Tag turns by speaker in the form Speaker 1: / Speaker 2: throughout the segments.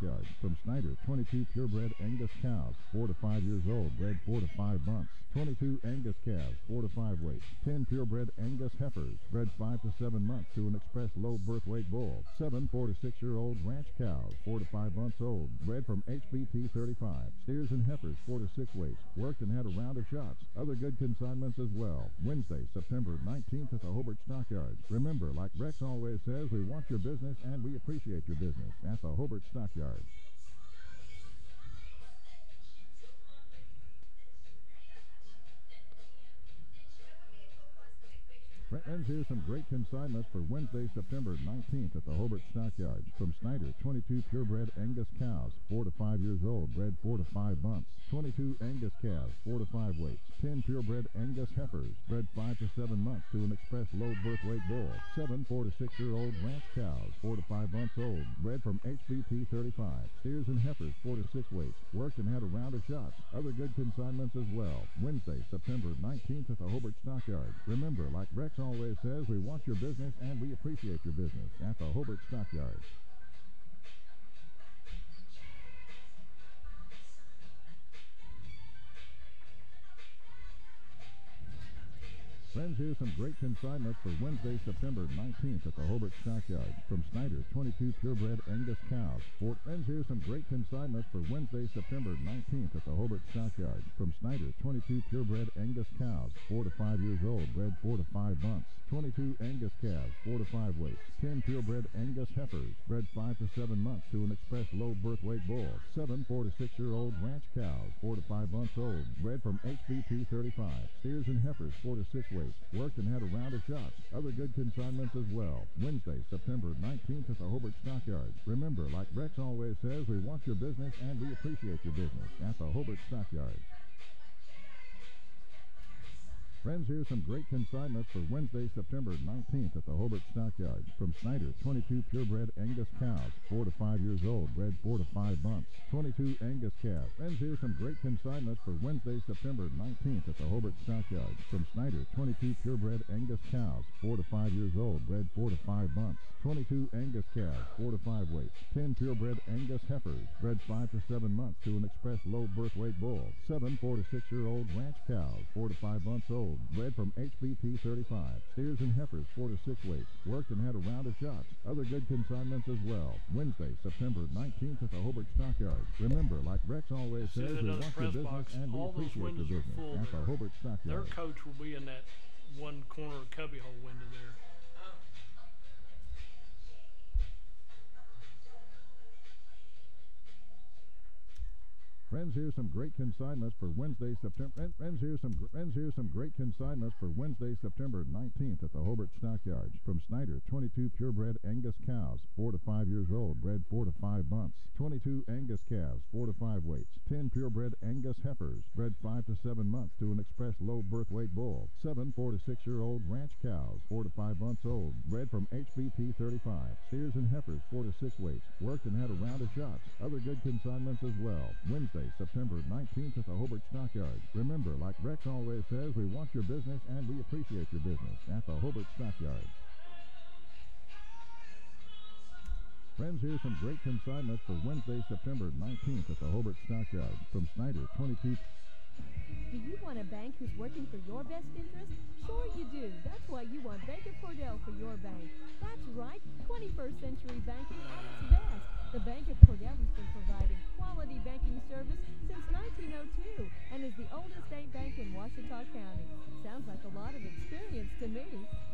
Speaker 1: Stockyards. From Snyder, 22 purebred Angus cows, 4 to 5 years old, bred 4 to 5 months. 22 Angus calves, 4 to 5 weights. 10 purebred Angus heifers, bred 5 to 7 months to an express low birth weight bull. 7 4 to 6-year-old ranch cows, 4 to 5 months old, bred from HBT 35. Steers and heifers, 4 to 6 weights, worked and had a round of shots. Other good consignments as well. Wednesday, September 19th at the Hobart Stockyards. Remember, like Rex always says, we want your business and we appreciate your business at the Hobart Stockyards. Friends, here's some great consignments for Wednesday, September 19th at the Hobart Stockyards. From Snyder, 22 purebred Angus cows, 4 to 5 years old, bred 4 to 5 months. 22 Angus calves, 4 to 5 weights. 10 purebred Angus heifers, bred 5 to 7 months to an express low birth weight bull. 7 4 to 6-year-old ranch cows, 4 to 5 months old, bred from HBT 35. Steers and heifers, 4 to 6 weights, worked and had a round of shots. Other good consignments as well. Wednesday, September 19th at the Hobart Stockyards. Remember, like Rex always says, we want your business and we appreciate your business at the Hobart Stockyards. Friends, here's some great consignments for Wednesday, September 19th at the Hobart Stockyards. From Snyder, 22 purebred Angus cows. Friends, here's some great consignments for Wednesday, September 19th at the Hobart Stockyards. From Snyder, 22 purebred Angus cows, 4 to 5 years old, bred 4 to 5 months. 22 Angus calves, 4 to 5 weights. 10 purebred Angus heifers, bred 5 to 7 months to an express low birth weight bull. 7 4 to 6-year-old ranch cows, 4 to 5 months old, bred from HBT 35. Steers and heifers, 4 to 6 weights, worked and had a round of shots. Other good consignments as well. Wednesday, September 19th at the Hobart Stockyards. Remember, like Rex always says, we want your business and we appreciate your business at the Hobart Stockyards. Friends, here's some great consignments for Wednesday, September 19th at the Hobart Stockyards. From Snyder, 22 purebred Angus cows, 4 to 5 years old, bred 4 to 5 months. 22 Angus calves. Friends, here's some great consignments for Wednesday, September 19th at the Hobart Stockyards. From Snyder, 22 purebred Angus cows, 4 to 5 years old, bred 4 to 5 months. 22 Angus calves, 4 to 5 weights. 10 purebred Angus heifers, bred 5 to 7 months to an express low birth weight bull. 7 4 to 6-year-old ranch cows, 4 to 5 months old, bred from HBT 35. Steers and heifers, 4 to 6 weights, worked and had a round of shots. Other good consignments as well. Wednesday, September 19th at the Hobart Stockyards. Remember, like Rex always says, we want your business and we appreciate your business at the Hobart Stockyards.
Speaker 2: Their coach will be in that one corner cubbyhole window there.
Speaker 1: Friends, here's some great consignments for Wednesday, September. Friends, here's some great consignments for Wednesday, September 19th at the Hobart Stockyards. From Snyder, 22 purebred Angus cows, 4 to 5 years old, bred 4 to 5 months. 22 Angus calves, 4 to 5 weights. 10 purebred Angus heifers, bred 5 to 7 months to an express low birth weight bull. 7 4 to 6-year-old ranch cows, 4 to 5 months old, bred from HBT 35. Steers and heifers, 4 to 6 weights, worked and had a round of shots. Other good consignments as well. Wednesday, September 19th at the Hobart Stockyards. Remember, like Rex always says, we want your business and we appreciate your business at the Hobart Stockyards. Friends, here's some great consignments for Wednesday, September 19th at the Hobart Stockyards. From Snyder, 22...
Speaker 3: Do you want a bank who's working for your best interest? Sure you do. That's why you want Bank of Cordell for your bank. That's right, 21st century banking at its best. The Bank of Cordell has been providing quality banking service since 1902 and is the oldest state bank in Ouachita County. Sounds like a lot of experience to me.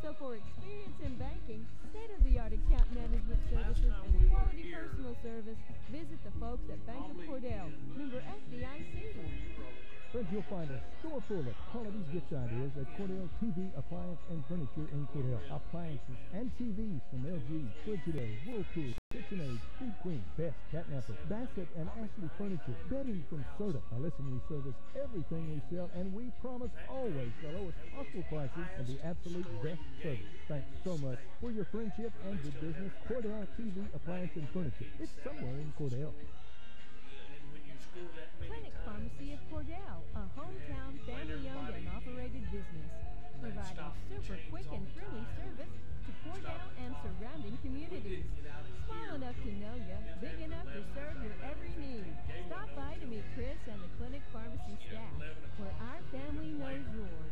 Speaker 3: So for experience in banking, state-of-the-art account management services, and quality personal service, visit the folks at Bank of Cordell, member FDIC.
Speaker 4: Friends, you'll find a store full of quality gift ideas at Cordell TV, Appliance, and Furniture in Cordell. Appliances and TVs from LG, Frigidaire, Whirlpool, KitchenAid, Food Queen, Best, Catnapper, Bassett, and Ashley Furniture. Bedding from Serta. Now listen, we service everything we sell, and we promise always the lowest possible prices and the absolute best service. Thanks so much for your friendship and good business. Cordell TV, Appliance, and Furniture. It's somewhere in Cordell.
Speaker 3: Clinic Pharmacy of Cordell, a hometown family-owned and operated business, providing super quick and friendly service to Cordell and surrounding communities. Small enough to know you, big enough to serve your and the clinic pharmacy staff, where our family knows yours.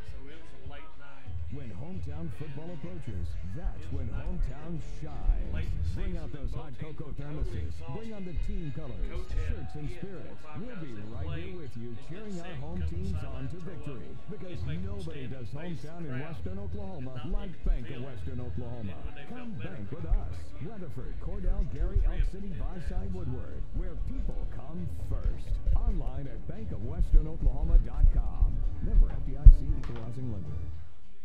Speaker 2: So it was a late night.
Speaker 5: When hometown football approaches, that's when hometown shines. Bring out those hot cocoa thermoses. Bring on the team colors, shirts, and spirits. We'll be right here with you, cheering our home teams on to victory. Because nobody does hometown in Western Oklahoma like Bank of Western Oklahoma. Come bank with us. Weatherford, Cordell, Gary, Elk City, Byside, Woodward, where people come first. Online at bankofwesternoklahoma.com. Member FDIC Equal Housing Lender.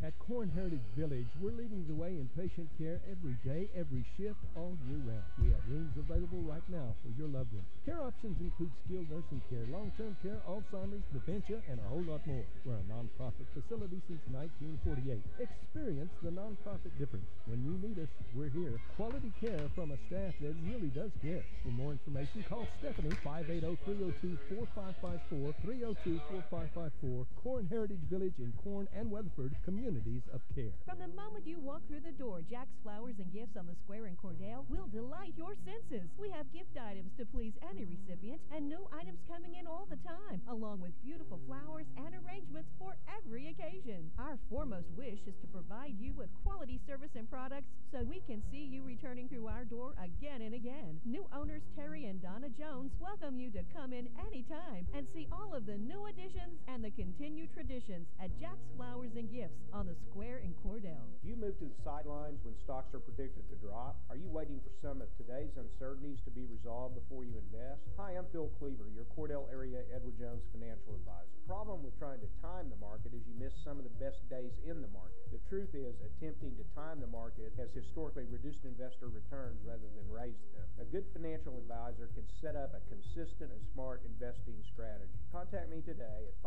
Speaker 4: At Corn Heritage Village, we're leading the way in patient care every day, every shift, all year round. We have rooms available right now for your loved ones. Care options include skilled nursing care, long-term care, Alzheimer's, dementia, and a whole lot more. We're a nonprofit facility since 1948. Experience the nonprofit difference. When you need us, we're here. Quality care from a staff that really does care. For more information, call Stephanie, 580-302-4554, 302-4554. Corn Heritage Village in Corn and Weatherford, communities of care.
Speaker 3: From the moment you walk through the door, Jack's Flowers and Gifts on the Square in Cordell will delight your senses. We have gift items to please any recipient and new items coming in all the time, along with beautiful flowers and arrangements for every occasion. Our foremost wish is to provide you with quality service and products so we can see you returning through our door again and again. New owners Terry and Donna Jones welcome you to come in anytime and see all of the new additions and the continued traditions at Jack's Flowers and Gifts on the Square in Cordell.
Speaker 6: Do you move to the sidelines when stocks are predicted to drop? Are you waiting for some of today's uncertainties to be resolved before you invest? Hi, I'm Phil Cleaver, your Cordell area Edward Jones financial advisor. The problem with trying to time the market is you miss some of the best days in the market. The truth is, attempting to time the market has historically reduced investor returns rather than raised them. A good financial advisor can set up a consistent and smart investing strategy. Contact me today at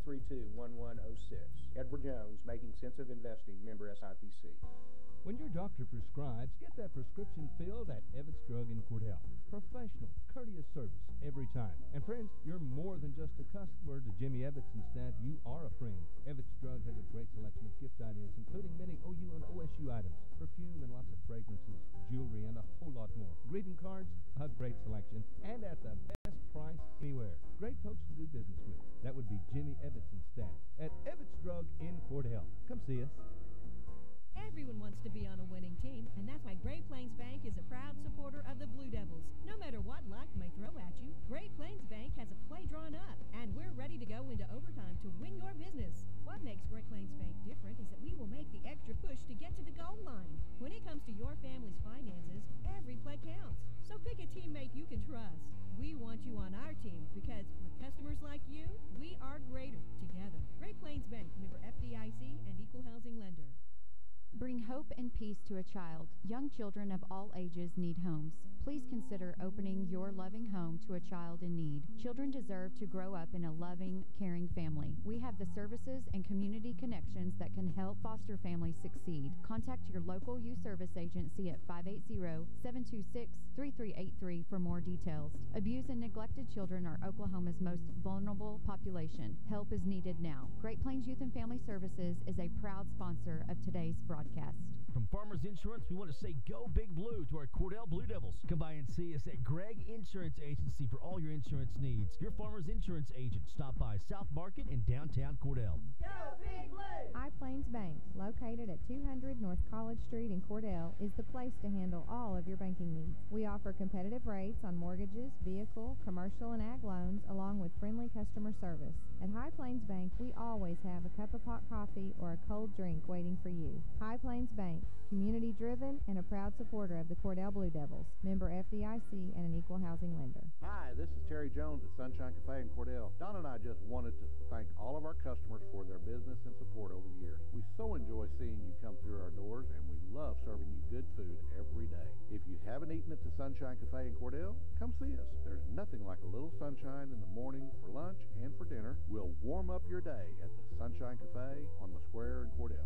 Speaker 6: 580-832-1106. Edward Jones, Making Sense of Investing, member SIPC.
Speaker 4: When your doctor prescribes, get that prescription filled at Evetts Drug in Cordell. Professional, courteous service every time. And friends, you're more than just a customer to Jimmy Evetts and staff. You are a friend. Evetts Drug has a great selection of gift ideas, including many OU and OSU items, perfume and lots of fragrances, jewelry, and a whole lot more. Greeting cards, a great selection, and at the best price anywhere. Great folks to do business with. That would be Jimmy Evetts and staff at Evetts Drug in Cordell. Come see us.
Speaker 3: Everyone wants to be on a winning team, and that's why Great Plains Bank is a proud supporter of the Blue Devils. No matter what life may throw at you, Great Plains Bank has a play drawn up, and we're ready to go into overtime to win your business. What makes Great Plains Bank different is that we will make the extra push to get to the goal line. When it comes to your family's finances, every play counts. So pick a teammate you can trust. We want you on our team because with customers like you, we are greater together. Great Plains Bank, member FDIC and Equal Housing Lender.
Speaker 7: Bring hope and peace to a child. Young children of all ages need homes. Please consider opening your loving home to a child in need. Children deserve to grow up in a loving, caring family. We have the services and community connections that can help foster families succeed. Contact your local youth service agency at 580-726-3383 for more details. Abused and neglected children are Oklahoma's most vulnerable population. Help is needed now. Great Plains Youth and Family Services is a proud sponsor of today's broadcast.
Speaker 8: From Farmers Insurance, we want to say go Big Blue to our Cordell Blue Devils. Come by and see us at Gregg Insurance Agency for all your insurance needs. Your Farmers Insurance agent. Stop by South Market in downtown Cordell.
Speaker 9: Go Big Blue! High Plains Bank, located at 200 North College Street in Cordell, is the place to handle all of your banking needs. We offer competitive rates on mortgages, vehicle, commercial, and ag loans, along with friendly customer service. At High Plains Bank, we always have a cup of hot coffee or a cold drink waiting for you. High Plains Bank, community-driven and a proud supporter of the Cordell Blue Devils, member FDIC and an equal housing lender.
Speaker 10: Hi, this is Terry Jones at Sunshine Cafe in Cordell. Don and I just wanted to thank all of our customers for their business and support over the years. We so enjoy seeing you come through our doors, and we love serving you good food every day. If you haven't eaten at the Sunshine Cafe in Cordell, come see us. There's nothing like a little sunshine in the morning for lunch and for dinner. We'll warm up your day at the Sunshine Cafe on the Square in Cordell.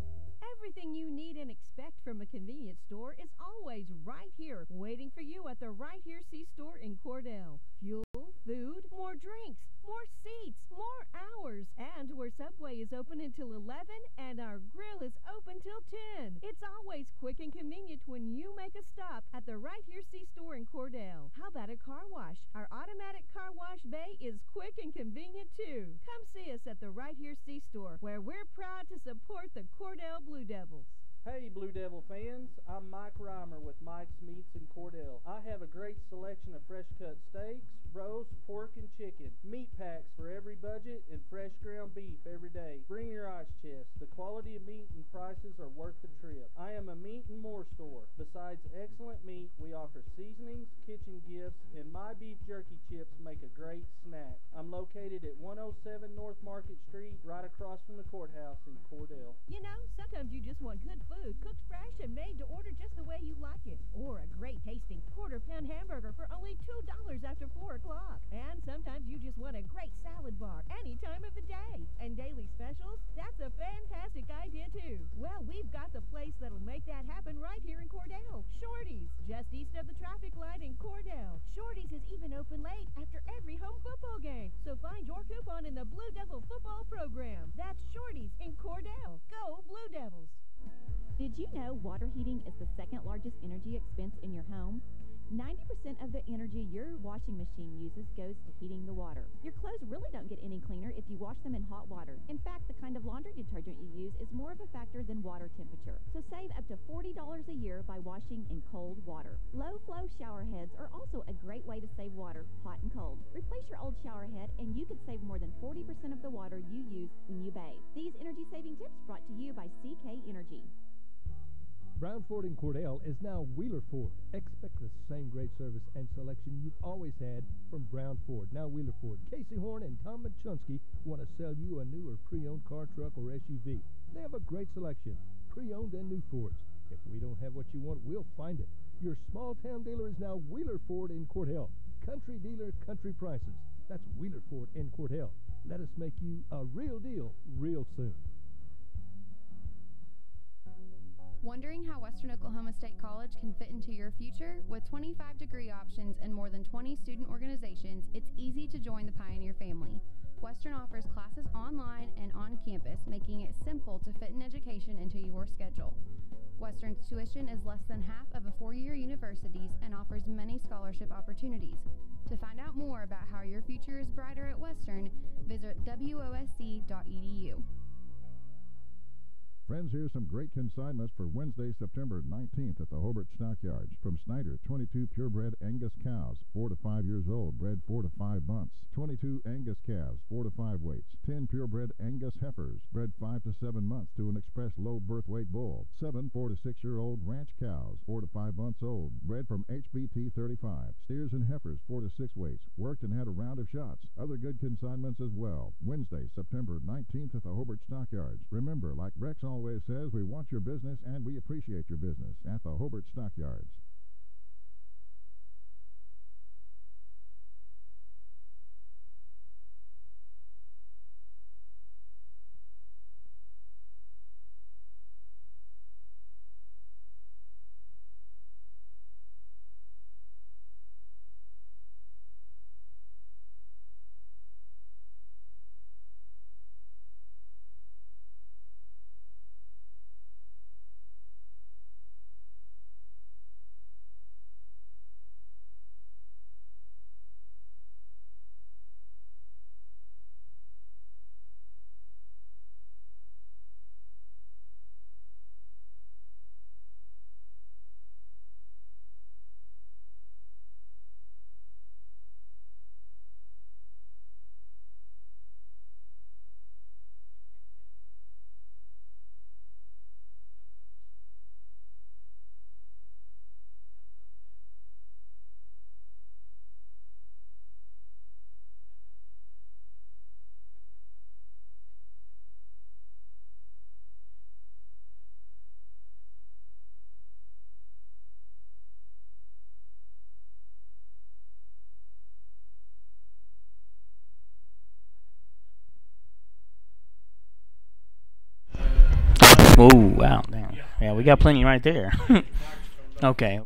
Speaker 3: Everything you need and expect from a convenience store is always right here, waiting for you at the Right Here C store in Cordell. Fuel, food, more drinks, more seats, more hours, and where Subway is open until 11 and our grill is open till 10. It's always quick and convenient when you make a stop at the Right Here C-Store in Cordell. How about a car wash? Our automatic car wash bay is quick and convenient too. Come see us at the Right Here C-Store, where we're proud to support the Cordell Blue Devils.
Speaker 11: Hey Blue Devil fans, I'm Mike Reimer with Mike's Meats in Cordell. I have a great selection of fresh cut steaks, roast, pork, and chicken, meat packs for every budget, and fresh ground beef every day. Bring your ice chest. The quality of meat and prices are worth the trip. I am a meat and more store. Besides excellent meat, we offer seasonings, kitchen gifts, and my beef jerky chips make a great snack. I'm located at 107 North Market Street, right across from the courthouse in Cordell.
Speaker 3: You know, sometimes you just want good food, cooked fresh and made to order just the way you like it. Or a great tasting quarter-pound hamburger for only $2 after 4 o'clock. And sometimes you just want a great salad bar any time of the day. And daily specials, that's a fantastic idea too. Well, we've got the place that'll make that happen right here in Cordell. Shorty's, just east of the traffic light in Cordell. Shorty's is even open late after every home football game. So find your coupon in the Blue Devil football program. That's Shorty's in Cordell. Go Blue Devils!
Speaker 12: Did you know water heating is the second largest energy expense in your home? 90% of the energy your washing machine uses goes to heating the water. Your clothes really don't get any cleaner if you wash them in hot water. In fact, the kind of laundry detergent you use is more of a factor than water temperature. So save up to $40 a year by washing in cold water. Low-flow shower heads are also a great way to save water, hot and cold. Replace your old shower head and you could save more than 40% of the water you use when you bathe. These energy-saving tips brought to you by CK Energy.
Speaker 4: Brown Ford in Cordell is now Wheeler Ford. Expect the same great service and selection you've always had from Brown Ford, now Wheeler Ford. Casey Horn and Tom Machunsky want to sell you a new or pre-owned car, truck, or SUV. They have a great selection, pre-owned and new Fords. If we don't have what you want, we'll find it. Your small-town dealer is now Wheeler Ford in Cordell. Country dealer, country prices. That's Wheeler Ford in Cordell. Let us make you a real deal real soon.
Speaker 13: Wondering how Western Oklahoma State College can fit into your future? With 25 degree options and more than 20 student organizations, it's easy to join the Pioneer family. Western offers classes online and on campus, making it simple to fit an education into your schedule. Western's tuition is less than half of a four-year university's and offers many scholarship opportunities. To find out more about how your future is brighter at Western, visit wosc.edu.
Speaker 1: Friends, here's some great consignments for Wednesday, September 19th at the Hobart Stockyards. From Snyder, 22 purebred Angus cows, 4 to 5 years old, bred 4 to 5 months. 22 Angus calves, 4 to 5 weights. 10 purebred Angus heifers, bred 5 to 7 months to an express low birth weight bull. 7 4 to 6-year-old ranch cows, 4 to 5 months old, bred from HBT 35. Steers and heifers, 4 to 6 weights, worked and had a round of shots. Other good consignments as well. Wednesday, September 19th at the Hobart Stockyards. Remember, like Rex always says, we want your business and we appreciate your business at the Hobart Stockyards.
Speaker 14: Oh, wow. Damn. Yeah, we got plenty right there. Okay.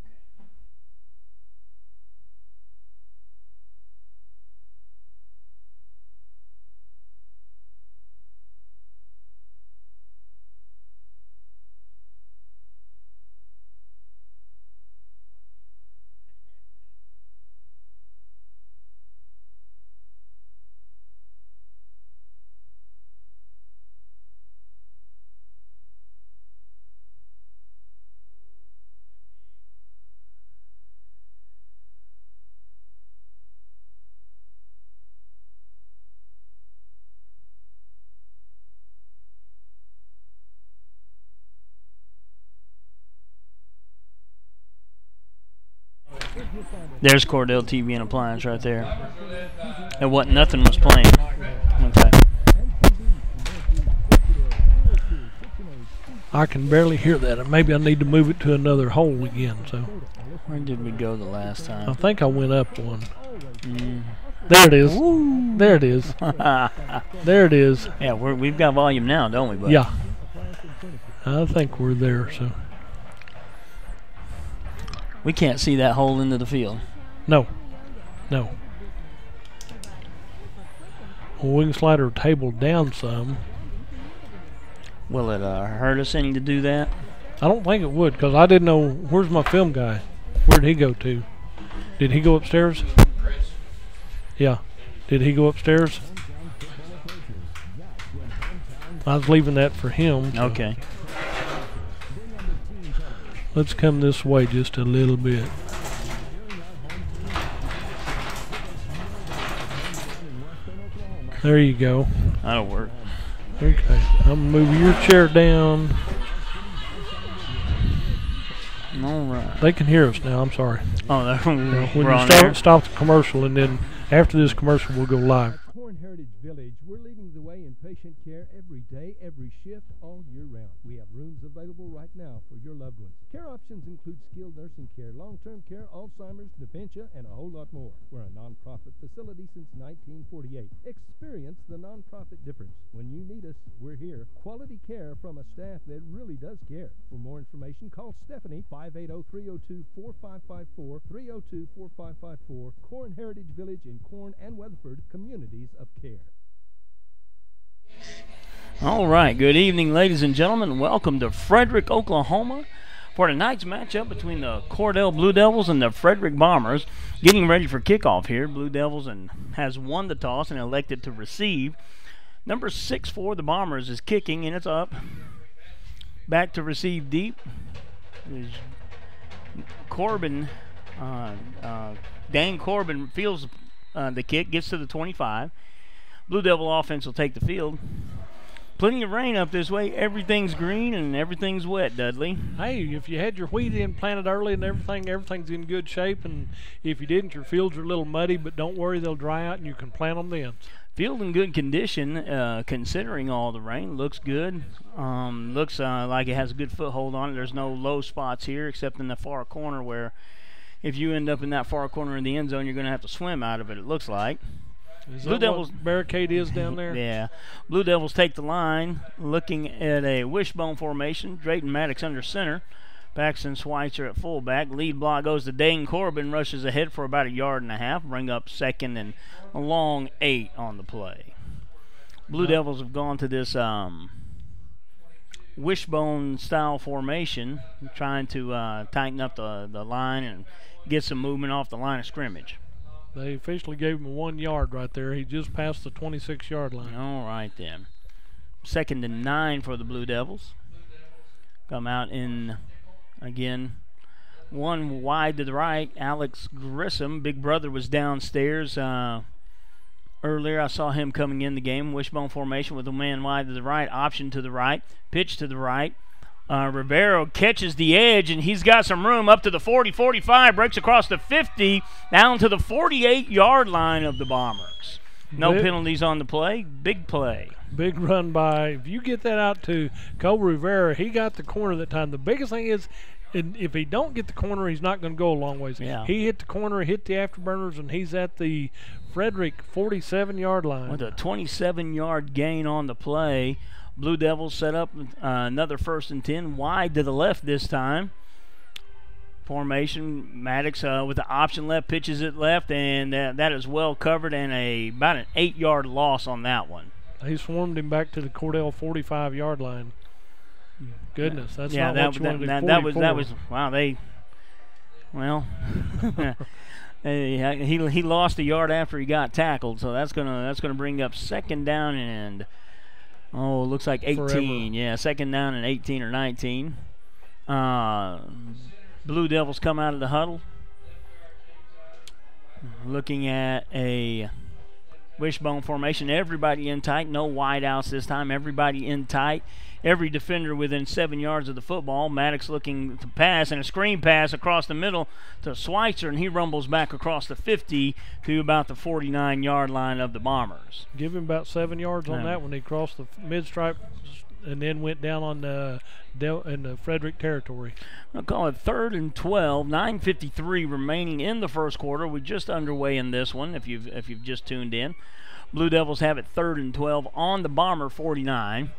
Speaker 14: There's Cordell TV and Appliance right there. And what? Nothing was playing. Okay.
Speaker 15: I can barely hear that. Maybe I need to move it to another hole again. So.
Speaker 14: Where did we go the last time?
Speaker 15: I think I went up one. There it is.
Speaker 14: Woo.
Speaker 15: There it is. There it is.
Speaker 14: Yeah, we've got volume now, don't we, buddy?
Speaker 15: Yeah. I think we're there. So.
Speaker 14: We can't see that hole into the field.
Speaker 15: No. No. Well, we can slide our table down some.
Speaker 14: Will it hurt us any to do that?
Speaker 15: I don't think it would, because I didn't know. Where's my film guy? Where did he go to? Did he go upstairs? Yeah. Did he go upstairs? I was leaving that for him. So.
Speaker 14: Okay.
Speaker 15: Let's come this way just a little bit. There you go.
Speaker 14: That'll work.
Speaker 15: Okay. I'm going to move your chair down.
Speaker 14: All right.
Speaker 15: They can hear us now. I'm sorry.
Speaker 14: Oh,
Speaker 15: when you stop the commercial, and then after this commercial, we'll go live.
Speaker 4: Corn Heritage Village, we're leading the way in patient care every day, every shift, all year round. We have rooms available right now for your loved ones. Care options include skilled nursing care, long-term care, Alzheimer's, dementia, and a whole lot more. We're a nonprofit facility since 1948. Experience the nonprofit difference. When you need us, we're here. Quality care from a staff that really does care. For more information, call Stephanie, 580-302-4554, 302-4554, Corn Heritage Village in Corn and Weatherford, communities of care.
Speaker 14: All right, good evening, ladies and gentlemen. Welcome to Frederick, Oklahoma, for tonight's matchup between the Cordell Blue Devils and the Frederick Bombers. Getting ready for kickoff here. Blue Devils has won the toss and elected to receive. Number 6 for the Bombers is kicking, and it's up. Back to receive deep is Corbin. Dan Corbin fields the kick, gets to the 25. Blue Devil offense will take the field. Plenty of rain up this way. Everything's green and everything's wet, Dudley.
Speaker 15: Hey, if you had your wheat in planted early and everything's in good shape. And if you didn't, your fields are a little muddy, but don't worry, they'll dry out and you can plant them then.
Speaker 14: Field in good condition, considering all the rain. Looks good. Looks like it has a good foothold on it. There's no low spots here except in the far corner where if you end up in that far corner in the end zone, you're going to have to swim out of it, it looks like.
Speaker 15: Is Blue Devils barricade is down there?
Speaker 14: Yeah. Blue Devils take the line, looking at a wishbone formation. Drayton Maddox under center. Paxton Schweitzer at fullback. Lead block goes to Dane Corbin, rushes ahead for about 1.5 yards. Bring up second and a long 8 on the play. Blue Devils have gone to this wishbone style formation, trying to tighten up the line and get some movement off the line of scrimmage.
Speaker 15: They officially gave him 1 yard right there. He just passed the 26-yard line.
Speaker 14: All right, then. 2nd and 9 for the Blue Devils. Come out in, again, one wide to the right. Alex Grissom, big brother, was downstairs. Earlier I saw him coming in the game. Wishbone formation with a man wide to the right. Option to the right. Pitch to the right. Rivero catches the edge, and he's got some room up to the 40, 45, breaks across the 50, down to the 48-yard line of the Bombers. No penalties on the play. Big play.
Speaker 15: Big run by. If you get that out to Cole Rivera, he got the corner that time. The biggest thing is, if he don't get the corner, he's not going to go a long ways.
Speaker 14: Yeah.
Speaker 15: He hit the corner, hit the afterburners, and he's at the Frederick 47-yard line.
Speaker 14: With a 27-yard gain on the play. Blue Devils set up another 1st and 10, wide to the left this time. Formation, Maddox with the option left, pitches it left, and that is well covered, and about an 8-yard loss on that one.
Speaker 15: He swarmed him back to the Cordell 45-yard line. Goodness, that's not what you wanted to do.
Speaker 14: That was wow. He lost a yard after he got tackled, so that's gonna bring up 2nd down and. Oh, looks like 18.
Speaker 15: Forever.
Speaker 14: Yeah, 2nd down and 18 or 19. Blue Devils come out of the huddle. Looking at a Wishbone formation. Everybody in tight. No wideouts this time. Everybody in tight. Every defender within 7 yards of the football. Maddox looking to pass, and a screen pass across the middle to Schweitzer, and he rumbles back across the 50 to about the 49-yard line of the Bombers.
Speaker 15: Give him about 7 yards on that when he crossed the mid-stripe and then went down on in the Frederick territory.
Speaker 14: I'll call it 3rd and 12. 9:53 remaining in the first quarter. We're just underway in this one. If you've just tuned in, Blue Devils have it 3rd and 12 on the Bomber 49.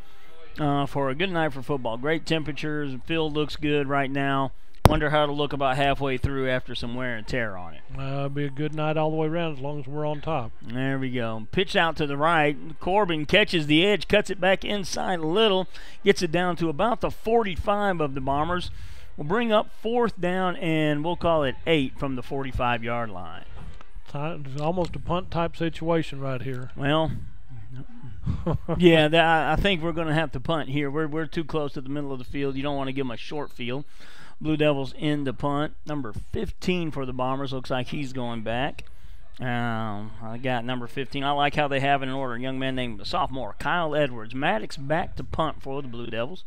Speaker 14: For a good night for football. Great temperatures. Field looks good right now. Wonder how it'll look about halfway through after some wear and tear on it.
Speaker 15: It'll be a good night all the way around as long as we're on top.
Speaker 14: There we go. Pitch out to the right. Corbin catches the edge, cuts it back inside a little, gets it down to about the 45 of the Bombers. We'll bring up 4th down, and we'll call it 8 from the 45-yard line.
Speaker 15: It's almost a punt type situation right here.
Speaker 14: Well, yeah, I think we're going to have to punt here. We're too close to the middle of the field. You don't want to give them a short field. Blue Devils in the punt. Number 15 for the Bombers. Looks like he's going back. I got number 15. I like how they have it in order. A young man named sophomore Kyle Edwards. Maddox back to punt for the Blue Devils.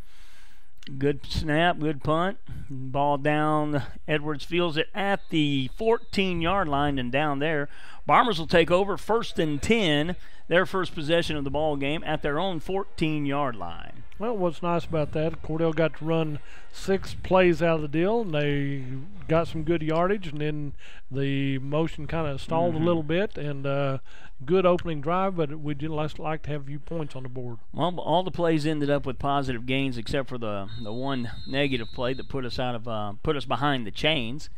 Speaker 14: Good snap, good punt. Ball down. Edwards fields it at the 14-yard line and down there. Bombers will take over 1st and 10. Their first possession of the ball game at their own 14-yard line.
Speaker 15: Well, what's nice about that, Cordell got to run 6 plays out of the deal, and they got some good yardage, and then the motion kind of stalled a little bit, and good opening drive, but we'd just like to have a few points on the board.
Speaker 14: Well, all the plays ended up with positive gains except for the one negative play that put us behind the chains.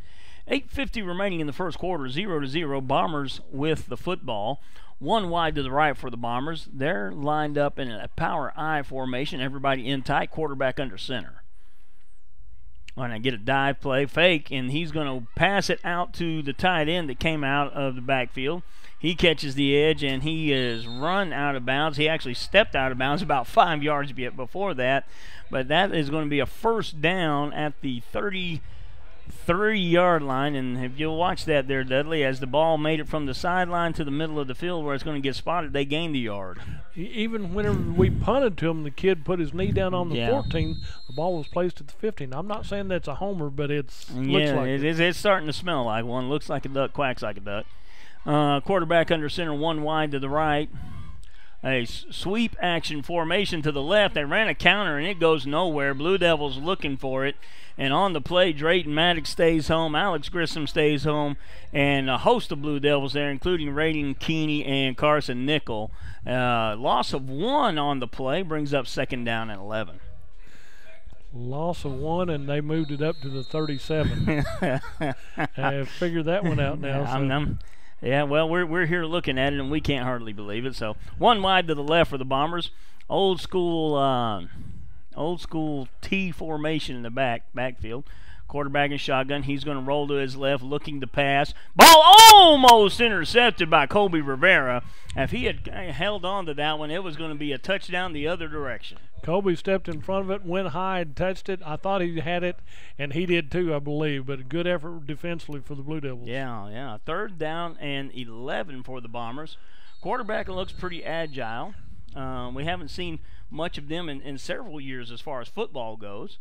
Speaker 14: 8:50 remaining in the first quarter, 0-0. Bombers with the football. One wide to the right for the Bombers. They're lined up in a power I formation. Everybody in tight, quarterback under center. When I get a dive play, fake, and he's going to pass it out to the tight end that came out of the backfield. He catches the edge, and he is run out of bounds. He actually stepped out of bounds about 5 yards before that. But that is going to be a first down at the 33-yard line, and if you'll watch that there, Dudley, as the ball made it from the sideline to the middle of the field where it's going to get spotted, they gained the yard.
Speaker 15: Even whenever we punted to him, the kid put his knee down on the 14. The ball was placed at the 15. I'm not saying that's a homer, but looks like it.
Speaker 14: It's starting to smell like one. Looks like a duck, quacks like a duck. Quarterback under center, one wide to the right. A sweep action formation to the left. They ran a counter, and it goes nowhere. Blue Devils looking for it. And on the play, Drayton Maddox stays home. Alex Grissom stays home. And a host of Blue Devils there, including Raiden Keeney and Carson Nickel. Loss of 1 on the play brings up 2nd down and 11.
Speaker 15: Loss of 1, and they moved it up to the 37. I figured that one out now.
Speaker 14: Yeah, well, we're here looking at it, and we can't hardly believe it. So one wide to the left for the Bombers. Old school T formation in the backfield. Quarterback and shotgun. He's going to roll to his left, looking to pass. Ball almost intercepted by Colby Rivera. If he had held on to that one, it was going to be a touchdown the other direction.
Speaker 15: Colby stepped in front of it, went high, and touched it. I thought he had it, and he did too, I believe. But a good effort defensively for the Blue Devils.
Speaker 14: Yeah. 3rd down and 11 for the Bombers. Quarterback looks pretty agile. We haven't seen much of them in several years as far as football goes.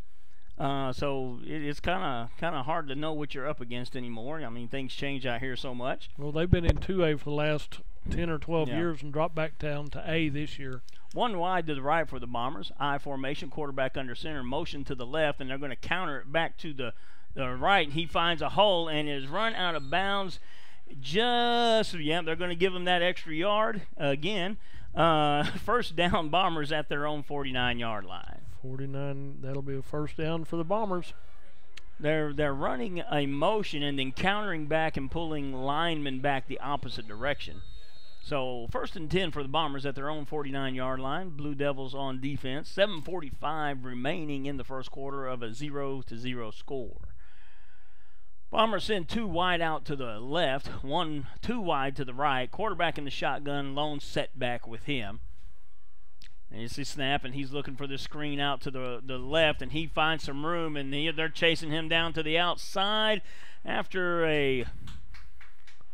Speaker 14: So it's kind of hard to know what you're up against anymore. I mean, things change out here so much.
Speaker 15: Well, they've been in 2A for the last 10 or 12 years and dropped back down to A this year.
Speaker 14: One wide to the right for the Bombers. I formation, quarterback under center, motion to the left, and they're going to counter it back to the right. He finds a hole and is run out of bounds. They're going to give him that extra yard again. First down, Bombers at their own 49-yard line.
Speaker 15: 49, that'll be a first down for the Bombers.
Speaker 14: They're running a motion and then countering back and pulling linemen back the opposite direction. So 1st and 10 for the Bombers at their own 49-yard line. Blue Devils on defense. 7:45 remaining in the first quarter of a 0-0 score. Bombers send 2 wide out to the left, 2 wide to the right. Quarterback in the shotgun, lone setback with him. And you see snap, and he's looking for the screen out to the left, and he finds some room, and they're chasing him down to the outside after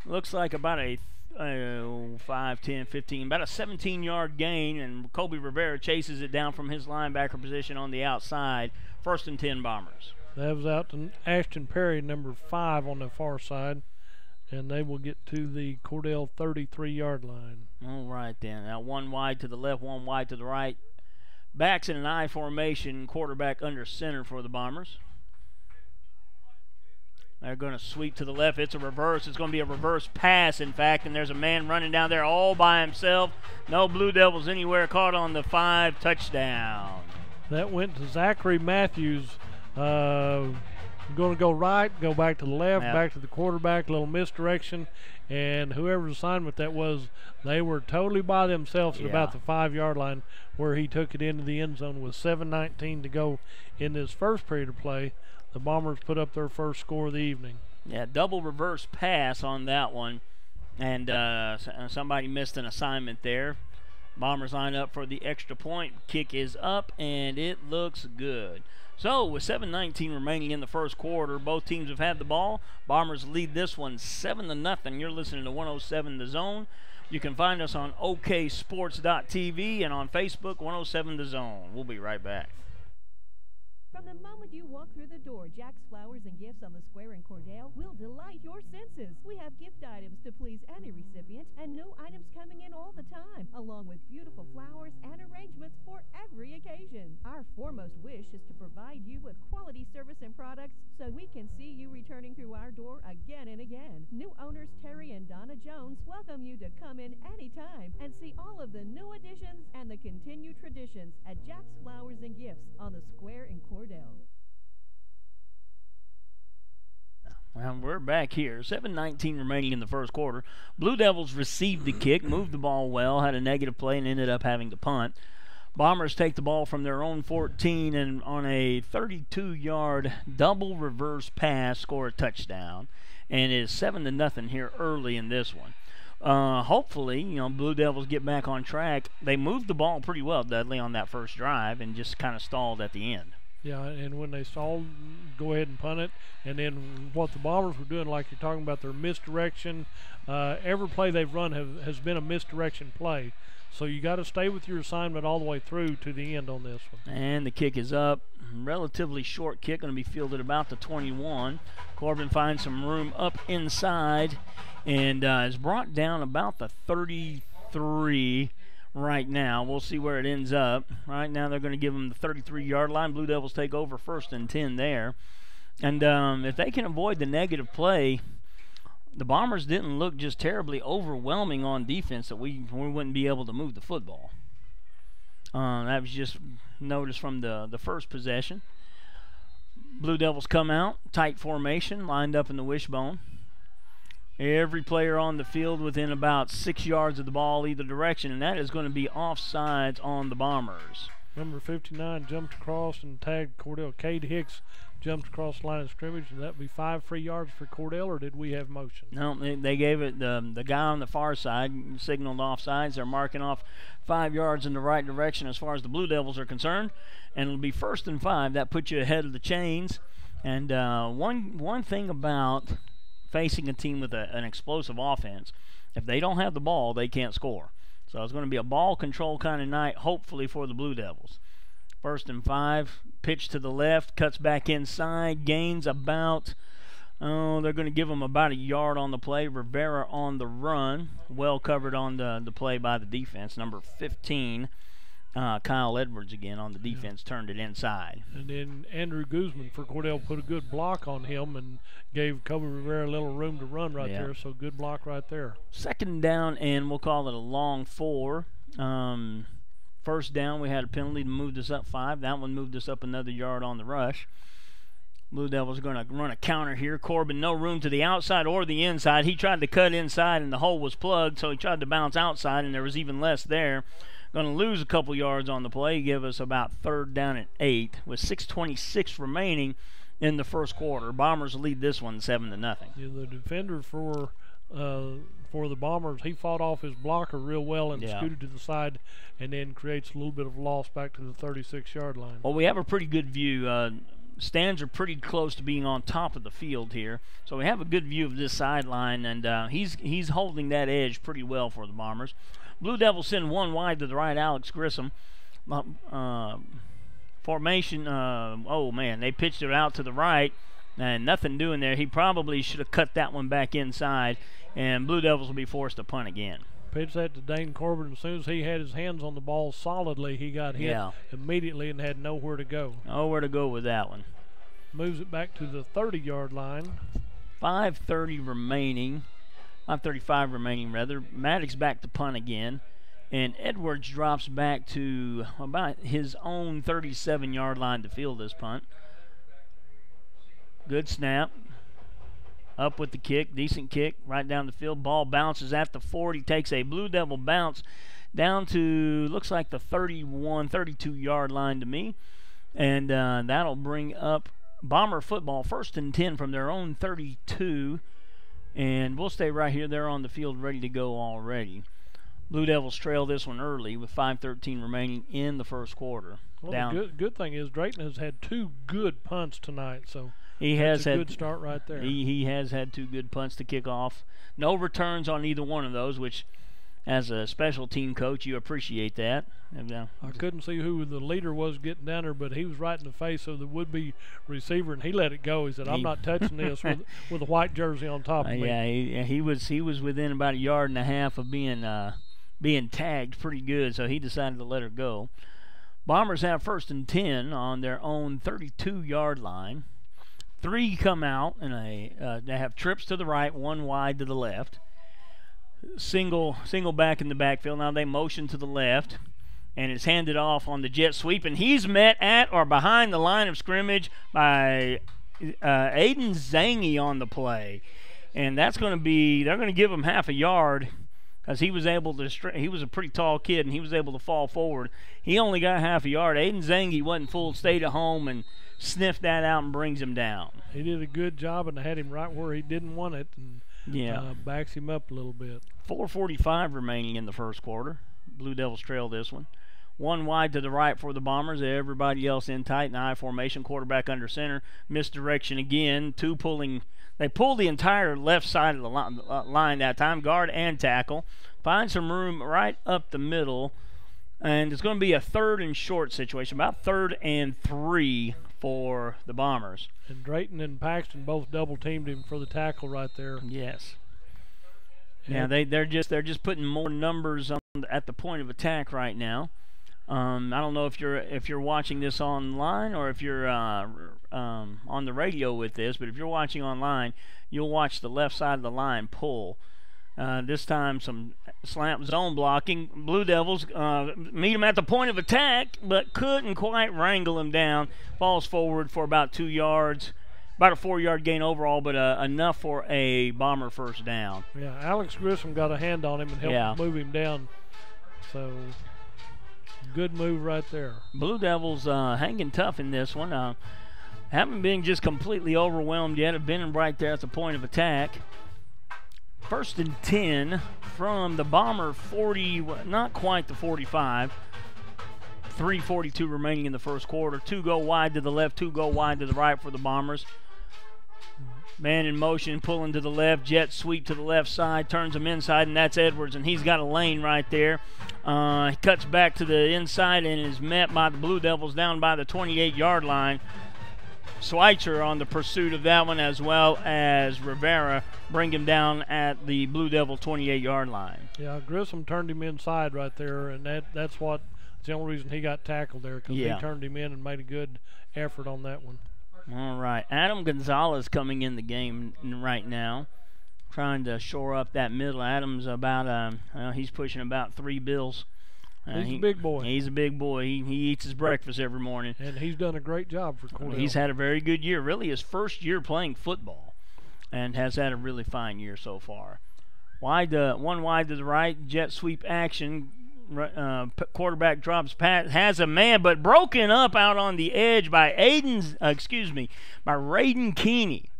Speaker 14: looks like about a 5, 10, 15, about a 17-yard gain, and Kobe Rivera chases it down from his linebacker position on the outside. 1st and 10 Bombers.
Speaker 15: That was out to Ashton Perry, number 5 on the far side, and they will get to the Cordell 33-yard line.
Speaker 14: All right, then. Now 1 wide to the left, 1 wide to the right. Backs in an I formation, quarterback under center for the Bombers. They're going to sweep to the left. It's a reverse. It's going to be a reverse pass, in fact, and there's a man running down there all by himself. No Blue Devils anywhere. Caught on the 5, touchdown.
Speaker 15: That went to Zachary Matthews. Going to go right, go back to the left, back to the quarterback, little misdirection, and whoever's assignment that was, they were totally by themselves at about the 5-yard line, where he took it into the end zone with 7:19 to go in this first period of play. The Bombers put up their first score of the evening.
Speaker 14: Yeah, double reverse pass on that one, and somebody missed an assignment there. Bombers line up for the extra point. Kick is up, and it looks good. So, with 7:19 remaining in the first quarter, both teams have had the ball. Bombers lead this one 7-0. You're listening to 107 The Zone. You can find us on oksports.tv and on Facebook, 107 The Zone. We'll be right back.
Speaker 3: From the moment you walk through the door, Jack's Flowers and Gifts on the Square in Cordell will delight your senses. We have gift items to please any recipient and new items coming in all the time, along with beautiful flowers and arrangements for every occasion. Our foremost wish is to provide you with quality service and products so we can see you returning through our door again and again. New owners Terry and Donna Jones welcome you to come in anytime and see all of the new additions and the continued traditions at Jack's Flowers and Gifts on the Square in Cordell.
Speaker 14: Well, we're back here. 7:19 remaining in the first quarter. Blue Devils received the kick, moved the ball well, had a negative play, and ended up having to punt. Bombers take the ball from their own 14 and on a 32-yard double reverse pass score a touchdown, and it is 7-0 here early in this one. Hopefully, Blue Devils get back on track. They moved the ball pretty well, Dudley, on that first drive and just kind of stalled at the end.
Speaker 15: Yeah, and when they stalled, go ahead and punt it. And then what the Bombers were doing, like you're talking about, their misdirection. Every play they've run has been a misdirection play. So you got to stay with your assignment all the way through to the end on this one.
Speaker 14: And the kick is up. Relatively short kick, going to be fielded about the 21. Corbin finds some room up inside and is brought down about the 33 right now. We'll see where it ends up. Right now they're going to give them the 33-yard line. Blue Devils take over 1st and 10 there. And if they can avoid the negative play, the Bombers didn't look just terribly overwhelming on defense that we wouldn't be able to move the football. That was just noticed from the first possession. Blue Devils come out, tight formation, lined up in the wishbone. Every player on the field within about 6 yards of the ball either direction, and that is going to be offsides on the Bombers.
Speaker 15: Number 59 jumped across and tagged Cordell. Cade Hicks jumped across the line of scrimmage, and that would be 5 free yards for Cordell, or did we have motion?
Speaker 14: No, they gave it, the guy on the far side signaled offsides. They're marking off 5 yards in the right direction as far as the Blue Devils are concerned, and it'll be 1st and 5. That puts you ahead of the chains. And one thing about facing a team with an explosive offense, if they don't have the ball, they can't score. So it's going to be a ball control kind of night, hopefully, for the Blue Devils. 1st and 5, pitch to the left, cuts back inside, gains about, they're going to give them about a yard on the play. Rivera on the run, well covered on the play by the defense. Number 15, Kyle Edwards again on the defense, turned it inside.
Speaker 15: And then Andrew Guzman for Cordell put a good block on him and gave Kobe Rivera a little room to run right there, so good block right there.
Speaker 14: 2nd down, and we'll call it a long 4. 1st down, we had a penalty to move us up 5. That one moved us up another yard on the rush. Blue Devils are going to run a counter here. Corbin, no room to the outside or the inside. He tried to cut inside, and the hole was plugged, so he tried to bounce outside, and there was even less there. Going to lose a couple yards on the play, give us about 3rd down and 8 with 6:26 remaining in the first quarter. Bombers lead this one 7-0.
Speaker 15: Yeah, the defender for the Bombers, he fought off his blocker real well and scooted to the side, and then creates a little bit of loss back to the 36-yard line.
Speaker 14: Well, we have a pretty good view. stands are pretty close to being on top of the field here, so we have a good view of this sideline, and he's holding that edge pretty well for the Bombers. Blue Devils send one wide to the right, Alex Grissom. Formation, oh man, they pitched it out to the right, and nothing doing there. He probably should have cut that one back inside, and Blue Devils will be forced to punt again.
Speaker 15: Pitched that to Dane Corbin. As soon as he had his hands on the ball solidly, he got hit immediately and had nowhere to go.
Speaker 14: Nowhere to go with that one.
Speaker 15: Moves it back to the 30-yard line.
Speaker 14: 5:30 remaining. 5:35 remaining, rather. Maddox back to punt again. And Edwards drops back to about his own 37-yard line to field this punt. Good snap. Up with the kick, decent kick, right down the field. Ball bounces at the 40, takes a Blue Devil bounce down to, looks like the 31, 32-yard line to me. And that'll bring up Bomber football, 1st and 10 from their own 32. And we'll stay right here. They're on the field ready to go already. Blue Devils trail this one early with 5:13 remaining in the first quarter.
Speaker 15: Well, the good thing is Drayton has had 2 good punts tonight, so
Speaker 14: he
Speaker 15: that's
Speaker 14: has
Speaker 15: a
Speaker 14: had
Speaker 15: good start right there.
Speaker 14: He has had 2 good punts to kick off. No returns on either one of those, which, as a special team coach, you appreciate that.
Speaker 15: I couldn't see who the leader was getting down there, but he was right in the face of the would-be receiver, and he let it go. He said, "I'm not touching this with a white jersey on top of me."
Speaker 14: Yeah, he was within about 1.5 yards of being tagged pretty good, so he decided to let her go. Bombers have 1st and 10 on their own 32-yard line. 3 come out, and they have trips to the right, 1 wide to the left. Single back in the backfield. Now they motion to the left, and it's handed off on the jet sweep, and he's met at or behind the line of scrimmage by Aiden Zangy on the play. And that's going to be, they're going to give him half a yard, because he was able to, he was a pretty tall kid, and he was able to fall forward. He only got half a yard. Aiden Zangy wasn't full, stayed at home and sniffed that out and brings him down.
Speaker 15: He did a good job and had him right where he didn't want it, and backs him up a little bit.
Speaker 14: 4:45 remaining in the first quarter. Blue Devils trail this one. 1 wide to the right for the Bombers. Everybody else in tight and I formation. Quarterback under center. Misdirection again. 2 pulling. They pull the entire left side of the line that time, guard and tackle. Find some room right up the middle, and it's going to be a 3rd and short situation, about 3rd and 3 for the Bombers.
Speaker 15: And Drayton and Paxton both double-teamed him for the tackle right there.
Speaker 14: Yes. Yeah, they're just putting more numbers at the point of attack right now. I don't know if you're watching this online or if you're on the radio with this, but if you're watching online, you'll watch the left side of the line pull. This time some slant zone blocking. Blue Devils meet him at the point of attack, but couldn't quite wrangle him down. Falls forward for about 2 yards. About a 4-yard gain overall, but enough for a Bomber first down.
Speaker 15: Yeah, Alex Grissom got a hand on him and helped move him down. So, good move right there.
Speaker 14: Blue Devils hanging tough in this one. Haven't been just completely overwhelmed yet. Have been right there at the point of attack. 1st and 10 from the Bomber 40, not quite the 45. 3:42 remaining in the first quarter. 2 go wide to the left, 2 go wide to the right for the Bombers. Man in motion, pulling to the left, jet sweep to the left side, turns him inside, and that's Edwards, and he's got a lane right there. He cuts back to the inside and is met by the Blue Devils down by the 28-yard line. Schweitzer on the pursuit of that one, as well as Rivera bring him down at the Blue Devil 28-yard line.
Speaker 15: Yeah, Grissom turned him inside right there, and that's the only reason he got tackled there, because he turned him in and made a good effort on that one.
Speaker 14: All right, Adam Gonzalez coming in the game right now, trying to shore up that middle. Adam's about he's pushing about 3 bills.
Speaker 15: He's a big boy.
Speaker 14: He's a big boy. He eats his breakfast every morning.
Speaker 15: And he's done a great job for Cordell.
Speaker 14: He's had a very good year, really his first year playing football, and has had a really fine year so far. 1 wide to the right, jet sweep action. Quarterback drops pat, has a man, but broken up out on the edge by Raiden Keeney.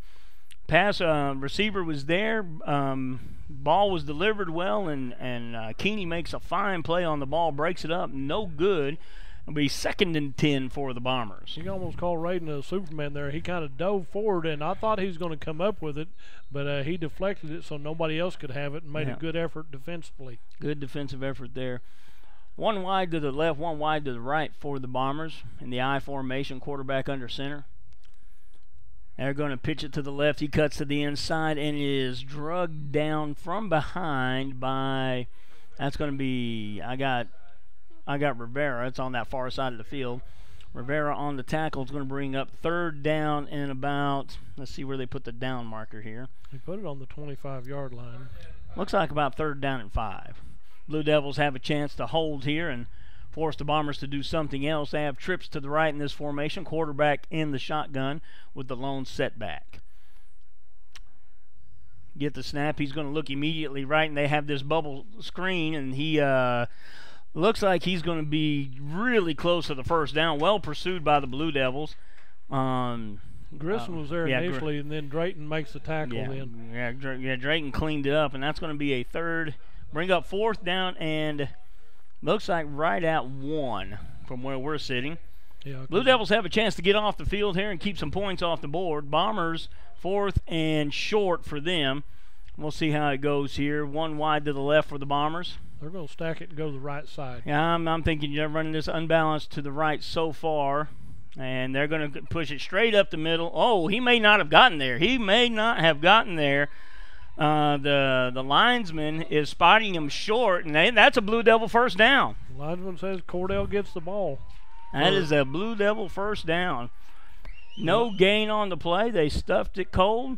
Speaker 14: Pass receiver was there. Ball was delivered well, and Keeney makes a fine play on the ball, breaks it up, no good. It'll be 2nd and 10 for the Bombers.
Speaker 15: You can almost call Raiden a Superman there. He kind of dove forward, and I thought he was going to come up with it, but he deflected it so nobody else could have it and made a good effort defensively.
Speaker 14: Good defensive effort there. One wide to the left, one wide to the right for the Bombers in the I formation, quarterback under center. They're going to pitch it to the left. He cuts to the inside and is drugged down from behind by, that's going to be, I got Rivera. It's on that far side of the field. Rivera on the tackle is going to bring up 3rd down and about, let's see where they put the down marker here.
Speaker 15: He put it on the 25-yard line.
Speaker 14: Looks like about 3rd down and 5. Blue Devils have a chance to hold here and force the Bombers to do something else. They have trips to the right in this formation. Quarterback in the shotgun with the lone setback. Get the snap. He's going to look immediately right, and they have this bubble screen, and he looks like he's going to be really close to the 1st down. Well pursued by the Blue Devils.
Speaker 15: Grissom was there initially, and then Drayton makes the tackle then.
Speaker 14: Yeah, Drayton cleaned it up, and that's going to be a 3rd. Bring up 4th down, and looks like right at 1 from where we're sitting.
Speaker 15: Yeah,
Speaker 14: Blue Devils have a chance to get off the field here and keep some points off the board. Bombers 4th and short for them. We'll see how it goes here. One wide to the left for the Bombers.
Speaker 15: They're going to stack it and go to the right side.
Speaker 14: Yeah, I'm thinking you're running this unbalanced to the right so far. And they're going to push it straight up the middle. Oh, he may not have gotten there. The linesman is spotting him short, and that's a Blue Devil 1st down.
Speaker 15: The linesman says Cordell gets the ball.
Speaker 14: That is a Blue Devil 1st down. No gain on the play. They stuffed it cold.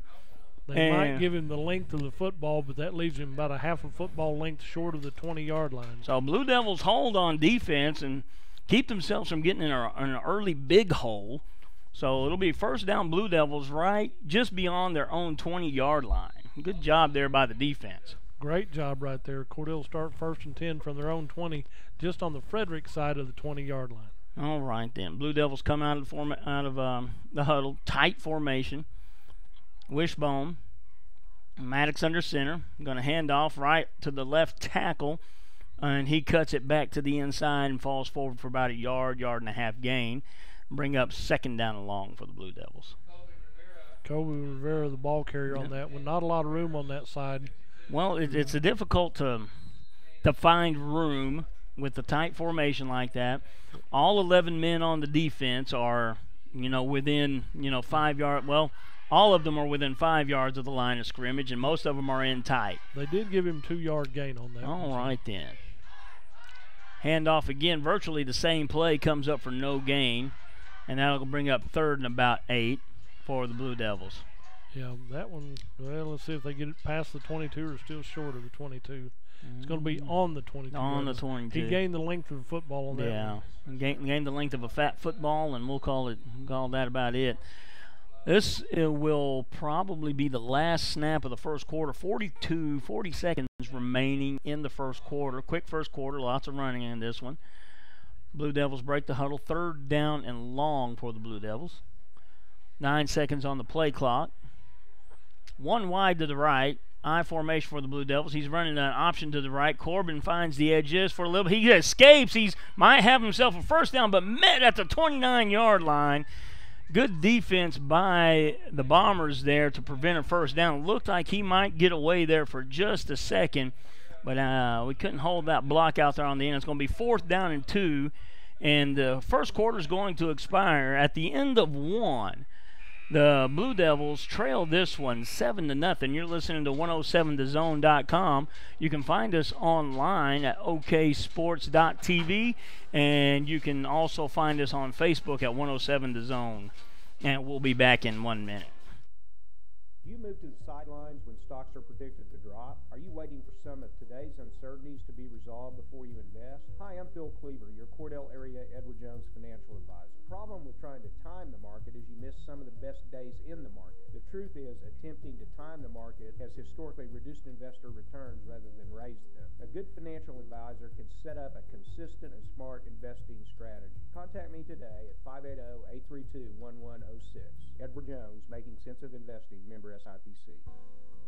Speaker 15: They might give him the length of the football, but that leaves him about a half a football length short of the 20-yard line.
Speaker 14: So Blue Devils hold on defense and keep themselves from getting in an early big hole. So it'll be 1st down Blue Devils right just beyond their own 20-yard line. Good job there by the defense.
Speaker 15: Great job right there. Cordell start 1st and 10 from their own 20, just on the Frederick side of the 20-yard line.
Speaker 14: All right then. Blue Devils come out of the huddle, tight formation. Wishbone, Maddox under center. Going to hand off right to the left tackle, and he cuts it back to the inside and falls forward for about a yard and a half gain. Bring up 2nd down and long for the Blue Devils.
Speaker 15: Kobe Rivera, the ball carrier on that one. Not a lot of room on that side.
Speaker 14: Well, it's difficult to find room with the tight formation like that. All 11 men on the defense are, within, 5 yards. Well, all of them are within 5 yards of the line of scrimmage, and most of them are in tight.
Speaker 15: They did give him 2-yard gain on that.
Speaker 14: All right then. Handoff again, virtually the same play, comes up for no gain, and that'll bring up 3rd and about 8 for the Blue Devils.
Speaker 15: Yeah, that one, well, let's see if they get it past the 22 or still short of the 22. It's going to be on the 22.
Speaker 14: On the 22.
Speaker 15: He gained the length of the football on that one.
Speaker 14: Yeah, gained the length of a fat football, and we'll call that about it. This will probably be the last snap of the first quarter. 40 seconds remaining in the first quarter. Quick first quarter, lots of running in this one. Blue Devils break the huddle. 3rd down and long for the Blue Devils. 9 seconds on the play clock. One wide to the right. I formation for the Blue Devils. He's running an option to the right. Corbin finds the edges for a little bit. He escapes. He might have himself a 1st down, but met at the 29-yard line. Good defense by the Bombers there to prevent a 1st down. Looked like he might get away there for just a second, but we couldn't hold that block out there on the end. It's going to be 4th down and 2, and the first quarter is going to expire at the end of 1. The Blue Devils trail this one 7-0. You're listening to 107thezone.com. You can find us online at oksports.tv, and you can also find us on Facebook at 107 The Zone. And we'll be back in 1 minute.
Speaker 6: Do you move to the sidelines when stocks are predicted to drop? Are you waiting for some of today's uncertainties to be resolved before you invest? Hi, I'm Phil Cleaver, your Cordell area Edward Jones financial advisor. The problem with trying to time the market is you miss some of the best days in the market. The truth is, attempting to time the market has historically reduced investor returns rather than raised them. A good financial advisor can set up a consistent and smart investing strategy. Contact me today at 580-832-1106. Edward Jones, Making Sense of Investing, member SIPC.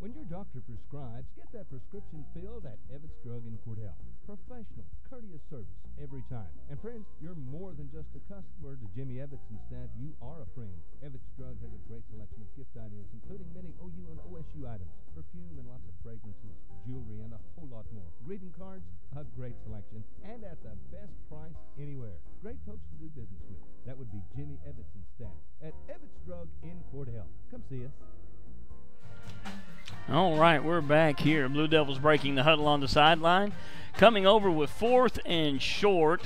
Speaker 4: When your doctor prescribes, get that prescription filled at Evanston Drug in Cordell. Professional, courteous service every time. And friends, you're more than just a customer to Jimmy Evans and staff. You are a friend. Evans Drug has a great selection of gift ideas, including many OU and OSU items, perfume and lots of fragrances, jewelry, and a whole lot more. Greeting cards, a great selection, and at the best price anywhere. Great folks to do business with. That would be Jimmy Evans and staff at Evans Drug in Cordell. Come see us.
Speaker 14: All right, we're back here. Blue Devils breaking the huddle on the sideline. Coming over with 4th and short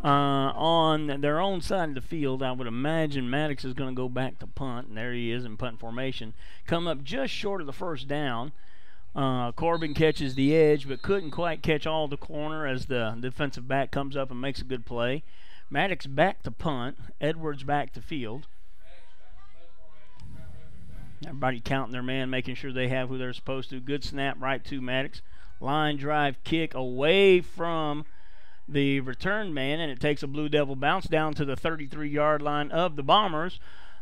Speaker 14: on their own side of the field. I would imagine Maddox is going to go back to punt, and there he is in punt formation. Come up just short of the first down. Corbin catches the edge, but couldn't quite catch all the corner as the defensive back comes up and makes a good play. Maddox back to punt. Edwards back to field. Everybody counting their man, making sure they have who they're supposed to. Good snap right to Maddox. Line drive kick away from the return man, and it takes a Blue Devil bounce down to the 33-yard line of the Bombers.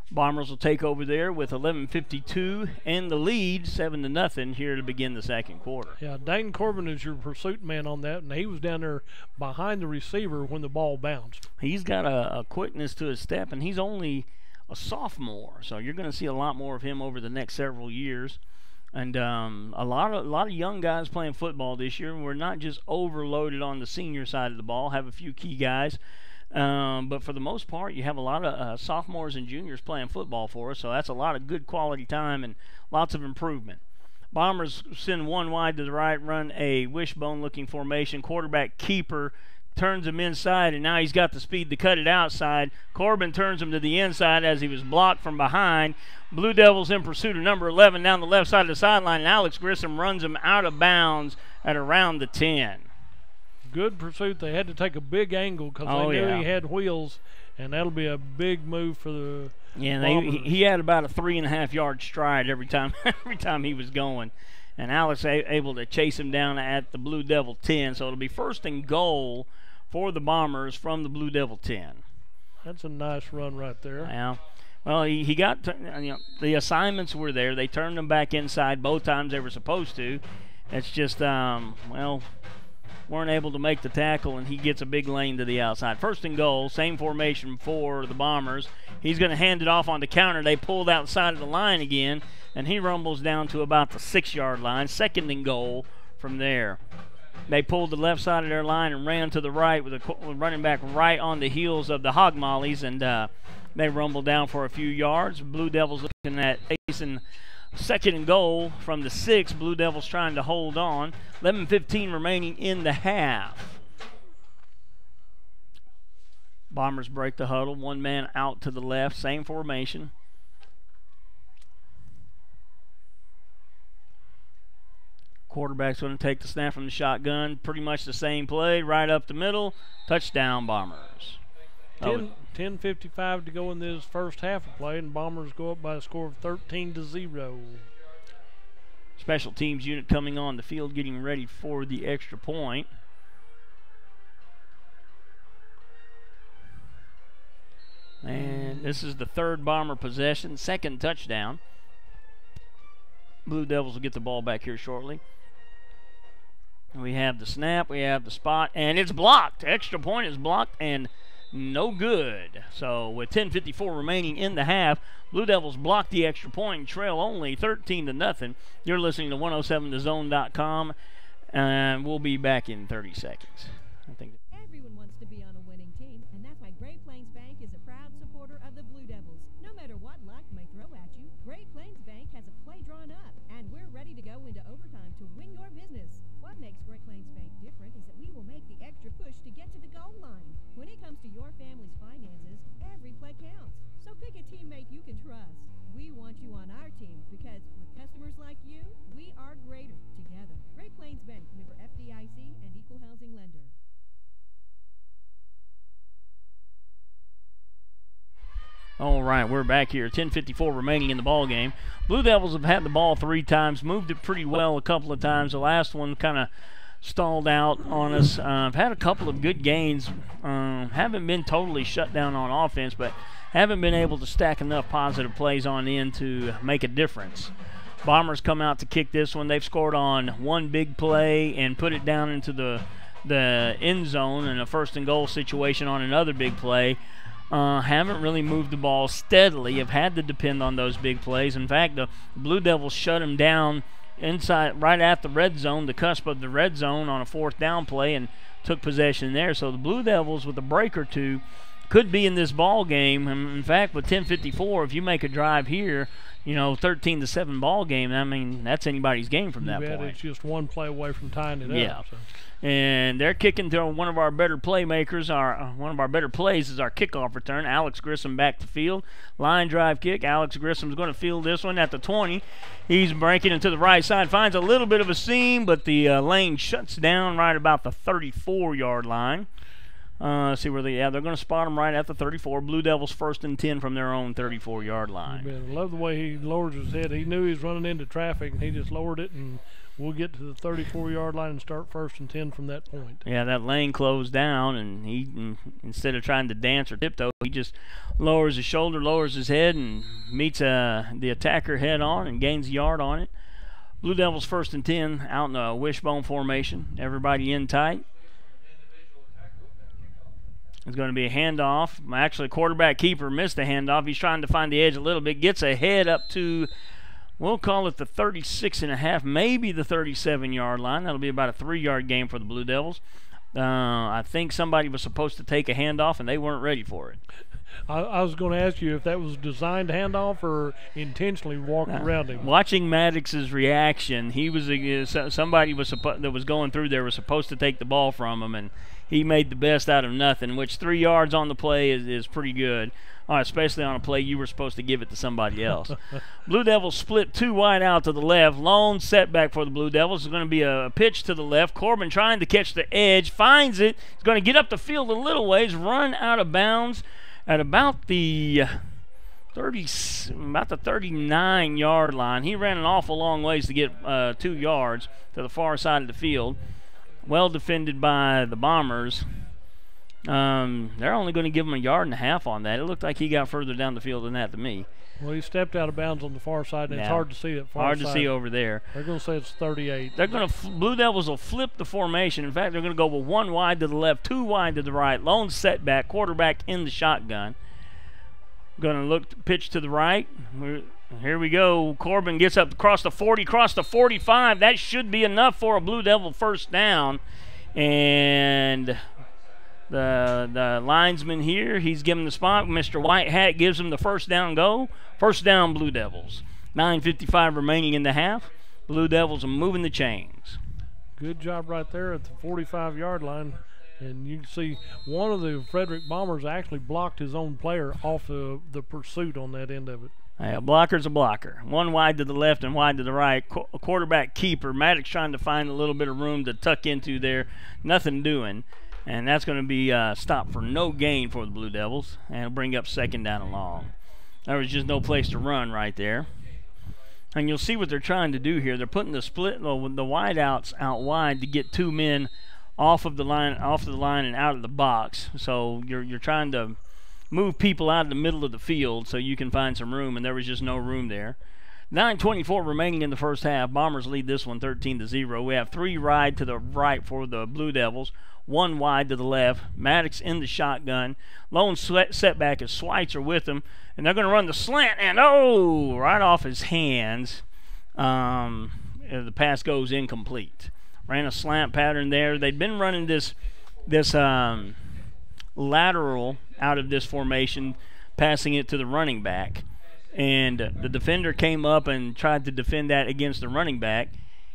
Speaker 14: Bombers will take over there with 11:52 and the lead, 7-0 here to begin the second quarter.
Speaker 15: Yeah, Dane Corbin is your pursuit man on that, and he was down there behind the receiver when the ball bounced.
Speaker 14: He's got a quickness to his step, and he's only a sophomore, so you're going to see a lot more of him over the next several years. And a lot of young guys playing football this year. We're not just overloaded on the senior side of the ball, have a few key guys, but for the most part you have a lot of sophomores and juniors playing football for us, so that's a lot of good quality time and lots of improvement. Bombers send one wide to the right, run a wishbone looking formation. Quarterback keeper turns him inside, and now he's got the speed to cut it outside. Corbin turns him to the inside as he was blocked from behind. Blue Devils in pursuit of number 11 down the left side of the sideline, and Alex Grissom runs him out of bounds at around the 10.
Speaker 15: Good pursuit. They had to take a big angle because they knew he had wheels, and that'll be a big move for the
Speaker 14: he had about a 3.5-yard stride every time he was going. And Alex able to chase him down at the Blue Devil 10, so it'll be 1st and goal for the Bombers from the Blue Devil 10.
Speaker 15: That's a nice run right there.
Speaker 14: Yeah. Well, he got the assignments were there. They turned them back inside both times they were supposed to. It's just weren't able to make the tackle, and he gets a big lane to the outside. 1st and goal, same formation for the Bombers. He's going to hand it off on the counter. They pulled outside of the line again, and he rumbles down to about the 6-yard line. 2nd and goal from there. They pulled the left side of their line and ran to the right with a running back right on the heels of the Hog Mollies, and they rumbled down for a few yards. Blue Devils looking at facing 2nd and goal from the 6. Blue Devils trying to hold on. 11:15 remaining in the half. Bombers break the huddle. One man out to the left. Same formation. Quarterback's going to take the snap from the shotgun. Pretty much the same play. Right up the middle. Touchdown, Bombers.
Speaker 15: 10:55 to go in this first half of play, and Bombers go up by a score of 13-0.
Speaker 14: Special teams unit coming on the field getting ready for the extra point. And this is the 3rd Bomber possession, 2nd touchdown. Blue Devils will get the ball back here shortly. We have the snap, we have the spot, and it's blocked. Extra point is blocked and no good. So with 10:54 remaining in the half, Blue Devils block the extra point and trail only 13-0. You're listening to 107thezone.com, and we'll be back in 30 seconds. I think
Speaker 3: everyone wants to be on a winning team, and that's why Great Plains Bank is a proud supporter of the Blue Devils. No matter what life may throw at you, Great Plains Bank has a play drawn up, and we're ready to go into overtime to win your business. What makes Great Plains Bank different is that we will make the extra push to get to the goal line. When it comes to your family's finances, every play counts. So pick a teammate you can trust. We want you on our team because with customers like you, we are greater together. Great Plains Bank, member FDIC and equal housing lender.
Speaker 14: All right, we're back here. 10:54 remaining in the ball game. Blue Devils have had the ball 3 times, moved it pretty well a couple of times. The last one kind of stalled out on us. I've had a couple of good gains. Haven't been totally shut down on offense, but haven't been able to stack enough positive plays on in to make a difference. Bombers come out to kick this one. They've scored on one big play and put it down into the end zone in a first and goal situation on another big play. Haven't really moved the ball steadily. Have had to depend on those big plays. In fact, the Blue Devils shut them down inside, right at the red zone, the cusp of the red zone on a 4th down play, and took possession there. So the Blue Devils, with a break or two, could be in this ball game. In fact, with 10:54, if you make a drive here, 13-7 ball game, I mean, that's anybody's game from that point.
Speaker 15: It's just one play away from tying it up. So.
Speaker 14: And they're kicking to one of our better playmakers. One of our better plays is our kickoff return. Alex Grissom back to field. Line drive kick. Alex Grissom's going to field this one at the 20. He's breaking it to the right side. Finds a little bit of a seam, but the lane shuts down right about the 34-yard line. See where they're going to spot him right at the 34. Blue Devils 1st and 10 from their own 34-yard line.
Speaker 15: I love the way he lowers his head. He knew he was running into traffic, and he just lowered it, and we'll get to the 34-yard line and start 1st and 10 from that point.
Speaker 14: Yeah, that lane closed down, and he, instead of trying to dance or tiptoe, he just lowers his shoulder, lowers his head, and meets the attacker head on and gains a yard on it. Blue Devils 1st and 10 out in a wishbone formation. Everybody in tight. It's going to be a handoff. Actually, quarterback keeper missed the handoff. He's trying to find the edge a little bit. Gets ahead up to, we'll call it the 36.5, maybe the 37-yard line. That'll be about a 3-yard gain for the Blue Devils. I think somebody was supposed to take a handoff, and they weren't ready for it.
Speaker 15: I was going to ask you if that was designed handoff or intentionally walked around him.
Speaker 14: Watching Maddox's reaction, he was somebody that was going through there was supposed to take the ball from him, and he made the best out of nothing, which 3 yards on the play is pretty good, especially on a play you were supposed to give it to somebody else. Blue Devils split 2 wide out to the left. Lone setback for the Blue Devils. It's going to be a pitch to the left. Corbin trying to catch the edge, finds it. He's going to get up the field a little ways, run out of bounds at about the 39-yard line. He ran an awful long ways to get 2 yards to the far side of the field. Well defended by the Bombers. They're only going to give him 1.5 yards on that. It looked like he got further down the field than that to me.
Speaker 15: Well, he stepped out of bounds on the far side, and it's hard to see that far side.
Speaker 14: Hard to see over there.
Speaker 15: They're going to say it's 38.
Speaker 14: They're going to Blue Devils will flip the formation. In fact, they're going to go with 1 wide to the left, 2 wide to the right. Lone setback, quarterback in the shotgun. Going to look pitch to the right. Here we go. Corbin gets up across the 40, across the 45. That should be enough for a Blue Devil 1st down. And the linesman here, he's given the spot. Mr. White Hat gives him the 1st down go. 1st down, Blue Devils. 9:55 remaining in the half. Blue Devils are moving the chains.
Speaker 15: Good job right there at the 45-yard line. And you can see one of the Frederick Bombers actually blocked his own player off the pursuit on that end of it.
Speaker 14: A blocker's a blocker. 1 wide to the left and wide to the right. Quarterback keeper. Maddox trying to find a little bit of room to tuck into there. Nothing doing. And that's going to be stopped for no gain for the Blue Devils. And it'll bring up 2nd down and long. There was just no place to run right there. And you'll see what they're trying to do here. They're putting the split, the wide outs out wide to get 2 men off of the line and out of the box. So you're trying to move people out of the middle of the field so you can find some room, and there was just no room there. 9:24 remaining in the first half. Bombers lead this one 13-0. We have 3 wide to the right for the Blue Devils, 1 wide to the left. Maddox in the shotgun. Lone setback is Schweitzer with him, and they're going to run the slant, and right off his hands. The pass goes incomplete. Ran a slant pattern there. They'd been running this lateral out of this formation, passing it to the running back. And the defender came up and tried to defend that against the running back,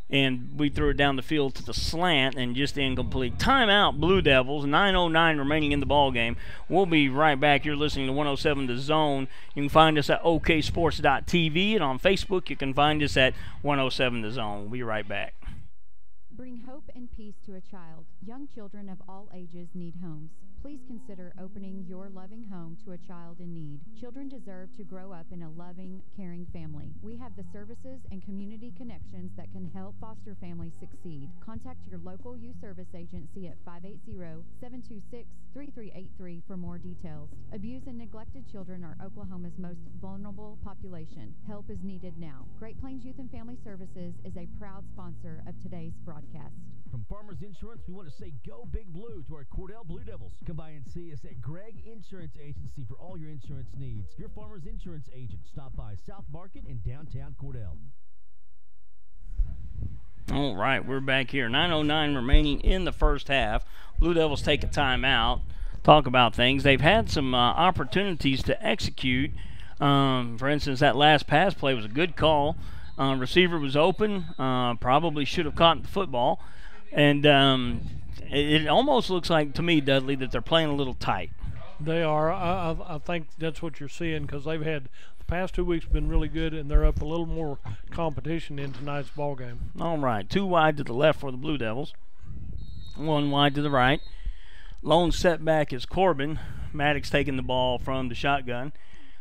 Speaker 14: and we threw it down the field to the slant and just incomplete. Timeout, Blue Devils. 9:09 remaining in the ball game. We'll be right back. You're listening to 107 The Zone. You can find us at oksports.tv, and on Facebook you can find us at 107 The Zone. We'll be right back.
Speaker 7: Bring hope and peace to a child. Young children of all ages need homes. please consider opening your loving home to a child in need. Children deserve to grow up in a loving, caring family. We have the services and community connections that can help foster families succeed. Contact your local youth service agency at 580-726-3383 for more details. Abused and neglected children are Oklahoma's most vulnerable population. Help is needed now. Great Plains Youth and Family Services is a proud sponsor of today's broadcast.
Speaker 8: From Farmers Insurance, we want to say go Big Blue to our Cordell Blue Devils. Come by and see us at Gregg Insurance Agency for all your insurance needs. Your Farmers Insurance agent. Stop by South Market in downtown Cordell.
Speaker 14: All right, we're back here. 9:09 remaining in the first half. Blue Devils take a timeout, talk about things. They've had some opportunities to execute. For instance, that last pass play was a good call. Receiver was open, probably should have caught the football. And it almost looks like, to me, Dudley, that they're playing a little tight.
Speaker 15: They are. I think that's what you're seeing, because they've had the past 2 weeks been really good, and they're up a little more competition in tonight's ball game.
Speaker 14: All right, 2 wide to the left for the Blue Devils, 1 wide to the right. Lone setback is Corbin. Maddox taking the ball from the shotgun.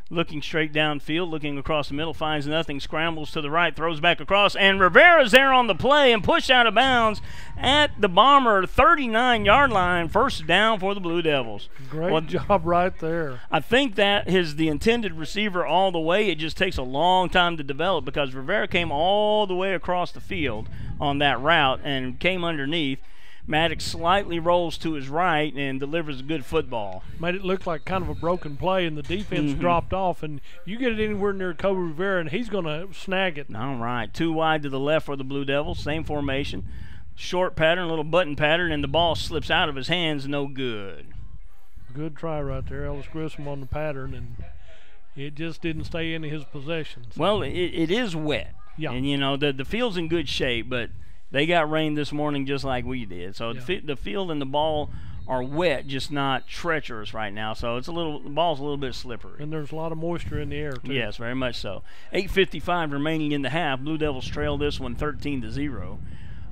Speaker 14: Looking straight downfield, looking across the middle, finds nothing, scrambles to the right, throws back across, and Rivera's there on the play and pushed out of bounds at the Bomber 39-yard line. First down for the Blue Devils.
Speaker 15: Great job right there.
Speaker 14: I think that is the intended receiver all the way. It just takes a long time to develop, because Rivera came all the way across the field on that route and came underneath. Maddox slightly rolls to his right and delivers a good football.
Speaker 15: Made it look like kind of a broken play, and the defense dropped off, and you get it anywhere near Kobe Rivera, and he's going to snag it.
Speaker 14: All right, 2 wide to the left for the Blue Devils, same formation. Short pattern, little button pattern, and the ball slips out of his hands, no good.
Speaker 15: Good try right there, Ellis Grissom on the pattern, and it just didn't stay in his possession. So.
Speaker 14: Well, it is wet.
Speaker 15: Yeah.
Speaker 14: And, you know, the field's in good shape, but they got rain this morning just like we did. So the field and the ball are wet, just not treacherous right now. So the ball's a little bit slippery.
Speaker 15: And there's a lot of moisture in the air, too.
Speaker 14: Yes, very much so. 8:55 remaining in the half. Blue Devils trail this one 13-0.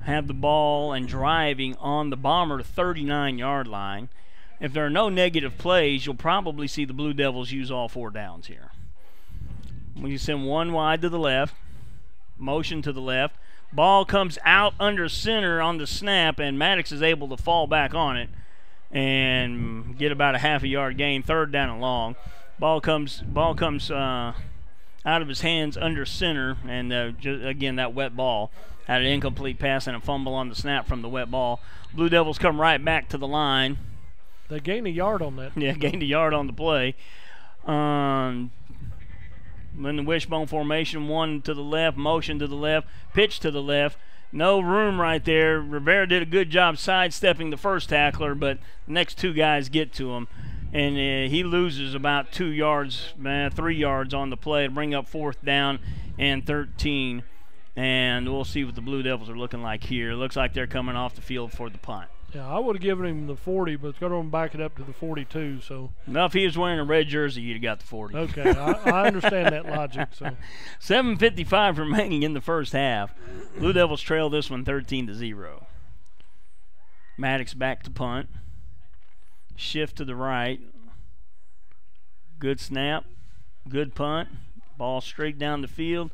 Speaker 14: Have the ball and driving on the Bomber 39-yard line. If there are no negative plays, you'll probably see the Blue Devils use all 4 downs here. We send 1 wide to the left, motion to the left. Ball comes out under center on the snap, and Maddox is able to fall back on it and get about a half-a-yard gain. 3rd down and long. Ball comes out of his hands under center, and again, that wet ball. Had an incomplete pass and a fumble on the snap from the wet ball. Blue Devils come right back to the line.
Speaker 15: They gained a yard on that.
Speaker 14: Yeah, gained a yard on the play. In the wishbone formation, 1 to the left, motion to the left, pitch to the left. No room right there. Rivera did a good job sidestepping the first tackler, but the next 2 guys get to him. And he loses about 2 yards, 3 yards on the play to bring up 4th down and 13. And we'll see what the Blue Devils are looking like here. It looks like they're coming off the field for the punt.
Speaker 15: Yeah, I would have given him the 40, but it's going to back it up to the 42. So.
Speaker 14: Well, if he was wearing a red jersey, you'd have got the 40.
Speaker 15: Okay, I understand that logic. So.
Speaker 14: 7:55 remaining in the first half. Blue Devils trail this one 13-0. Maddox back to punt. Shift to the right. Good snap. Good punt. Ball straight down the field.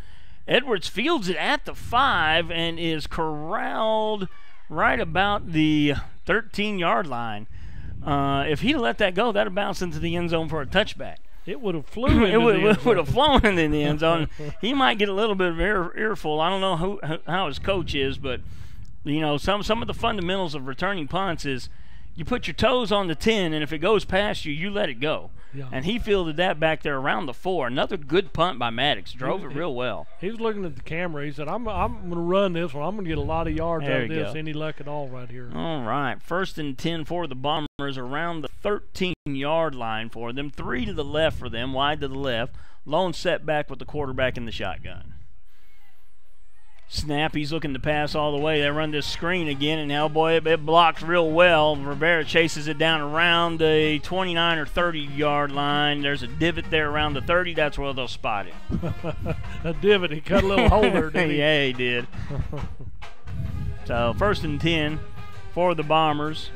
Speaker 14: Edwards fields it at the 5 and is corralled right about the 13-yard line. If he'd let that go, that would bounce into the end zone for a touchback.
Speaker 15: It would have flew into the end zone.
Speaker 14: Would have flown into the end zone. He might get a little bit of earful. I don't know how his coach is, but you know, some of the fundamentals of returning punts is you put your toes on the 10, and if it goes past you, you let it go.
Speaker 15: Yeah.
Speaker 14: And he fielded that back there around the 4. Another good punt by Maddox. Drove it real well.
Speaker 15: He was looking at the camera. He said, I'm going to run this one. I'm going to get a lot of yards out of this. Any luck at all right here.
Speaker 14: All right. 1st and 10 for the Bombers around the 13-yard line for them. 3 to the left for them, wide to the left. Lone setback with the quarterback in the shotgun. Snap, he's looking to pass all the way. They run this screen again, and now, boy, it blocks real well. Rivera chases it down around the 29 or 30-yard line. There's a divot there around the 30. That's where they'll spot it.
Speaker 15: A divot. He cut a little hole there, didn't he?
Speaker 14: Yeah, he did. So 1st and 10 for the Bombers.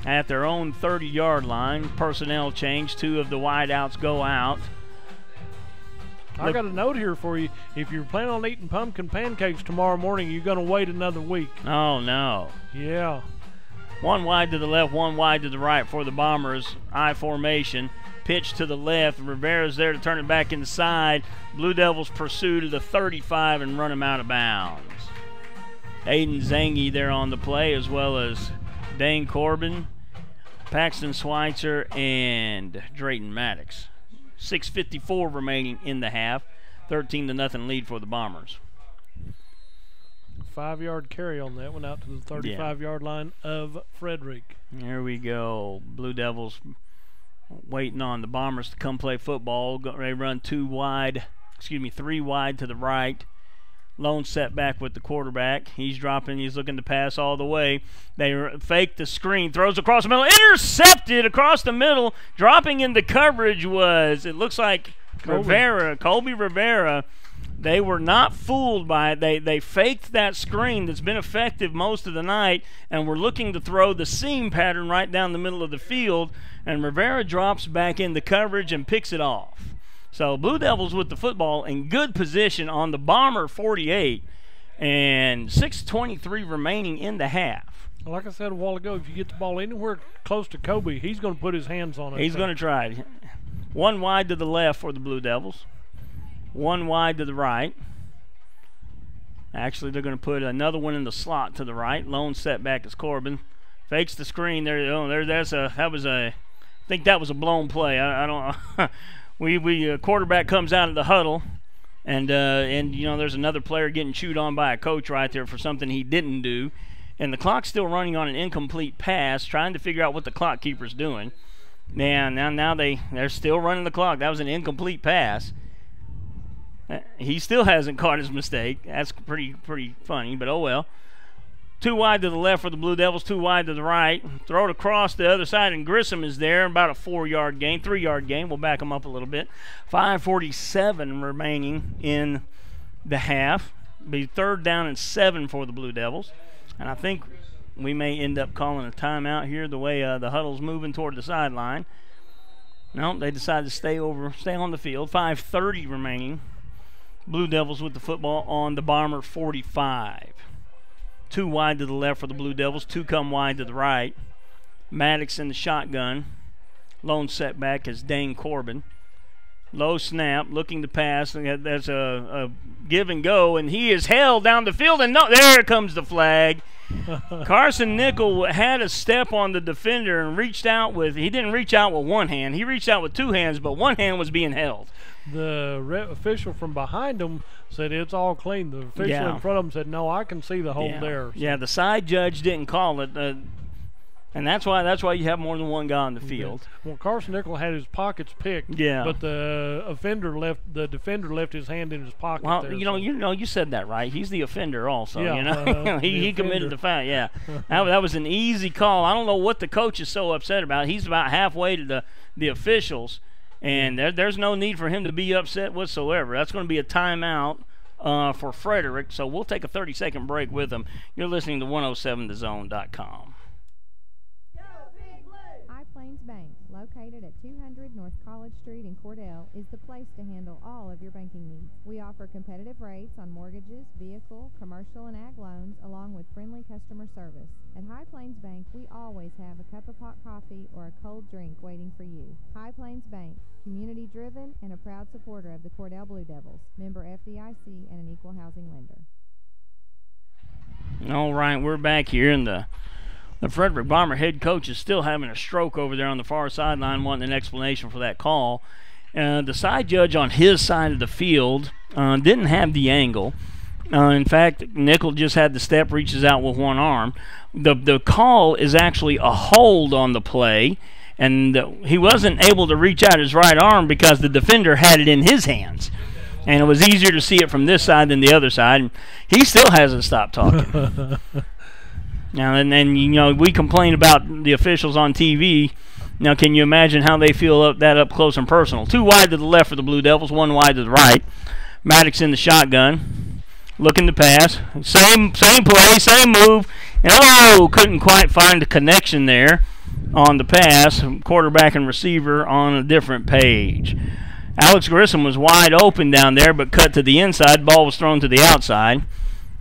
Speaker 14: at their own 30-yard line. Personnel change. 2 of the wideouts go out.
Speaker 15: I got a note here for you. If you're planning on eating pumpkin pancakes tomorrow morning, you're going to wait another week.
Speaker 14: Oh, no.
Speaker 15: Yeah.
Speaker 14: 1 wide to the left, 1 wide to the right for the Bombers. I formation. Pitch to the left. Rivera's there to turn it back inside. Blue Devils pursue to the 35 and run him out of bounds. Aiden Zangi there on the play, as well as Dane Corbin, Paxton Schweitzer, and Drayton Maddox. 6:54 remaining in the half. 13-0 lead for the Bombers.
Speaker 15: 5-yard carry on that one out to the 35-yard line of Frederick.
Speaker 14: Here we go. Blue Devils waiting on the Bombers to come play football. They run 3 wide to the right. Lone setback with the quarterback. He's dropping. He's looking to pass all the way. They fake the screen. Throws across the middle. Intercepted across the middle. Dropping into coverage was, it looks like Colby Rivera. They were not fooled by it. They faked that screen that's been effective most of the night and were looking to throw the seam pattern right down the middle of the field. And Rivera drops back into coverage and picks it off. So Blue Devils with the football in good position on the Bomber 48, and 6:23 remaining in the half.
Speaker 15: Like I said a while ago, if you get the ball anywhere close to Kobe, he's going to put his hands on it.
Speaker 14: He's going to try it. 1 wide to the left for the Blue Devils. 1 wide to the right. Actually, they're going to put another one in the slot to the right. Lone setback is Corbin. Fakes the screen. I think that was a blown play. I don't. Quarterback comes out of the huddle, and there's another player getting chewed on by a coach right there for something he didn't do, and the clock's still running on an incomplete pass, trying to figure out what the clock keeper's doing. Now they're still running the clock. That was an incomplete pass. He still hasn't caught his mistake. That's pretty funny, but oh well. 2 wide to the left for the Blue Devils, 2 wide to the right. Throw it across the other side, and Grissom is there. About a 4-yard gain, 3-yard gain. We'll back him up a little bit. 5:47 remaining in the half. Be 3rd down and 7 for the Blue Devils. And I think we may end up calling a timeout here the way the huddle's moving toward the sideline. No, they decided to stay on the field. 5:30 remaining. Blue Devils with the football on the Bomber 45. 2 wide to the left for the Blue Devils. 2 come wide to the right. Maddox in the shotgun. Lone setback is Dane Corbin. Low snap, looking to pass. There's a give and go, and he is held down the field. And there comes the flag. Carson Nickel had a step on the defender and reached out with. He didn't reach out with one hand. He reached out with 2 hands, but one hand was being held.
Speaker 15: The official from behind him said it's all clean. The official in front of him said, no, I can see the hold there. So.
Speaker 14: Yeah, the side judge didn't call it, and that's why you have more than one guy on the field.
Speaker 15: Yeah. Well, Carson Nickel had his pockets picked, but the defender left his hand in his pocket.
Speaker 14: Well,
Speaker 15: there,
Speaker 14: you said that right. He's the offender also.
Speaker 15: Yeah,
Speaker 14: he committed the foul. Yeah, that was an easy call. I don't know what the coach is so upset about. He's about halfway to the officials. And there's no need for him to be upset whatsoever. That's going to be a timeout for Frederick. So we'll take a 30-second break with him. You're listening to 1070thezone.com.
Speaker 9: Plains Bank, located at 200 North College Street in Cordell, is the place to handle all of your banking needs. We offer competitive rates on mortgages, vehicle, commercial, and ag loans, along with friendly customer service. At High Plains Bank, we always have a cup of hot coffee or a cold drink waiting for you. High Plains Bank, community-driven and a proud supporter of the Cordell Blue Devils, member FDIC and an equal housing lender.
Speaker 14: All right, we're back here in the Frederick Bomber head coach is still having a stroke over there on the far sideline, wanting an explanation for that call. The side judge on his side of the field didn't have the angle. In fact, Nickel just had the step, reaches out with one arm. The call is actually a hold on the play, and he wasn't able to reach out his right arm because the defender had it in his hands. And it was easier to see it from this side than the other side. And he still hasn't stopped talking. Now, and we complain about the officials on TV. Now, can you imagine how they feel up close and personal? 2 wide to the left for the Blue Devils, 1 wide to the right. Maddox in the shotgun, looking to pass. Same play, same move. And couldn't quite find a connection there. on the pass, quarterback and receiver on a different page. Alex Grissom was wide open down there, but cut to the inside. Ball was thrown to the outside.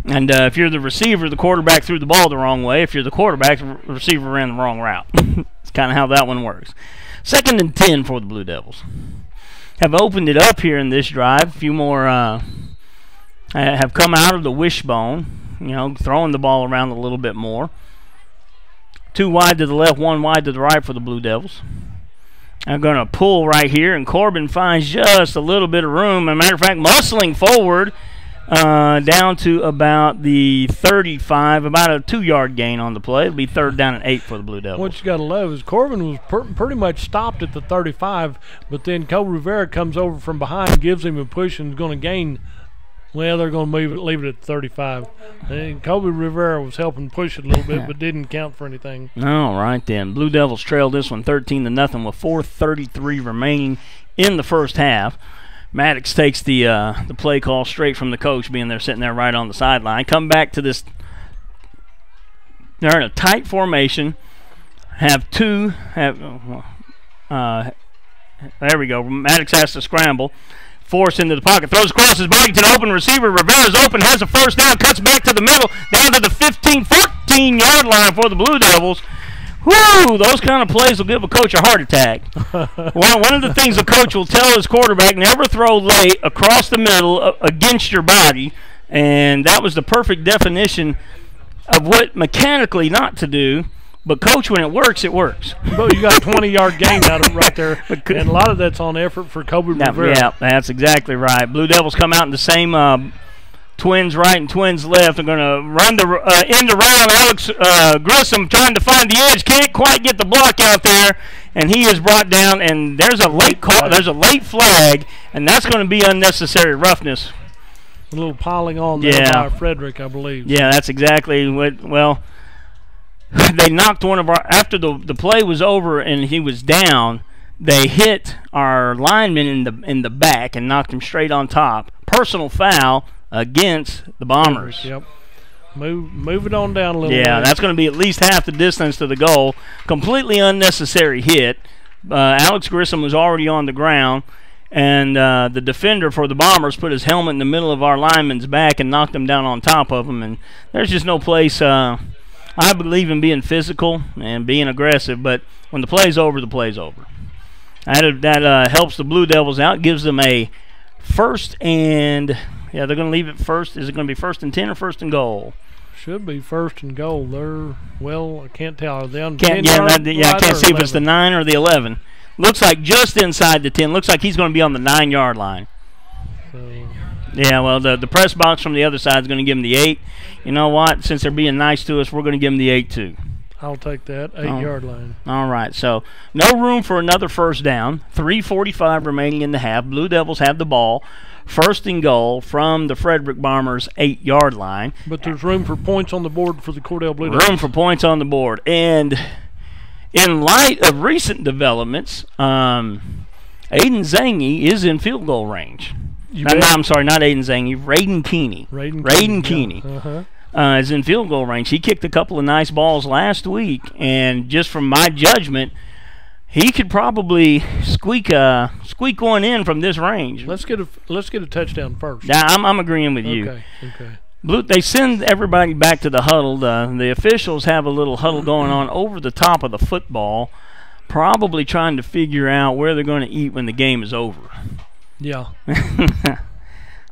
Speaker 14: And if you're the receiver, the quarterback threw the ball the wrong way. If you're the quarterback, the receiver ran the wrong route. It's kind of how that one works. 2nd and 10 for the Blue Devils. Have opened it up here in this drive. A few more have come out of the wishbone, throwing the ball around a little bit more. 2 wide to the left, 1 wide to the right for the Blue Devils. I'm going to pull right here, and Corbin finds just a little bit of room. As a matter of fact, muscling forward down to about the 35, about a 2-yard gain on the play. It'll be 3rd down and 8 for the Blue Devils.
Speaker 15: What you got to love is Corbin was pretty much stopped at the 35, but then Cole Rivera comes over from behind, gives him a push, and is going to gain. Well, they're going to leave it at 35. And Kobe Rivera was helping push it a little bit, but didn't count for anything.
Speaker 14: All right, then. Blue Devils trailed this one 13-0 with 4:33 remaining in the first half. Maddox takes the play call straight from the coach, being there sitting there right on the sideline. Come back to this. They're in a tight formation. There we go. Maddox has to scramble. Forced into the pocket, throws across his body to the open receiver. Rivera's open, has a first down, cuts back to the middle, down to the 15, 14-yard line for the Blue Devils. Whoo, those kind of plays will give a coach a heart attack. One of the things a coach will tell his quarterback, never throw late across the middle against your body, and that was the perfect definition of what mechanically not to do. But, Coach, when it works, it works.
Speaker 15: But you got a 20-yard gain out of it right there, and a lot of that's on effort for Kobe Rivera.
Speaker 14: Yeah, that's exactly right. Blue Devils come out in the same twins right and twins left. They're going to run the end around. Alex Grissom trying to find the edge. Can't quite get the block out there, and he is brought down. And there's a late call. There's a late flag, and that's going to be unnecessary roughness.
Speaker 15: A little piling on there by Frederick, I believe.
Speaker 14: Yeah, that's exactly what. Well, they knocked one of our, after the play was over and he was down, they hit our lineman in the back and knocked him straight on top. Personal foul against the Bombers.
Speaker 15: Yep. Move it on down a little bit.
Speaker 14: Yeah, that's going to be at least half the distance to the goal. Completely unnecessary hit. Alex Grissom was already on the ground, and the defender for the Bombers put his helmet in the middle of our lineman's back and knocked him down on top of him. And there's just no place. I believe in being physical and being aggressive, but when the play's over, the play's over. That helps the Blue Devils out, gives them a 1st and, they're going to leave it first. Is it going to be 1st and 10 or 1st and goal?
Speaker 15: Should be 1st and goal. I can't tell. Are they on
Speaker 14: I can't see if it's the 9 or the 11. Looks like just inside the 10. Looks like he's going to be on the 9-yard line. Yeah, well, the press box from the other side is going to give him the 8. You know what? Since they're being nice to us, we're going to give them the 8 too.
Speaker 15: I'll take that 8-yard line.
Speaker 14: All right, so no room for another first down. 3:45 remaining in the half. Blue Devils have the ball. 1st and goal from the Frederick Bombers 8-yard line.
Speaker 15: But there's room for points on the board for the Cordell Blue Devils.
Speaker 14: Room for points on the board. And in light of recent developments, Aiden Zangy is in field goal range. I'm sorry, not Aiden Zangy. Raiden Keeney. Raiden Keeney is in field goal range. He kicked a couple of nice balls last week, and just from my judgment, he could probably squeak one in from this range.
Speaker 15: Let's get a touchdown first.
Speaker 14: Yeah, I'm agreeing with you.
Speaker 15: Okay.
Speaker 14: They send everybody back to the huddle. The officials have a little huddle going on over the top of the football, probably trying to figure out where they're going to eat when the game is over.
Speaker 15: Yeah.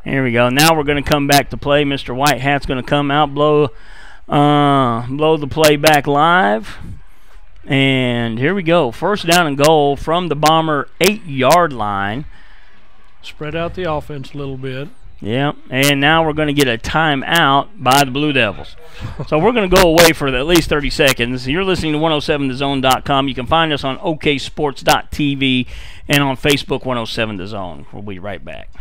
Speaker 14: Here we go. Now we're going to come back to play. Mr. Whitehat's going to come out, blow the play back live. And here we go. 1st down and goal from the Bomber 8-yard line.
Speaker 15: Spread out the offense a little bit.
Speaker 14: Yeah, and now we're going to get a timeout by the Blue Devils. So we're going to go away for at least 30 seconds. You're listening to 107thezone.com. You can find us on oksports.tv and on Facebook 107 The Zone. We'll be right back.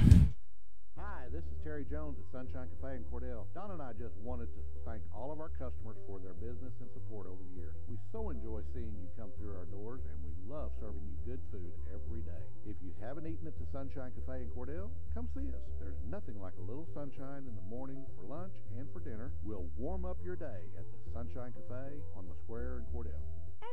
Speaker 10: Hi, this is Terry Jones at Sunshine Cafe in Cordell. Don and I just wanted to thank all of our customers for their business and support over the years. We so enjoy seeing you come through our doors, and we love serving you good food every day. If you haven't eaten at the Sunshine Cafe in Cordell, come see us. There's nothing like a little sunshine in the morning for lunch and for dinner. We'll warm up your day at the Sunshine Cafe on the Square in Cordell.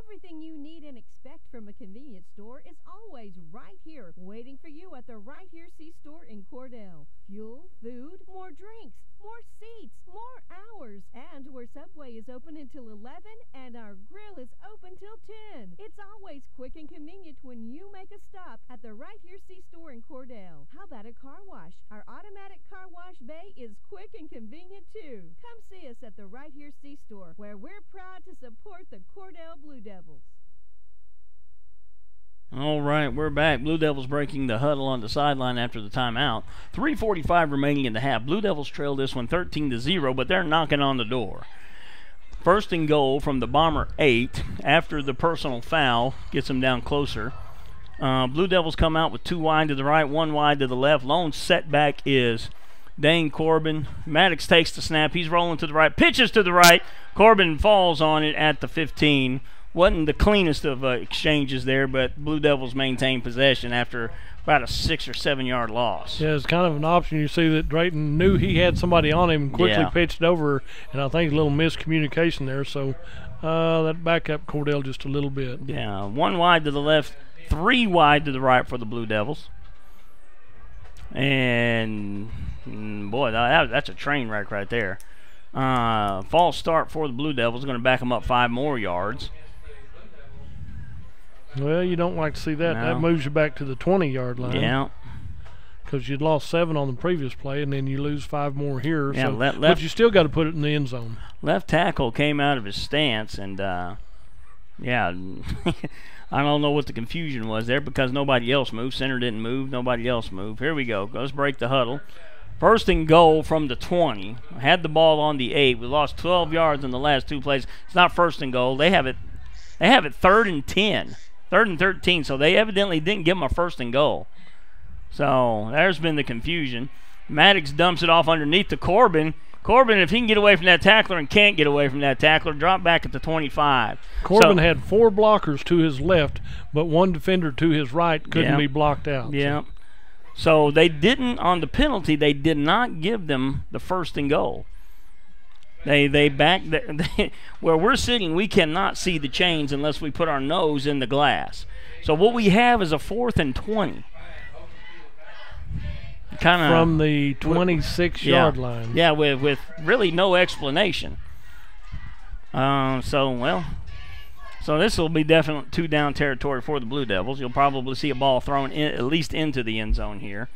Speaker 3: Everything you need and expect from a convenience store is always right here, waiting for you at the Right Here C-Store in Cordell. Fuel, food, more drinks, more seats, more hours, and where Subway is open until 11 and our grill is open till 10. It's always quick and convenient when you make a stop at the Right Here C-Store in Cordell. How about a car wash? Our automatic car wash bay is quick and convenient too. Come see us at the Right Here C-Store, where we're proud to support the Cordell Blue Devils.
Speaker 14: All right, we're back. Blue Devils breaking the huddle on the sideline after the timeout. 3:45 remaining in the half. Blue Devils trail this one 13-0, but they're knocking on the door. First and goal from the Bomber 8 after the personal foul gets them down closer. Blue Devils come out with 2 wide to the right, 1 wide to the left. Lone setback is Dane Corbin. Maddox takes the snap. He's rolling to the right, pitches to the right. Corbin falls on it at the 15. Wasn't the cleanest of exchanges there, but Blue Devils maintain possession after about a 6 or 7 yard loss.
Speaker 15: Yeah, it's kind of an option. You see that Drayton knew he had somebody on him and quickly pitched over, and I think a little miscommunication there. So that back up Cordell just a little bit.
Speaker 14: Yeah, 1 wide to the left, 3 wide to the right for the Blue Devils. And, boy, that's a train wreck right there. False start for the Blue Devils. Going to back them up 5 more yards.
Speaker 15: Well, you don't like to see that.
Speaker 14: No.
Speaker 15: That moves you back to the 20-yard line.
Speaker 14: Yeah.
Speaker 15: Because you'd lost 7 on the previous play, and then you lose 5 more here.
Speaker 14: Yeah,
Speaker 15: so, but you still got to put it in the end zone.
Speaker 14: Left tackle came out of his stance, and, yeah, I don't know what the confusion was there because nobody else moved. Center didn't move. Nobody else moved. Here we go. Let's break the huddle. First and goal from the 20. Had the ball on the 8. We lost 12 yards in the last 2 plays. It's not first and goal. They have it 3rd and 10. 3rd and 13, so they evidently didn't give him a first and goal. So there's been the confusion. Maddox dumps it off underneath to Corbin. Corbin, if he can get away from that tackler and can't get away from that tackler, drop back at the 25.
Speaker 15: Corbin had 4 blockers to his left, but 1 defender to his right couldn't be blocked out.
Speaker 14: Yeah. So they didn't, on the penalty, they did not give them the first and goal. They backed where we're sitting, we cannot see the chains unless we put our nose in the glass. So what we have is a 4th and 20. Kinda,
Speaker 15: from the 26-yard line.
Speaker 14: Yeah, with really no explanation. So this will be definitely 2-down territory for the Blue Devils. You'll probably see a ball thrown at least into the end zone here.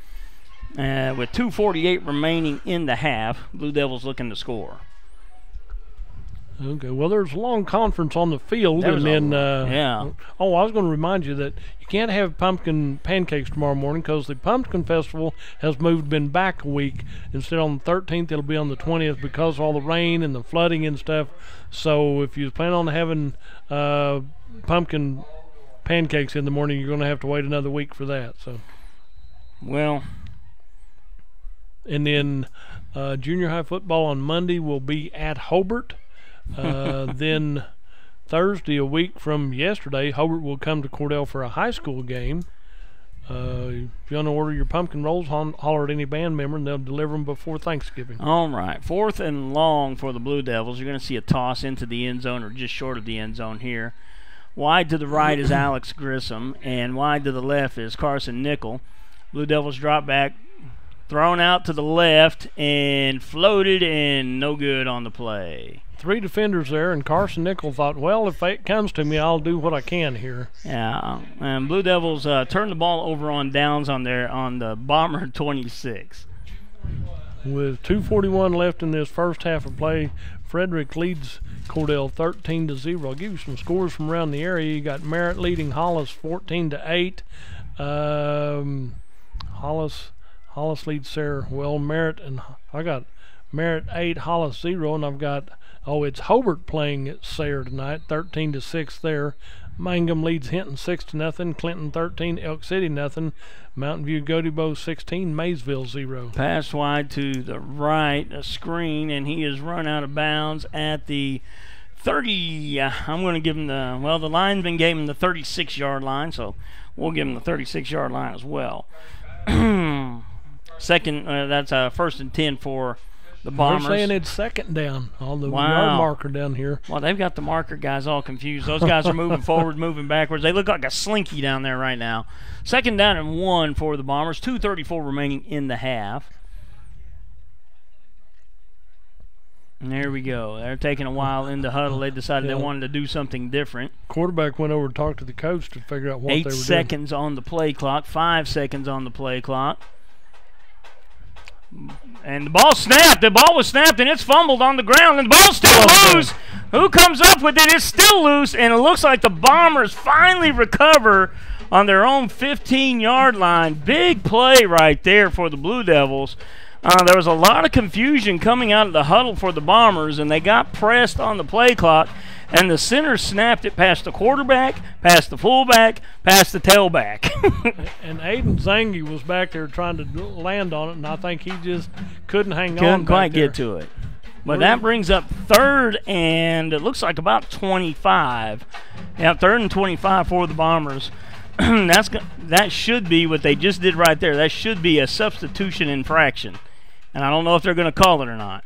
Speaker 14: With 2:48 remaining in the half, Blue Devils looking to score.
Speaker 15: Okay, well, there's a long conference on the field, and then I was going to remind you that you can't have pumpkin pancakes tomorrow morning because the Pumpkin Festival has been back a week. Instead on the 13th, it'll be on the 20th because of all the rain and the flooding and stuff. So if you plan on having pumpkin pancakes in the morning, you're going to have to wait another week for that. So,
Speaker 14: well,
Speaker 15: and then junior high football on Monday will be at Hobart. Then Thursday, a week from yesterday, Hobart will come to Cordell for a high school game. If you want to order your pumpkin rolls, holler at any band member, and they'll deliver them before Thanksgiving.
Speaker 14: All right, 4th and long for the Blue Devils. You're going to see a toss into the end zone or just short of the end zone here. Wide to the right is Alex Grissom, and wide to the left is Carson Nickel. Blue Devils drop back, thrown out to the left, and floated, and no good on the play.
Speaker 15: 3 defenders there, and Carson Nickel thought, well, if it comes to me, I'll do what I can here.
Speaker 14: Yeah, and Blue Devils turn the ball over on downs on the Bomber 26.
Speaker 15: With 2:41 left in this first half of play, Frederick leads Cordell 13-0. I'll give you some scores from around the area. You got Merritt leading Hollis 14-8. Hollis leads there. Well, Merritt and I got Merritt 8, Hollis 0, and I've got it's Hobart playing at Sayre tonight, 13-6 there. Mangum leads Hinton 6-0, Clinton 13, Elk City 0, Mountain View Godebo 16, Maysville 0.
Speaker 14: Pass wide to the right, a screen, and he is run out of bounds at the 30. I'm going to give him the linesman gave him the 36-yard line, so we'll give him the 36-yard line as well. Second, that's 1st and 10 for the Bombers.
Speaker 15: They're saying it's second down on the
Speaker 14: Wow.
Speaker 15: yard marker down here.
Speaker 14: Well, they've got the marker guys all confused. Those guys are moving forward, moving backwards. They look like a slinky down there right now. Second down and 1 for the Bombers. 2:34 remaining in the half. And there we go. They're taking a while in the huddle. They decided they wanted to do something different.
Speaker 15: Quarterback went over to talk to the coach to figure out what they were doing.
Speaker 14: 8 seconds on the play clock. 5 seconds on the play clock. And the ball snapped. The ball was snapped, and it's fumbled on the ground, and the ball's still loose. Who comes up with it? It's still loose, and it looks like the Bombers finally recover on their own 15-yard line. Big play right there for the Blue Devils. There was a lot of confusion coming out of the huddle for the Bombers, and they got pressed on the play clock, and the center snapped it past the quarterback, past the fullback, past the tailback.
Speaker 15: And Aiden Zangi was back there trying to land on it, and I think he just couldn't hang on.
Speaker 14: Couldn't quite get to it. But that brings up 3rd and it looks like about 25. Yeah, 3rd and 25 for the Bombers. That should be what they just did right there. That should be a substitution infraction. And I don't know if they're going to call it or not.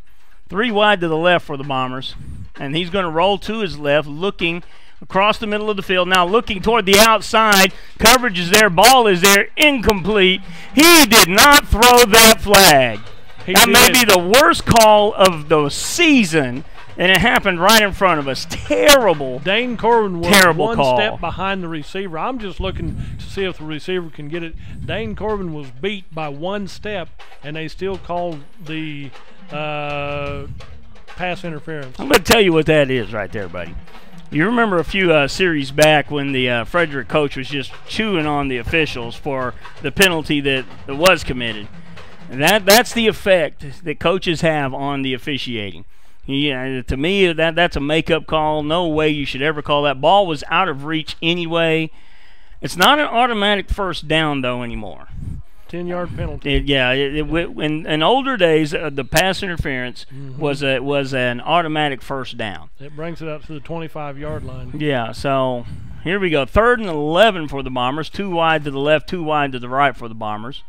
Speaker 14: 3 wide to the left for the Bombers. And he's going to roll to his left, looking across the middle of the field. Now looking toward the outside. Coverage is there. Ball is there. Incomplete. He did not throw that flag. That may be the worst call of the season. And it happened right in front of us. Terrible.
Speaker 15: Dane Corbin was
Speaker 14: terrible
Speaker 15: one
Speaker 14: call.
Speaker 15: step behind the receiver. I'm just looking to see if the receiver can get it. Dane Corbin was beat by 1 step, and they still called the pass interference.
Speaker 14: I'm going to tell you what that is right there, buddy. You remember a few series back when the Frederick coach was just chewing on the officials for the penalty that was committed. And that's the effect that coaches have on the officiating. Yeah, to me, that's a make-up call. No way you should ever call that. Ball was out of reach anyway. It's not an automatic first down, though, anymore.
Speaker 15: 10-yard penalty.
Speaker 14: In older days, the pass interference was an automatic first down.
Speaker 15: It brings it up to the 25-yard line.
Speaker 14: Yeah, so here we go. 3rd and 11 for the Bombers. 2 wide to the left, 2 wide to the right for the Bombers.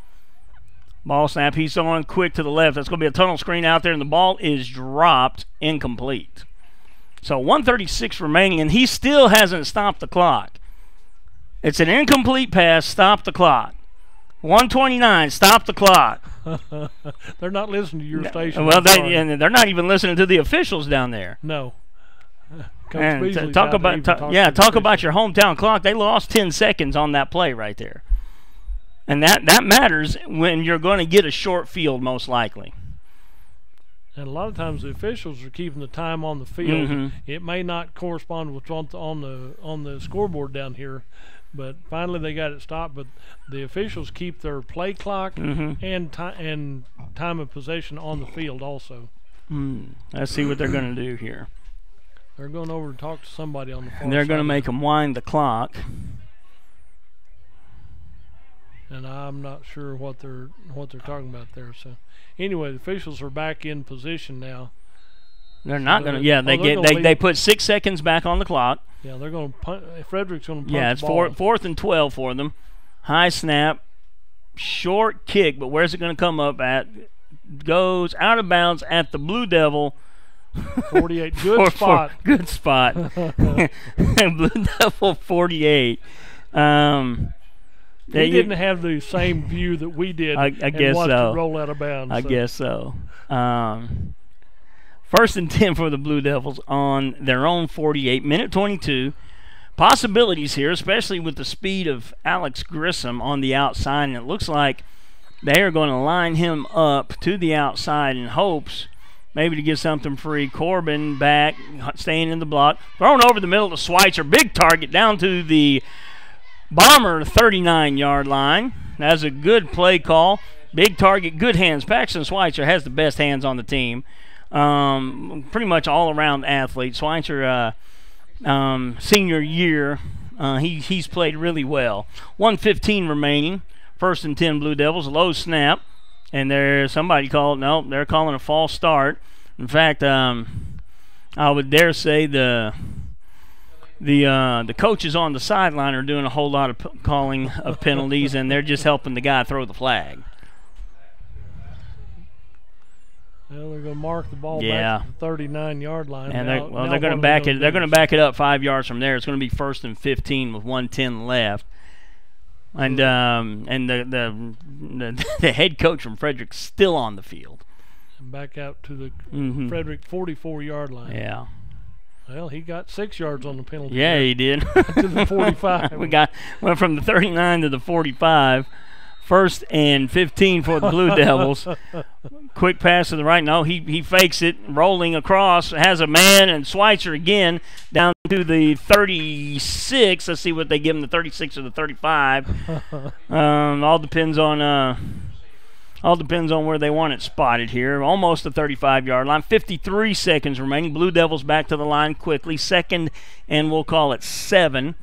Speaker 14: Ball snap. He's on quick to the left. That's going to be a tunnel screen out there, and the ball is dropped incomplete. So 1:36 remaining, and he still hasn't stopped the clock. It's an incomplete pass. Stop the clock. 1:29. Stop the clock.
Speaker 15: They're not listening to your station.
Speaker 14: Well, they're not even listening to the officials down there.
Speaker 15: No.
Speaker 14: And talk about your hometown clock. They lost 10 seconds on that play right there. And that matters when you're going to get a short field, most likely.
Speaker 15: And a lot of times the officials are keeping the time on the field. It may not correspond with what's on the scoreboard down here, but finally they got it stopped. But the officials keep their play clock and time of possession on the field also.
Speaker 14: Let's see what they're going to do here.
Speaker 15: They're going over to talk to somebody on the far
Speaker 14: And they're
Speaker 15: side.
Speaker 14: going to make them wind the clock.
Speaker 15: And I'm not sure what they're talking about there. So, anyway, the officials are back in position now.
Speaker 14: They're not going to. Yeah, they put 6 seconds back on the clock.
Speaker 15: Yeah, they're going to punt. Frederick's going to punt.
Speaker 14: Yeah, it's
Speaker 15: the ball.
Speaker 14: 4th and 12 for them. High snap, short kick, but where's it going to come up at? Goes out of bounds at the Blue Devil.
Speaker 15: 48. Good spot.
Speaker 14: Good spot. Blue Devil 48.
Speaker 15: They didn't have the same view that we did.
Speaker 14: I guess
Speaker 15: watched
Speaker 14: so.
Speaker 15: It roll out of bounds.
Speaker 14: I guess so. 1st and 10 for the Blue Devils on their own 48. Minute 22. Possibilities here, especially with the speed of Alex Grissom on the outside. And it looks like they are going to line him up to the outside in hopes maybe to get something free. Corbin back, staying in the block. Thrown over the middle to Schweitzer. Big target down to the Bomber 39-yard line. That's a good play call. Big target, good hands. Paxton Schweitzer has the best hands on the team. Pretty much all-around athlete. Schweitzer, senior year, he's played really well. 1:15 remaining. 1st and 10 Blue Devils. Low snap. And they're calling a false start. In fact, I would dare say the coaches on the sideline are doing a whole lot of calling of penalties, and they're just helping the guy throw the flag.
Speaker 15: Well, they're going to mark the ball
Speaker 14: Yeah.
Speaker 15: back to the 39-yard line.
Speaker 14: And
Speaker 15: now,
Speaker 14: they're going to back it. They're going to back it up 5 yards from there. It's going to be 1st and 15 with 1:10 left. And the head coach from Frederick's still on the field.
Speaker 15: And back out to the Frederick 44-yard line.
Speaker 14: Yeah.
Speaker 15: Well, he got 6 yards on the penalty.
Speaker 14: Yeah, he did.
Speaker 15: To the 45.
Speaker 14: Went from the 39 to the 45. 1st and 15 for the Blue Devils. Quick pass to the right. No, he fakes it, rolling across, has a man, and Schweitzer again down to the 36. Let's see what they give him, the 36 or the 35. All depends on where they want it spotted here. Almost the 35-yard line. 53 seconds remaining. Blue Devils back to the line quickly. 2nd and we'll call it 7.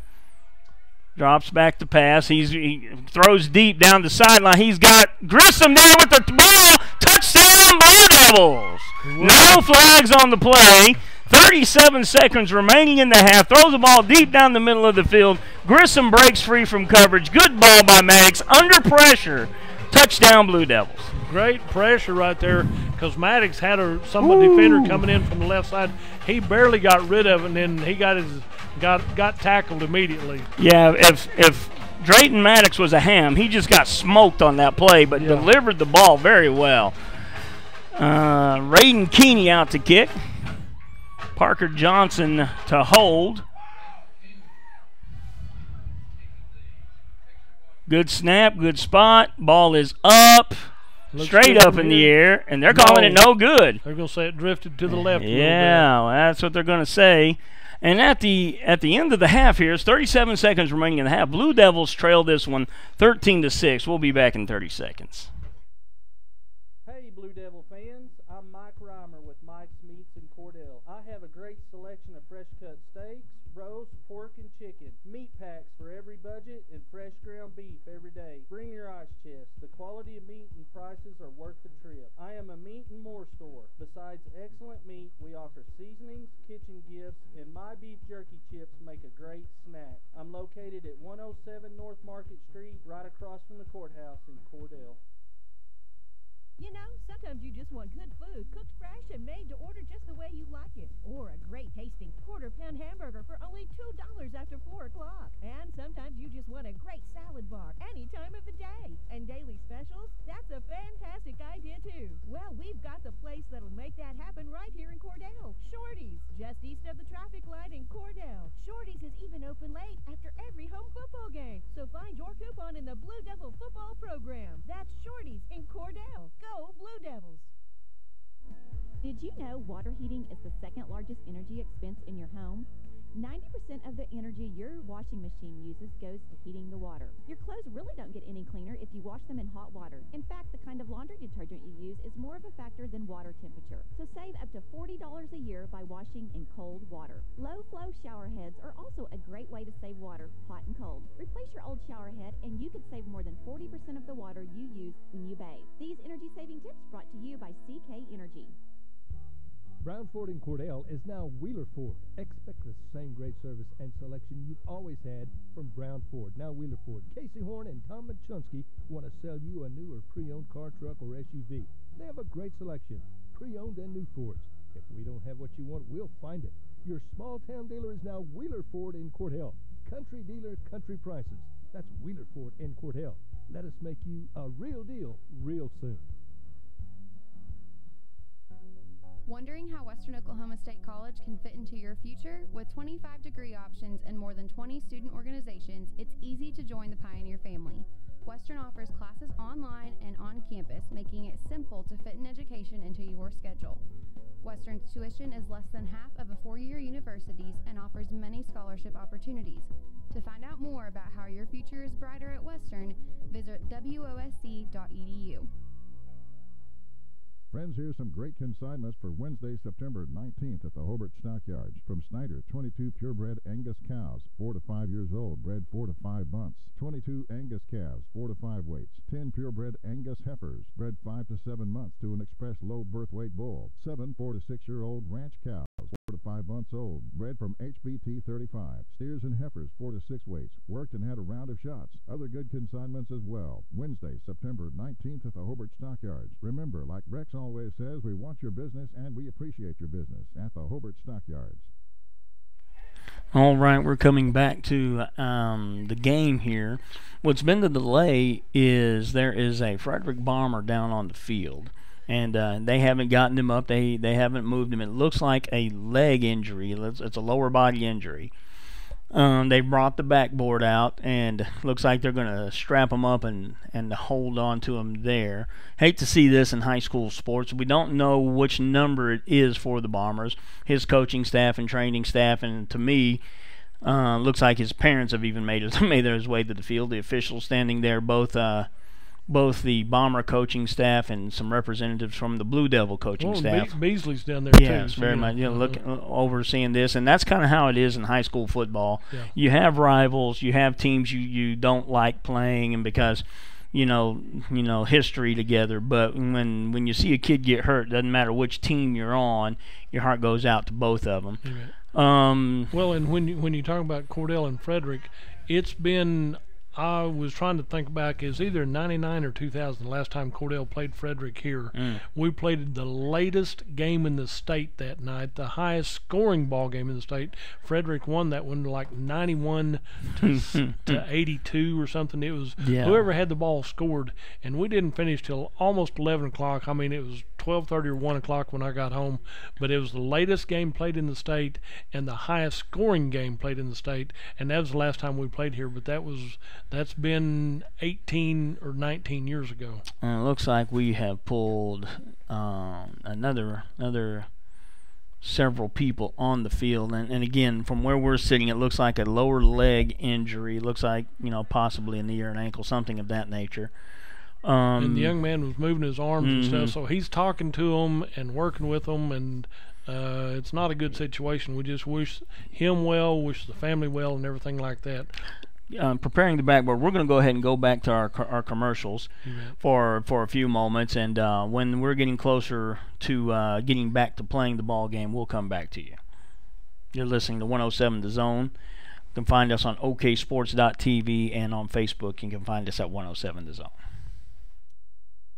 Speaker 14: Drops back to pass. He throws deep down the sideline. He's got Grissom there with the ball. Touchdown, Blue Devils. No flags on the play. 37 seconds remaining in the half. Throws the ball deep down the middle of the field. Grissom breaks free from coverage. Good ball by Maddox. Under pressure. Touchdown, Blue Devils.
Speaker 15: Great pressure right there because Maddox had some defender coming in from the left side. He barely got rid of it, and then he got tackled immediately.
Speaker 14: Yeah, if Drayton Maddox was a ham, he just got smoked on that play, but delivered the ball very well. Raiden Keeney out to kick. Parker Johnson to hold. Good snap, good spot. Ball is up. Straight up in the air, and they're calling it no good.
Speaker 15: They're going to say it drifted to the left.
Speaker 14: Yeah, well, that's what they're going to say. And at the end of the half here, it's 37 seconds remaining in the half. Blue Devils trail this one 13-6. We'll be back in 30 seconds.
Speaker 11: Hey, Blue Devil fans. I'm Mike Reimer with Mike's Meats in Cordell. I have a great selection of fresh-cut steaks, roast, pork, and chicken. Meat packs for every budget and fresh ground beef every day. Bring your ice chest. The quality of meat and prices are worth the trip. I am a meat and more store. Besides excellent meat, we offer seasonings, kitchen gifts, and my beef jerky chips make a great snack. I'm located at 107 North Market Street, right across from the courthouse in Cordell.
Speaker 3: You know, sometimes you just want good food, cooked fresh and made to order just the way you like it. Or a great tasting quarter-pound hamburger for only $2 after 4 o'clock. And sometimes you just want a great salad bar any time of the day. And daily specials, that's a fantastic idea too. Well, we've got the place that'll make that happen right here in Cordell. Shorty's, just east of the traffic light in Cordell. Shorty's is even open late after every home football game. So find your coupon in the Blue Devil football program. That's Shorty's in Cordell. Go Blue Devils!
Speaker 12: Did you know water heating is the 2nd largest energy expense in your home? 90% of the energy your washing machine uses goes to heating the water. Your clothes really don't get any cleaner if you wash them in hot water. In fact, the kind of laundry detergent you use is more of a factor than water temperature. So save up to $40 a year by washing in cold water. Low-flow shower heads are also a great way to save water, hot and cold. Replace your old shower head and you could save more than 40% of the water you use when you bathe. These energy-saving tips brought to you by CK Energy.
Speaker 4: Brown Ford in Cordell is now Wheeler Ford. Expect the same great service and selection you've always had from Brown Ford, now Wheeler Ford. Casey Horn and Tom Machunsky want to sell you a new or pre-owned car, truck, or SUV. They have a great selection, pre-owned and new Fords. If we don't have what you want, we'll find it. Your small-town dealer is now Wheeler Ford in Cordell. Country dealer, country prices. That's Wheeler Ford in Cordell. Let us make you a real deal real soon.
Speaker 13: Wondering how Western Oklahoma State College can fit into your future? With 25 degree options and more than 20 student organizations, it's easy to join the Pioneer family. Western offers classes online and on campus, making it simple to fit an education into your schedule. Western's tuition is less than half of a four-year university's and offers many scholarship opportunities. To find out more about how your future is brighter at Western, visit wosc.edu.
Speaker 1: Friends, here's some great consignments for Wednesday, September 19th at the Hobart Stockyards. From Snyder, 22 purebred Angus cows, 4 to 5 years old, bred 4 to 5 months. 22 Angus calves, 4 to 5 weights. 10 purebred Angus heifers, bred 5 to 7 months to an express low birth weight bull. 7 4 to 6 year old ranch cows, 4 to 5 months old, bred from HBT 35. Steers and heifers 4 to 6 weights. Worked and had a round of shots. Other good consignments as well. Wednesday, September 19th at the Hobart Stockyards. Remember, like Rex always says, we want your business and we appreciate your business at the Hobart Stockyards.
Speaker 14: All right, we're coming back to the game here. What's been the delay is there is a Frederick bomber down on the field, and they haven't gotten him up. They haven't moved him. It looks like a leg injury. It's a lower body injury. They brought the backboard out, and looks like they're going to strap him up and hold on to him there. Hate to see this in high school sports. We don't know which number it is for the Bombers, his coaching staff and training staff, and to me, looks like his parents have even made their way to the field. The officials standing there, both the Bomber coaching staff and some representatives from the Blue Devil coaching staff.
Speaker 15: Beasley's down there too.
Speaker 14: Yes, very much. Overseeing this, and that's kind of how it is in high school football. Yeah. You have rivals, you have teams you don't like playing, and because you know history together. But when you see a kid get hurt, doesn't matter which team you're on, your heart goes out to both of them.
Speaker 15: Yeah. Well, and when you talk about Cordell and Frederick, it's been. I was trying to think back. It's either 99 or 2000, the last time Cordell played Frederick here. We played the latest game in the state that night, the highest scoring ball game in the state. Frederick won that one like 91 to 82 or something. It was whoever had the ball scored, and we didn't finish till almost 11 o'clock. I mean, it was 12:30 or 1 o'clock when I got home, but it was the latest game played in the state and the highest scoring game played in the state, and that was the last time we played here. But that's been 18 or 19 years ago.
Speaker 14: It looks like we have pulled another several people on the field, and again, from where we're sitting, it looks like a lower leg injury. It looks like possibly a knee or an ankle, something of that nature.
Speaker 15: And the young man was moving his arms and stuff, so he's talking to them and working with them, and it's not a good situation. We just wish him well, wish the family well, and everything like that.
Speaker 14: Preparing the backboard, we're going to go ahead and go back to our commercials for a few moments, and when we're getting closer to getting back to playing the ball game, we'll come back to you. You're listening to 107 The Zone. You can find us on oksports.tv, and on Facebook you can find us at 107 The Zone.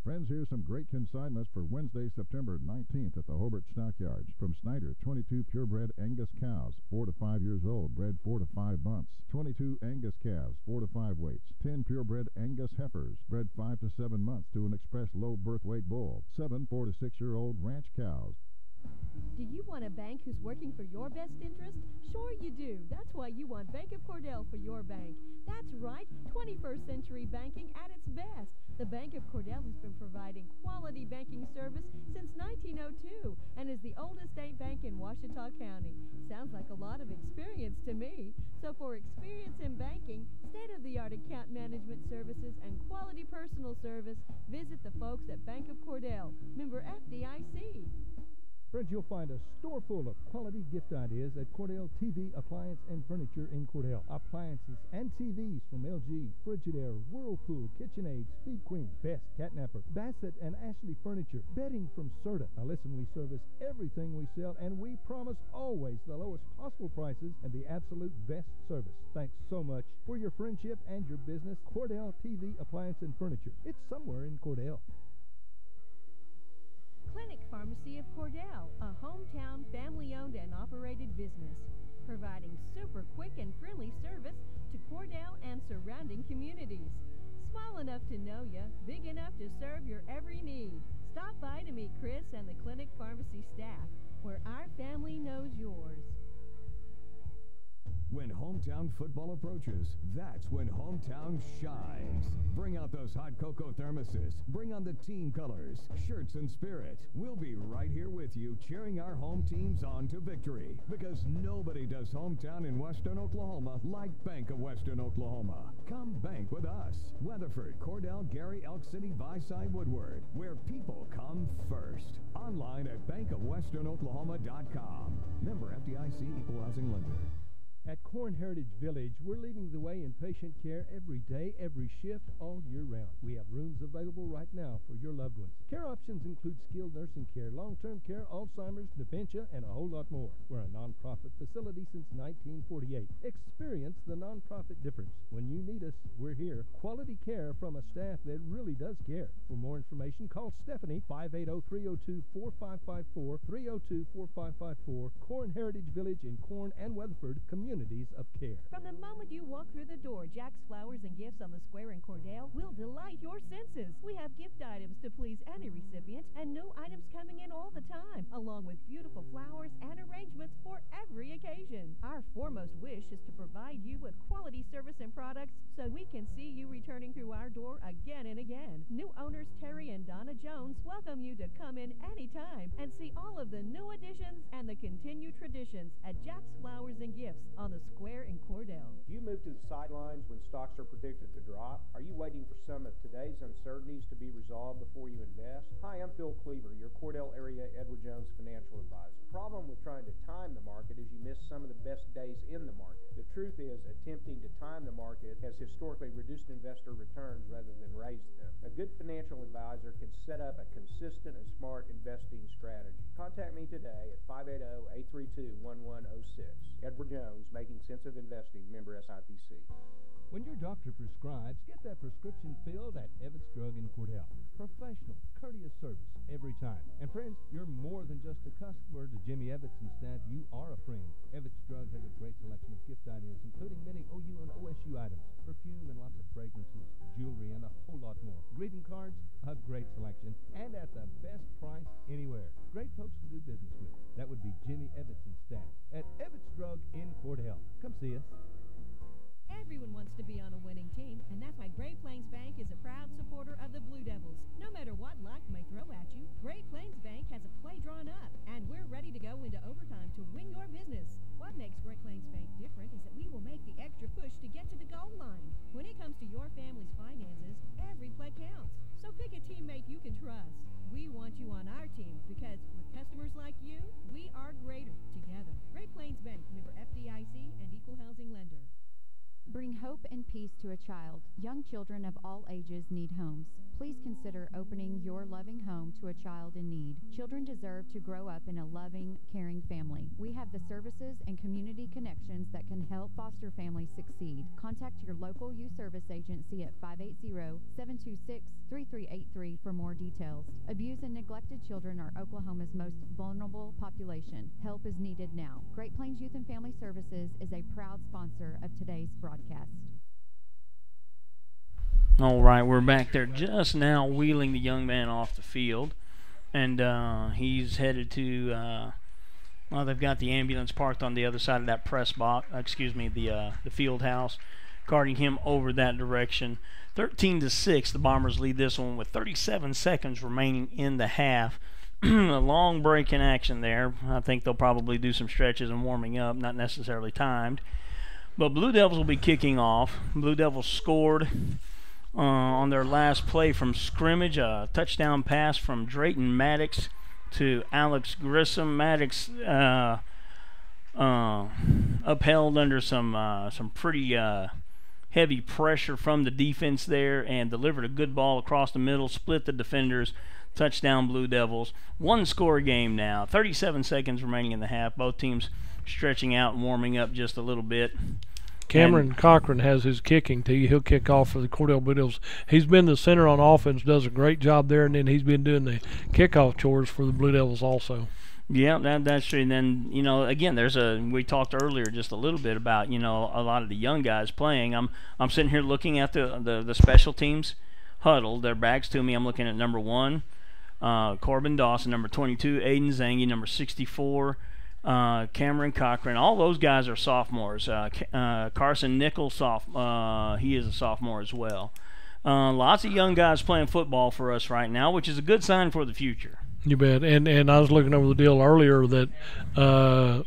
Speaker 1: Friends, here's some great consignments for Wednesday, September 19th at the Hobart Stockyards. From Snyder, 22 purebred Angus cows, 4 to 5 years old, bred 4 to 5 months. 22 Angus calves, 4 to 5 weights. 10 purebred Angus heifers, bred 5 to 7 months to an express low birth weight bull. 7 4 to 6-year-old ranch cows.
Speaker 3: Do you want a bank who's working for your best interest? Sure you do. That's why you want Bank of Cordell for your bank. That's right, 21st century banking at its best. The Bank of Cordell has been providing quality banking service since 1902 and is the oldest state bank in Ouachita County. Sounds like a lot of experience to me. So for experience in banking, state-of-the-art account management services, and quality personal service, visit the folks at Bank of Cordell, member FDIC.
Speaker 4: Friends, you'll find a store full of quality gift ideas at Cordell TV Appliance and Furniture in Cordell. Appliances and TVs from LG, Frigidaire, Whirlpool, KitchenAid, Speed Queen, Best, Catnapper, Bassett, and Ashley Furniture. Bedding from Serta. Now listen, we service everything we sell, and we promise always the lowest possible prices and the absolute best service. Thanks so much for your friendship and your business. Cordell TV Appliance and Furniture. It's somewhere in Cordell.
Speaker 3: Clinic Pharmacy of Cordell, a hometown family-owned and operated business, providing super quick and friendly service to Cordell and surrounding communities. Small enough to know you, big enough to serve your every need. Stop by to meet Chris and the Clinic Pharmacy staff, where our family knows yours.
Speaker 5: When hometown football approaches, that's when hometown shines. Bring out those hot cocoa thermoses. Bring on the team colors, shirts, and spirit. We'll be right here with you, cheering our home teams on to victory. Because nobody does hometown in Western Oklahoma like Bank of Western Oklahoma. Come bank with us. Weatherford, Cordell, Gary, Elk City, Viside, Woodward, where people come first. Online at bankofwesternoklahoma.com. Member FDIC, Equal Housing Lender.
Speaker 4: At Corn Heritage Village, we're leading the way in patient care every day, every shift, all year round. We have rooms available right now for your loved ones. Care options include skilled nursing care, long-term care, Alzheimer's, dementia, and a whole lot more. We're a nonprofit facility since 1948. Experience the nonprofit difference. When you need us, we're here. Quality care from a staff that really does care. For more information, call Stephanie, 580-302-4554, 302-4554. Corn Heritage Village in Corn and Weatherford, communities of care.
Speaker 3: From the moment you walk through the door, Jack's Flowers and Gifts on the Square in Cordell will delight your senses. We have gift items to please any recipient and new items coming in all the time, along with beautiful flowers and arrangements for every occasion. Our foremost wish is to provide you with quality service and products so we can see you returning through our door again and again. New owners Terry and Donna Jones welcome you to come in anytime and see all of the new additions and the continued traditions at Jack's Flowers and Gifts on the Square in Cordell.
Speaker 6: Do you move to the sidelines when stocks are predicted to drop? Are you waiting for some of today's uncertainties to be resolved before you invest? Hi, I'm Phil Cleaver, your Cordell area Edward Jones financial advisor. The problem with trying to time the market is you miss some of the best days in the market. The truth is, attempting to time the market has historically reduced investor returns rather than raised them. A good financial advisor can set up a consistent and smart investing strategy. Contact me today at 580-832-1106. Edward Jones, Making Sense of Investing, member SIPC.
Speaker 4: When your doctor prescribes, get that prescription filled at Evetts Drug in Cordell. Professional, courteous service every time. And friends, you're more than just a customer to Jimmy Evetts and staff. You are a friend. Evetts Drug has a great selection of gift ideas, including many OU and OSU items, perfume and lots of fragrances, jewelry, and a whole lot more. Greeting cards, a great selection, and at the best price anywhere. Great folks to do business with. That would be Jimmy Evetts and staff at Evetts Drug in Cordell. Come see us.
Speaker 3: Everyone wants to be on a winning team, and that's why Great Plains Bank is a proud supporter of the Blue Devils. No matter what luck may throw at you, Great Plains Bank has a play drawn up, and we're ready to go into overtime to win your business. What makes Great Plains Bank different is that we will make the extra push to get to the goal line. When it comes to your family's finances, every play counts. So pick a teammate you can trust. We want you on our team because with customers like you, we are greater together. Great Plains Bank, member FDIC and equal housing lender.
Speaker 7: Bring hope and peace to a child. Young children of all ages need homes. Please consider opening your loving home to a child in need. Children deserve to grow up in a loving, caring family. We have the services and community connections that can help foster families succeed. Contact your local youth service agency at 580-726-3383 for more details. Abused and neglected children are Oklahoma's most vulnerable population. Help is needed now. Great Plains Youth and Family Services is a proud sponsor of today's broadcast.
Speaker 14: All right, we're back there just now wheeling the young man off the field, and he's headed to, well, they've got the ambulance parked on the other side of that press box, the field house, carting him over that direction. 13-6, the Bombers lead this one with 37 seconds remaining in the half. A long break in action there. I think they'll probably do some stretches and warming up, not necessarily timed. But Blue Devils will be kicking off. Blue Devils scored on their last play from scrimmage, a touchdown pass from Drayton Maddox to Alex Grissom. Maddox upheld under some pretty heavy pressure from the defense there and delivered a good ball across the middle, split the defenders. Touchdown Blue Devils. One score game now. 37 seconds remaining in the half. Both teams stretching out and warming up just a little bit.
Speaker 15: Cameron Cochran has his kicking tee. He'll kick off for the Cordell Blue Devils. He's been the center on offense, does a great job there, and then he's been doing the kickoff chores for the Blue Devils also.
Speaker 14: Yeah, that's true. And then, again, we talked earlier just a little bit about, a lot of the young guys playing. I'm sitting here looking at the special teams huddle. Their backs to me. I'm looking at number 1, Corbin Dawson, number 22, Aiden Zangi, number 64, Cameron Cochran. All those guys are sophomores. Carson Nichols, he is a sophomore as well. Lots of young guys playing football for us right now, which is a good sign for the future.
Speaker 15: You bet. And I was looking over the deal earlier that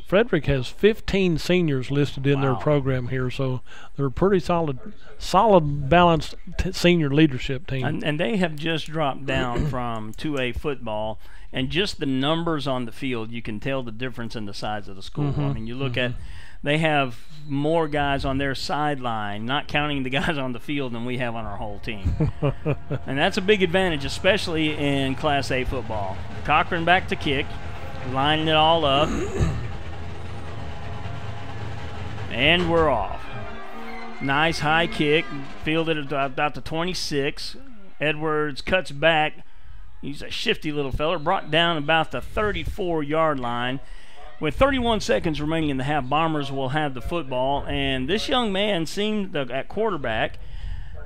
Speaker 15: Frederick has 15 seniors listed in their program here, so they're a pretty solid balanced senior leadership team.
Speaker 14: And they have just dropped down from 2A football, and just the numbers on the field, you can tell the difference in the size of the school. I mean, you look at they have more guys on their sideline, not counting the guys on the field, than we have on our whole team. And that's a big advantage, especially in Class A football. Cochran back to kick, lining it all up. And we're off. Nice high kick, fielded at about the 26. Edwards cuts back. He's a shifty little feller, brought down about the 34-yard line. With 31 seconds remaining in the half, Bombers will have the football, and this young man seemed at quarterback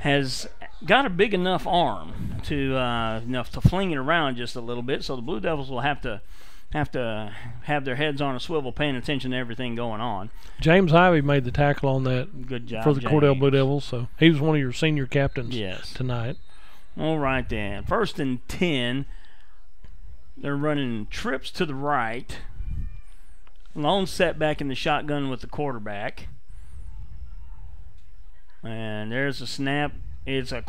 Speaker 14: has got a big enough arm to enough to fling it around just a little bit. So the Blue Devils will have to have their heads on a swivel, paying attention to everything going on.
Speaker 15: James Ivey made the tackle on that.
Speaker 14: Good job
Speaker 15: for the
Speaker 14: James.
Speaker 15: Cordell Blue Devils. So he was one of your senior captains tonight.
Speaker 14: All right then. 1st and 10. They're running trips to the right. Lone setback in the shotgun with the quarterback. And there's a snap. It's a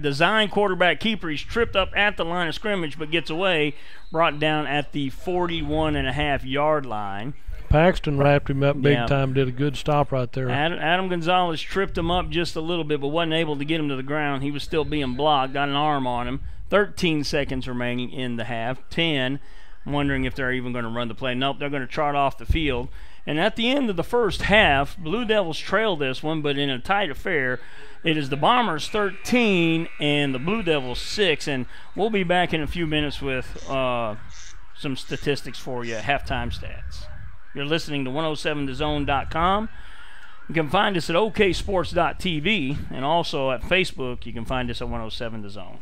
Speaker 14: design quarterback keeper. He's tripped up at the line of scrimmage but gets away, brought down at the 41.5-yard line.
Speaker 15: Paxton wrapped him up big time, did a good stop right there.
Speaker 14: Adam Gonzalez tripped him up just a little bit but wasn't able to get him to the ground. He was still being blocked, got an arm on him. 13 seconds remaining in the half. 10. Wondering if they're even going to run the play. Nope, they're going to trot off the field. And at the end of the first half, Blue Devils trail this one, but in a tight affair. It is the Bombers 13 and the Blue Devils 6. And we'll be back in a few minutes with some statistics for you, halftime stats. You're listening to 1073thezone.com. You can find us at oksports.tv, and also at Facebook you can find us at 107 The Zone.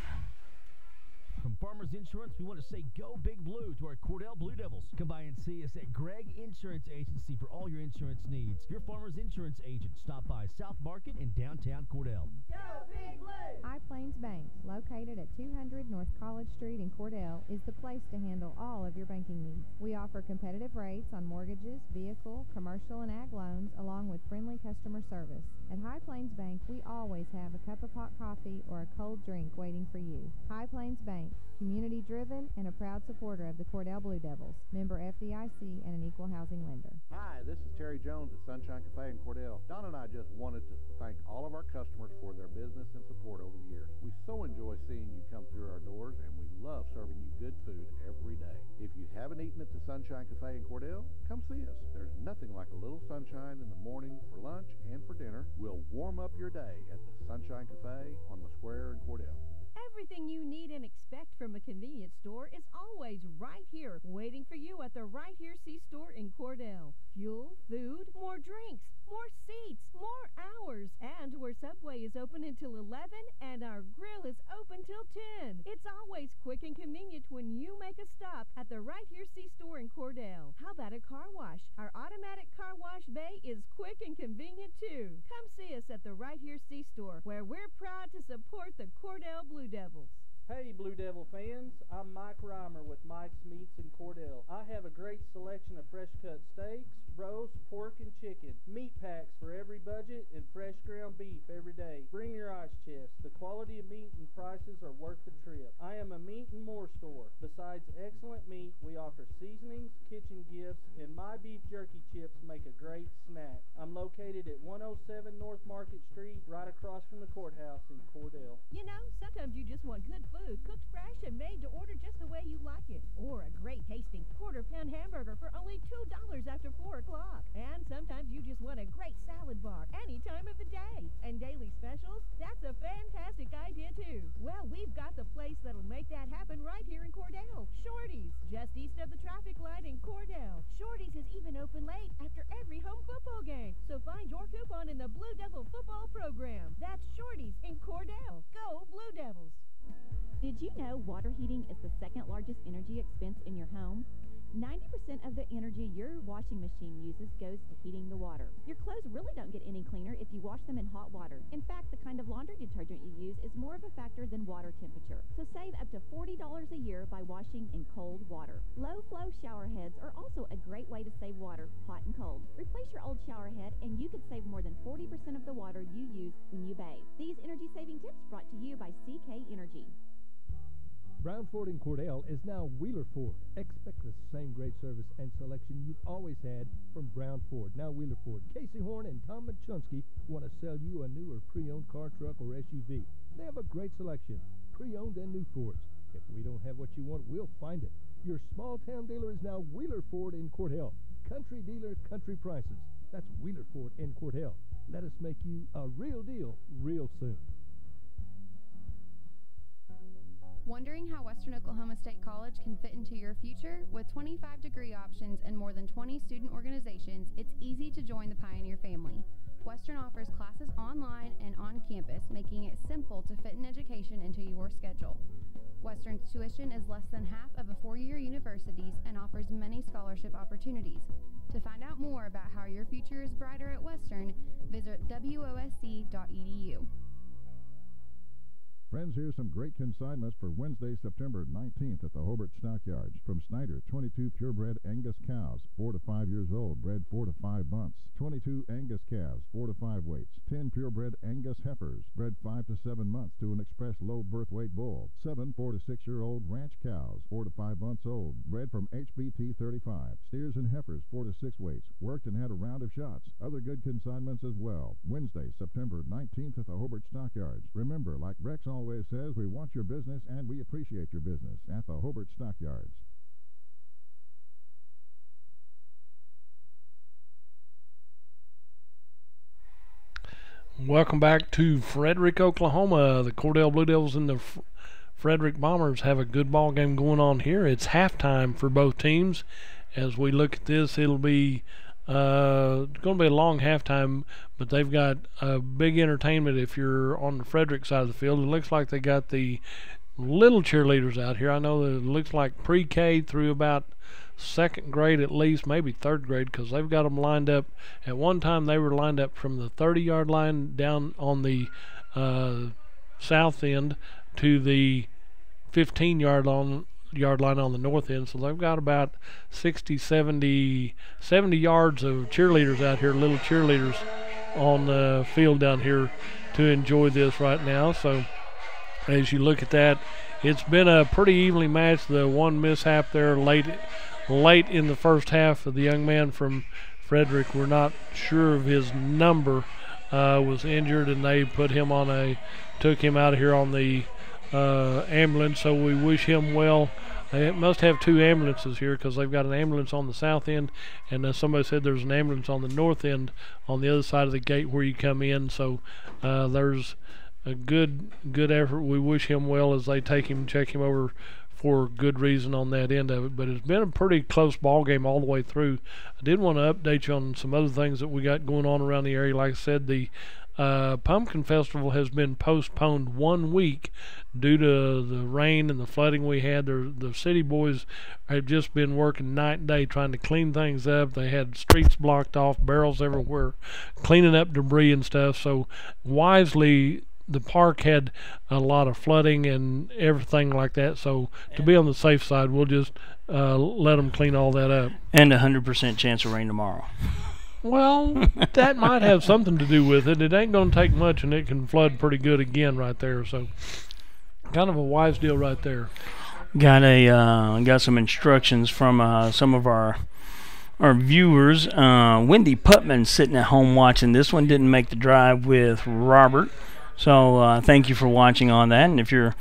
Speaker 8: From Farmers Insurance, we want to say go Big Blue to our Cordell Blue Devils. Come by and see us at Gregg Insurance Agency for all your insurance needs. Your Farmers Insurance agent. Stop by South Market in downtown Cordell.
Speaker 9: Go Big Blue! High Plains Bank, located at 200 North College Street in Cordell, is the place to handle all of your banking needs. We offer competitive rates on mortgages, vehicle, commercial, and ag loans, along with friendly customer service. At High Plains Bank, we always have a cup of hot coffee or a cold drink waiting for you. High Plains Bank, community-driven and a proud supporter of the Cordell Blue Devils, member FDIC and an equal housing lender.
Speaker 10: Hi, this is Terry Jones at Sunshine Cafe in Cordell. Don and I just wanted to thank all of our customers for their business and support over the years. We so enjoy seeing you come through our doors, and we love serving you good food every day. If you haven't eaten at the Sunshine Cafe in Cordell, come see us. There's nothing like a little sunshine in the morning for lunch and for dinner. We'll warm up your day at the Sunshine Cafe on the square in Cordell.
Speaker 3: Everything you need and expect from a convenience store is always right here, waiting for you at the Right Here C-Store in Cordell. Fuel, food, more drinks, more seats, more hours, and where Subway is open until 11 and our grill is open till 10. It's always quick and convenient when you make a stop at the Right Here C-Store in Cordell. How about a car wash? Our automatic car wash bay is quick and convenient too. Come see us at the Right Here C-Store, where we're proud to support the Cordell Blue Devils.
Speaker 11: Hey Blue Devil fans, I'm Mike Reimer with Mike's Meats in Cordell. I have a great selection of fresh cut steaks, roast, pork, and chicken, meat packs for every budget, and fresh ground beef every day. Bring your ice chest. The quality of meat and prices are worth the trip. I am a meat and more store. Besides excellent meat, we offer seasonings, kitchen gifts, and my beef jerky chips make a great snack. I'm located at 107 North Market Street, right across from the courthouse in Cordell.
Speaker 3: You know, sometimes you just want good food, cooked fresh and made to order just the way you like it. Or a great tasting quarter-pound hamburger for only $2 after 4 o'clock. And sometimes you just want a great salad bar any time of the day. And daily specials? That's a fantastic idea too. Well, we've got the place that'll make that happen right here in Cordell. Shorty's, just east of the traffic light in Cordell. Shorty's is even open late after every home football game. So find your coupon in the Blue Devil football program. That's Shorty's in Cordell. Go Blue Devils!
Speaker 12: Did you know water heating is the second largest energy expense in your home? 90% of the energy your washing machine uses goes to heating the water. Your clothes really don't get any cleaner if you wash them in hot water. In fact, the kind of laundry detergent you use is more of a factor than water temperature. So save up to $40 a year by washing in cold water. Low-flow shower heads are also a great way to save water, hot and cold. Replace your old shower head and you could save more than 40% of the water you use when you bathe. These energy-saving tips brought to you by CK Energy.
Speaker 4: Brown Ford in Cordell is now Wheeler Ford. Expect the same great service and selection you've always had from Brown Ford, now Wheeler Ford. Casey Horn and Tom Machunsky want to sell you a new or pre-owned car, truck, or SUV. They have a great selection, pre-owned and new Fords. If we don't have what you want, we'll find it. Your small-town dealer is now Wheeler Ford in Cordell. Country dealer, country prices. That's Wheeler Ford in Cordell. Let us make you a real deal real soon.
Speaker 13: Wondering how Western Oklahoma State College can fit into your future? With 25 degree options and more than 20 student organizations, it's easy to join the Pioneer family. Western offers classes online and on campus, making it simple to fit an education into your schedule. Western's tuition is less than half of a four-year university's and offers many scholarship opportunities. To find out more about how your future is brighter at Western, visit wosc.edu.
Speaker 1: Friends, here's some great consignments for Wednesday, September 19th at the Hobart Stockyards. From Snyder, 22 purebred Angus cows, 4 to 5 years old, bred 4 to 5 months. 22 Angus calves, 4 to 5 weights. 10 purebred Angus heifers, bred 5 to 7 months to an express low birth weight bull. 7 4 to 6-year-old ranch cows, 4 to 5 months old, bred from HBT 35. Steers and heifers, 4 to 6 weights, worked and had a round of shots. Other good consignments as well. Wednesday, September 19th at the Hobart Stockyards. Remember, like Rex always says, we want your business and we appreciate your business at the Hobart Stockyards.
Speaker 15: Welcome back to Frederick, Oklahoma. The Cordell Blue Devils and the Frederick Bombers have a good ball game going on here. It's halftime for both teams. As we look at this, it'll be going to be a long halftime, but they've got a big entertainment if you're on the Frederick side of the field. It looks like they got the little cheerleaders out here. I know that it looks like pre-K through about second grade at least, maybe third grade, because they've got them lined up. At one time they were lined up from the 30-yard line down on the south end to the 15-yard line on the north end, so they've got about 60, 70 yards of cheerleaders out here, little cheerleaders on the field down here to enjoy this right now. So as you look at that, it's been a pretty evenly matched. The one mishap there late in the first half of the young man from Frederick, we're not sure of his number, was injured, and they took him out of here on the ambulance, so we wish him well. They must have two ambulances here because they've got an ambulance on the south end, and somebody said there's an ambulance on the north end on the other side of the gate where you come in. So there's a good effort. We wish him well as they take him, check him over for good reason on that end of it. But it's been a pretty close ball game all the way through. I did want to update you on some other things that we got going on around the area. Like I said, the Pumpkin Festival has been postponed 1 week due to the rain and the flooding we had. The city boys have just been working night and day trying to clean things up. They had streets blocked off, barrels everywhere, cleaning up debris and stuff. So wisely, the park had a lot of flooding and everything like that. So to be on the safe side, we'll just let them clean all that up.
Speaker 14: And 100% chance of rain tomorrow.
Speaker 15: Well, that might have something to do with it. It ain't going to take much, and it can flood pretty good again right there. So, kind of a wise deal right there.
Speaker 14: Got some instructions from some of our viewers. Wendy Putman sitting at home watching this one. Didn't make the drive with Robert. So thank you for watching on that. And if you're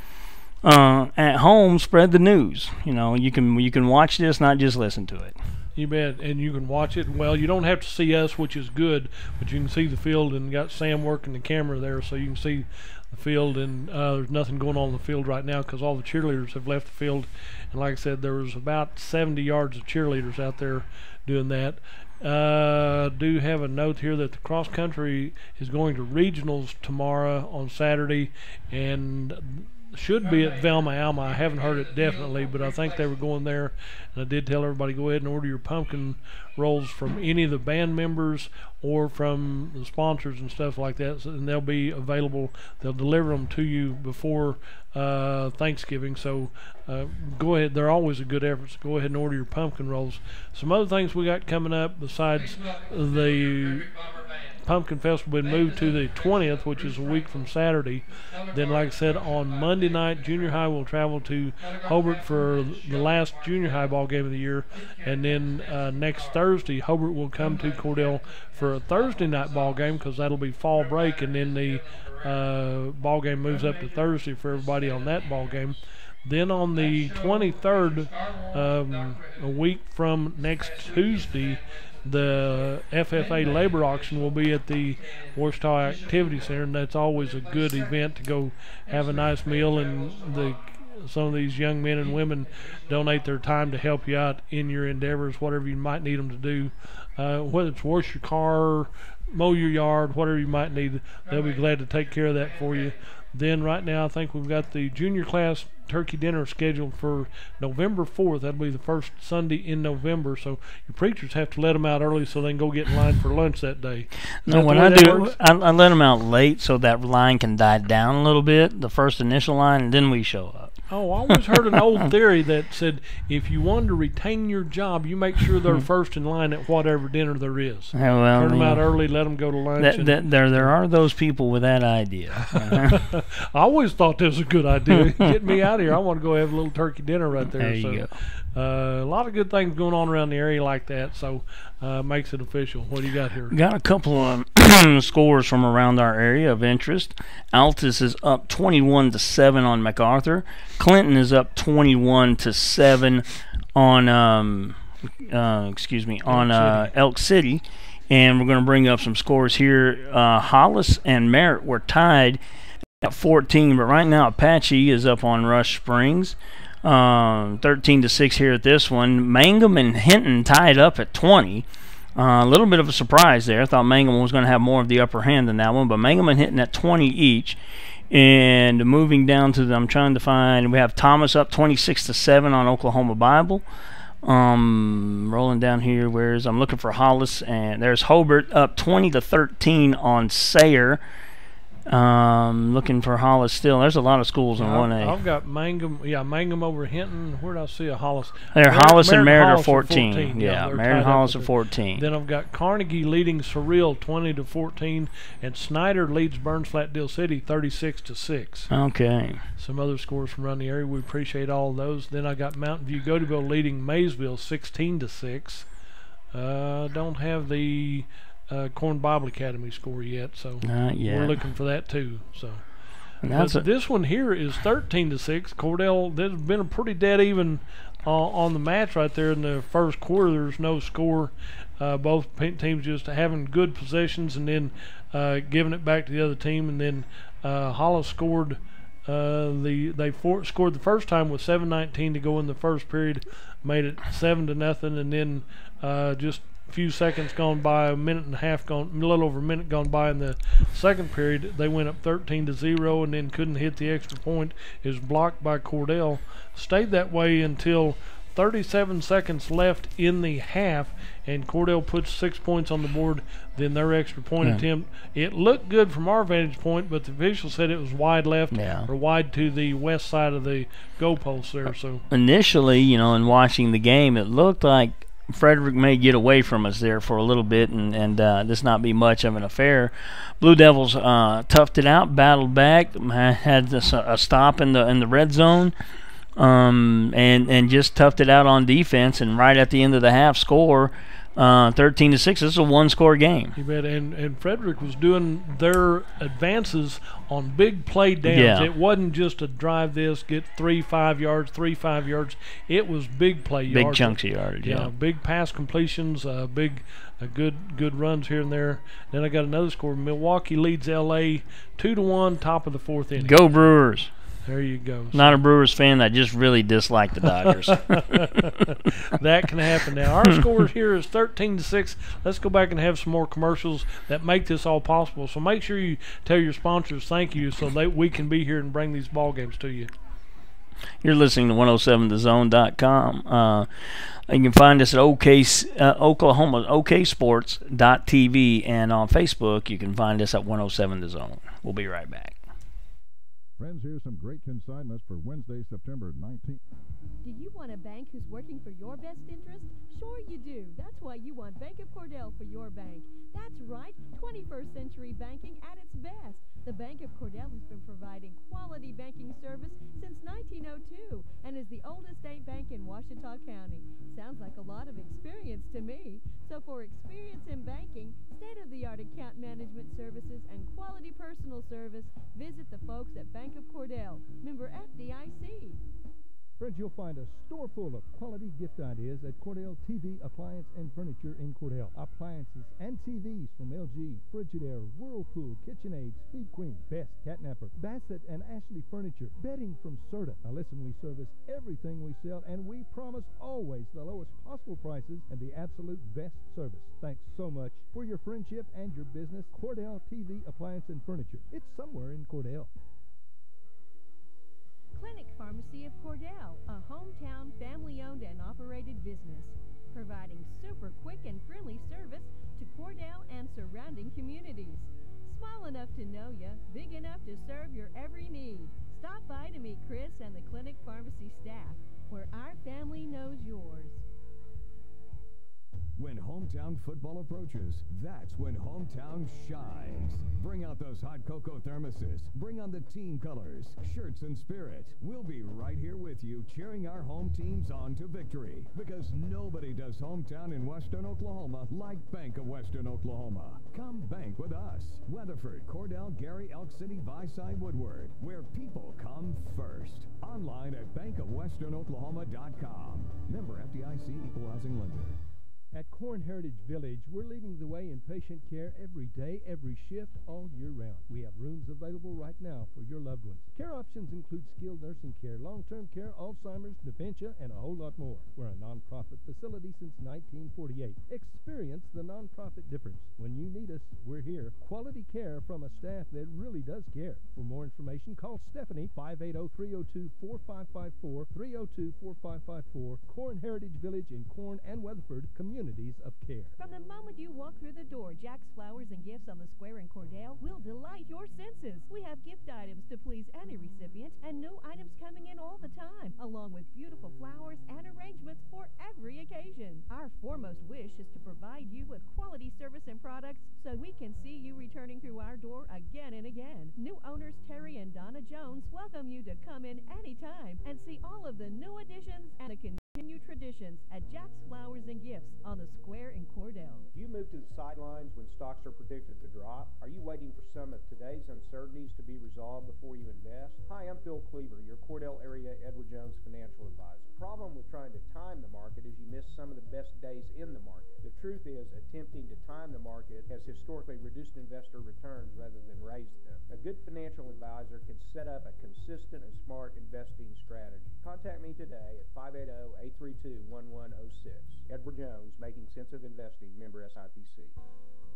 Speaker 14: at home, spread the news. You know, you can watch this, not just listen to it.
Speaker 15: You bet, and you can watch it. Well, you don't have to see us, which is good, but you can see the field, and got Sam working the camera there, so you can see the field, and there's nothing going on in the field right now because all the cheerleaders have left the field. And like I said, there was about 70 yards of cheerleaders out there doing that. Do have a note here that the cross country is going to regionals tomorrow on Saturday, and should be at Velma Alma. I haven't heard it definitely, but I think they were going there. And I did tell everybody, go ahead and order your pumpkin rolls from any of the band members or from the sponsors and stuff like that, and they'll be available. They'll deliver them to you before Thanksgiving. So go ahead. They're always a good effort. So go ahead and order your pumpkin rolls. Some other things we got coming up besides the Pumpkin Festival been moved to the 20th, which is a week from Saturday. Then, like I said, on Monday night, junior high will travel to Hobart for the last junior high ball game of the year. And then next Thursday, Hobart will come to Cordell for a Thursday night ball game because that'll be fall break. And then the ball game moves up to Thursday for everybody on that ball game. Then on the 23rd, a week from next Tuesday, the FFA labor auction will be at the Warsaw Activity Center, and that's always a good event to go have a nice meal, and some of these young men and women donate their time to help you out in your endeavors, whatever you might need them to do, whether it's wash your car, mow your yard, whatever you might need, they'll be glad to take care of that for you. Then right now I think we've got the junior class turkey dinner scheduled for November 4th. That'll be the first Sunday in November, so your preachers have to let them out early so they can go get in line for lunch that day.
Speaker 14: No, what I do, I let them out late so that line can die down a little bit, the first initial line, and then we show up.
Speaker 15: Oh, I always heard an old theory that said if you want to retain your job, you make sure they're first in line at whatever dinner there is.
Speaker 14: Yeah, well,
Speaker 15: turn them out early, let them go to lunch.
Speaker 14: There are those people with that idea.
Speaker 15: I always thought this was a good idea. Get me out of here. I want to go have a little turkey dinner right there.
Speaker 14: There you
Speaker 15: go. A lot of good things going on around the area like that, so makes it official. What do you got here?
Speaker 14: Got a couple of scores from around our area of interest. Altus is up 21-7 on MacArthur. Clinton is up 21-7 on Elk City. And we're going to bring up some scores here. Hollis and Merritt were tied at 14, but right now Apache is up on Rush Springs. 13-6 here at this one. Mangum and Hinton tied up at 20. A little bit of a surprise there. I thought Mangum was going to have more of the upper hand than that one, but Mangum and Hinton at 20 each. And moving down to I'm trying to find, we have Thomas up 26-7 on Oklahoma Bible. Rolling down here, I'm looking for Hollis, and there's Hobart up 20-13 on Sayre. Looking for Hollis still. There's a lot of schools in 1A.
Speaker 15: I've got Mangum. Yeah, Mangum over Hinton. Where did I see a Hollis?
Speaker 14: There, Hollis and Merritt are 14. Yeah, Merritt and Hollis are 14.
Speaker 15: Then I've got Carnegie leading Surreal 20-14, and Snyder leads Burns Flat Deal City 36-6.
Speaker 14: Okay.
Speaker 15: Some other scores from around the area. We appreciate all of those. Then I got Mountain View Godeyville leading Maysville 16-6. Don't have the Corn Bible Academy score yet, so we're looking for that too. So this one here is 13-6. Cordell, there's been a pretty dead even on the match right there in the first quarter. There's no score. Both teams just having good possessions and then giving it back to the other team. And then Hollis scored. They scored the first time with 7:19 to go in the first period, made it 7-0, and then just few seconds gone by, a little over a minute gone by in the second period, they went up 13-0 and then couldn't hit the extra point. It was blocked by Cordell. Stayed that way until 37 seconds left in the half, and Cordell puts 6 points on the board. Then their extra point attempt, it looked good from our vantage point, but the official said it was wide left or wide to the west side of the goalpost there. So
Speaker 14: initially, in watching the game, it looked like Frederick may get away from us there for a little bit and this not be much of an affair. Blue Devils toughed it out, battled back, had a stop in the red zone, and just toughed it out on defense. And right at the end of the half, score 13-6. This is a one-score game.
Speaker 15: You bet. And Frederick was doing their advances on big play downs.
Speaker 14: Yeah.
Speaker 15: It wasn't just a drive this, get 3-5 yards, 3-5 yards. It was big play yards.
Speaker 14: Big chunks of yardage. Yeah.
Speaker 15: Big pass completions, good runs here and there. Then I got another score. Milwaukee leads LA 2-1, top of the fourth inning.
Speaker 14: Go Brewers.
Speaker 15: There you go.
Speaker 14: Not a Brewers fan. I just really dislike the Dodgers.
Speaker 15: That can happen now. Our score here is 13-6. Let's go back and have some more commercials that make this all possible. So make sure you tell your sponsors thank you so that we can be here and bring these ball games to you.
Speaker 14: You're listening to 107thezone.com. You can find us at Oklahoma OKSports.tv, and on Facebook you can find us at 107 The Zone. We'll be right back.
Speaker 1: Friends, here's some great consignments for Wednesday, September 19th.
Speaker 3: Do you want a bank who's working for your best interest? Sure you do. That's why you want Bank of Cordell for your bank. That's right, 21st century banking at its best. The Bank of Cordell has been providing quality banking service since 1902 and is the oldest state bank in Ouachita County. Sounds like a lot of experience to me. So for experience in banking, state-of-the-art account management services, and quality personal service, visit the folks at Bank of Cordell, member FDIC.
Speaker 4: Friends, you'll find a store full of quality gift ideas at Cordell TV, Appliance, and Furniture in Cordell. Appliances and TVs from LG, Frigidaire, Whirlpool, KitchenAid, Speed Queen, Best, Catnapper, Bassett, and Ashley Furniture. Bedding from Serta. Now listen, we service everything we sell, and we promise always the lowest possible prices and the absolute best service. Thanks so much for your friendship and your business. Cordell TV, Appliance, and Furniture. It's somewhere in Cordell.
Speaker 3: Clinic Pharmacy of Cordell, a hometown family-owned and operated business, providing super quick and friendly service to Cordell and surrounding communities. Small enough to know you, big enough to serve your every need. Stop by to meet Chris and the Clinic Pharmacy staff, where our family knows yours.
Speaker 5: When hometown football approaches, that's when hometown shines. Bring out those hot cocoa thermoses. Bring on the team colors, shirts, and spirit. We'll be right here with you, cheering our home teams on to victory. Because nobody does hometown in Western Oklahoma like Bank of Western Oklahoma. Come bank with us. Weatherford, Cordell, Gary, Elk City, Viside, Woodward, where people come first. Online at bankofwesternoklahoma.com. Member FDIC, Equal Housing Lender.
Speaker 4: At Corn Heritage Village, we're leading the way in patient care every day, every shift, all year round. We have rooms available right now for your loved ones. Care options include skilled nursing care, long-term care, Alzheimer's, dementia, and a whole lot more. We're a nonprofit facility since 1948. Experience the nonprofit difference. When you need us, we're here. Quality care from a staff that really does care. For more information, call Stephanie, 580-302-4554, 302-4554. Corn Heritage Village in Corn and Weatherford, communities of care.
Speaker 3: From the moment you walk through the door, Jack's Flowers and Gifts on the Square in Cordell will delight your senses. We have gift items to please any recipient and new items coming in all the time, along with beautiful flowers and arrangements for every occasion. Our foremost wish is to provide you with quality service and products so we can see you returning through our door again and again. New owners Terry and Donna Jones welcome you to come in anytime and see all of the new additions and the continued traditions at Jack's Flowers and Gifts on the Square in Cordell.
Speaker 6: Do you move to the sidelines when stocks are predicted to drop? Are you waiting for some of today's uncertainties to be resolved before you invest? Hi, I'm Phil Cleaver, your Cordell area Edward Jones financial advisor. Problem with trying to time the market is you miss some of the best days in the market. The truth is, attempting to time the market has historically reduced investor returns rather than raised them. A good financial advisor can set up a consistent and smart investing strategy. Contact me today at 580-832-1106. Edward Jones, Making Sense of Investing, member SIPC.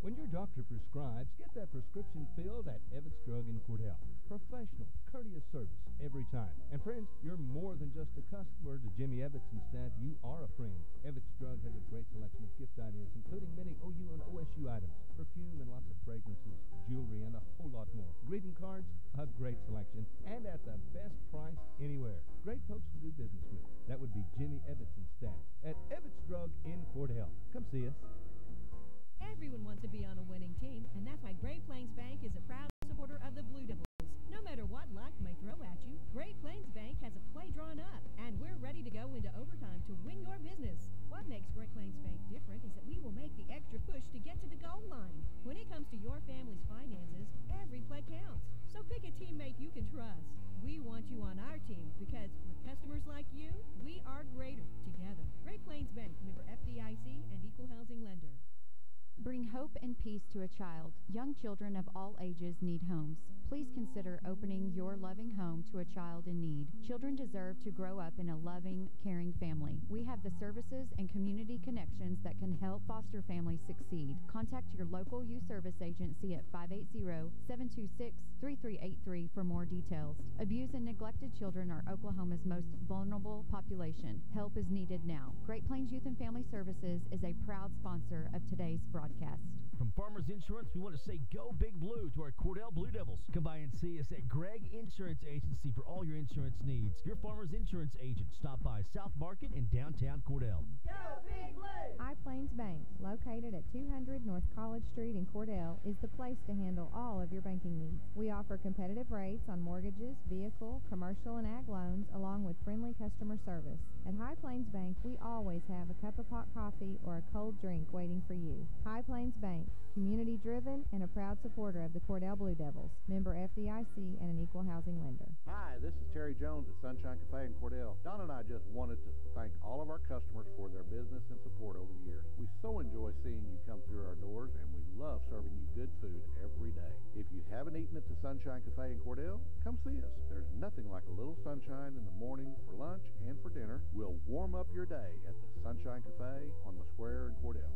Speaker 4: When your doctor prescribes, get that prescription filled at Evetts Drug in Cordell. Professional, courteous service every time. And friends, you're more than just a customer to Jimmy Evetts and staff. You are a friend. Evetts Drug has a great selection of gift ideas, including many OU and OSU items, perfume and lots of fragrances, jewelry, and a whole lot more. Greeting cards, a great selection, and at the best price anywhere. Great folks to do business with. That would be Jimmy Evetts and staff at Evetts Drug in Cordell. Come see us.
Speaker 3: Everyone wants to be on a winning team, and that's why Great Plains Bank is a proud supporter of the Blue Devils. No matter what luck may throw at you, Great Plains Bank has a play drawn up, and we're ready to go into overtime to win your business. What makes Great Plains Bank different is that we will make the extra push to get to the goal line. When it comes to your family's finances, every play counts. So pick a teammate you can trust. We want you on our team because with customers like you, we are greater together. Great Plains Bank, member FDIC and Equal Housing Lender.
Speaker 7: Bring hope and peace to a child. Young children of all ages need homes. Please consider opening your loving home to a child in need. Children deserve to grow up in a loving, caring family. We have the services and community connections that can help foster families succeed. Contact your local youth service agency at 580-726-3383 for more details. Abused and neglected children are Oklahoma's most vulnerable population. Help is needed now. Great Plains Youth and Family Services is a proud sponsor of today's broadcast.
Speaker 8: From Farmers Insurance, we want to say go Big Blue to our Cordell Blue Devils. Come by and see us at Gregg Insurance Agency for all your insurance needs. Your Farmers Insurance agent. Stop by South Market in downtown Cordell.
Speaker 9: Go Big Blue! High Plains Bank, located at 200 North College Street in Cordell, is the place to handle all of your banking needs. We offer competitive rates on mortgages, vehicle, commercial, and ag loans, along with friendly customer service. At High Plains Bank, we always have a cup of hot coffee or a cold drink waiting for you. High Plains Bank, community-driven and a proud supporter of the Cordell Blue Devils, member FDIC and an equal housing lender.
Speaker 10: Hi, this is Terry Jones at Sunshine Cafe in Cordell. Don and I just wanted to thank all of our customers for their business and support over the years. We so enjoy seeing you come through our doors, and we love serving you good food every day. If you haven't eaten at the Sunshine Cafe in Cordell, come see us. There's nothing like a little sunshine in the morning for lunch and for dinner. We'll warm up your day at the Sunshine Cafe on the square in Cordell.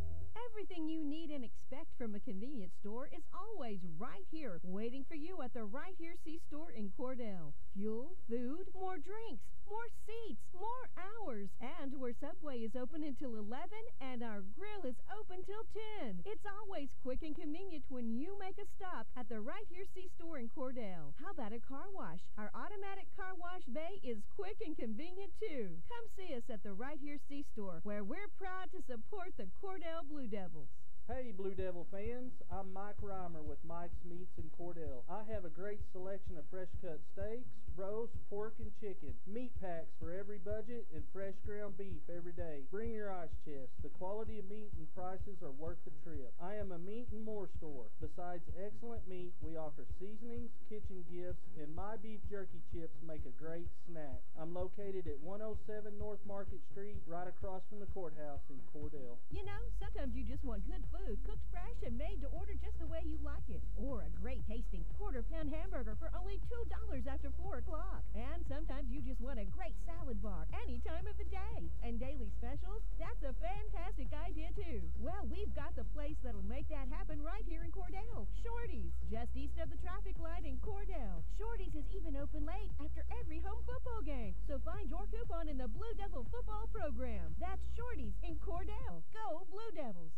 Speaker 3: Everything you need and expect from a convenience store is always right here, waiting for you at the Right Here C-Store in Cordell. Fuel, food, more drinks, more seats, more hours, and where Subway is open until 11 and our grill is open till 10. It's always quick and convenient when you make a stop at the Right Here C-Store in Cordell. How about a car wash? Our automatic car wash bay is quick and convenient too. Come see us at the Right Here C-Store, where we're proud to support the Cordell Blue Devils.
Speaker 11: Hey Blue Devil fans, I'm Mike Reimer with Mike's Meats in Cordell. I have a great selection of fresh cut steaks, roast, pork, and chicken, meat packs for every budget, and fresh ground beef every day. Bring your ice chest. The quality of meat and prices are worth the trip. I am a meat and more store. Besides excellent meat, we offer seasonings, kitchen gifts, and my beef jerky chips make a great snack. I'm located at 107 North Market Street, right across from the courthouse in Cordell.
Speaker 3: You know, sometimes you just want good food, cooked fresh and made to order just the way you like it. Or a great tasting quarter-pound hamburger for only $2 after 4 o'clock. And sometimes you just want a great salad bar any time of the day. And daily specials, that's a fantastic idea too. Well, we've got the place that'll make that happen right here in Cordell. Shorty's, just east of the traffic light in Cordell. Shorty's is even open late after every home football game. So find your coupon in the Blue Devil football program. That's Shorty's in Cordell. Go Blue Devils!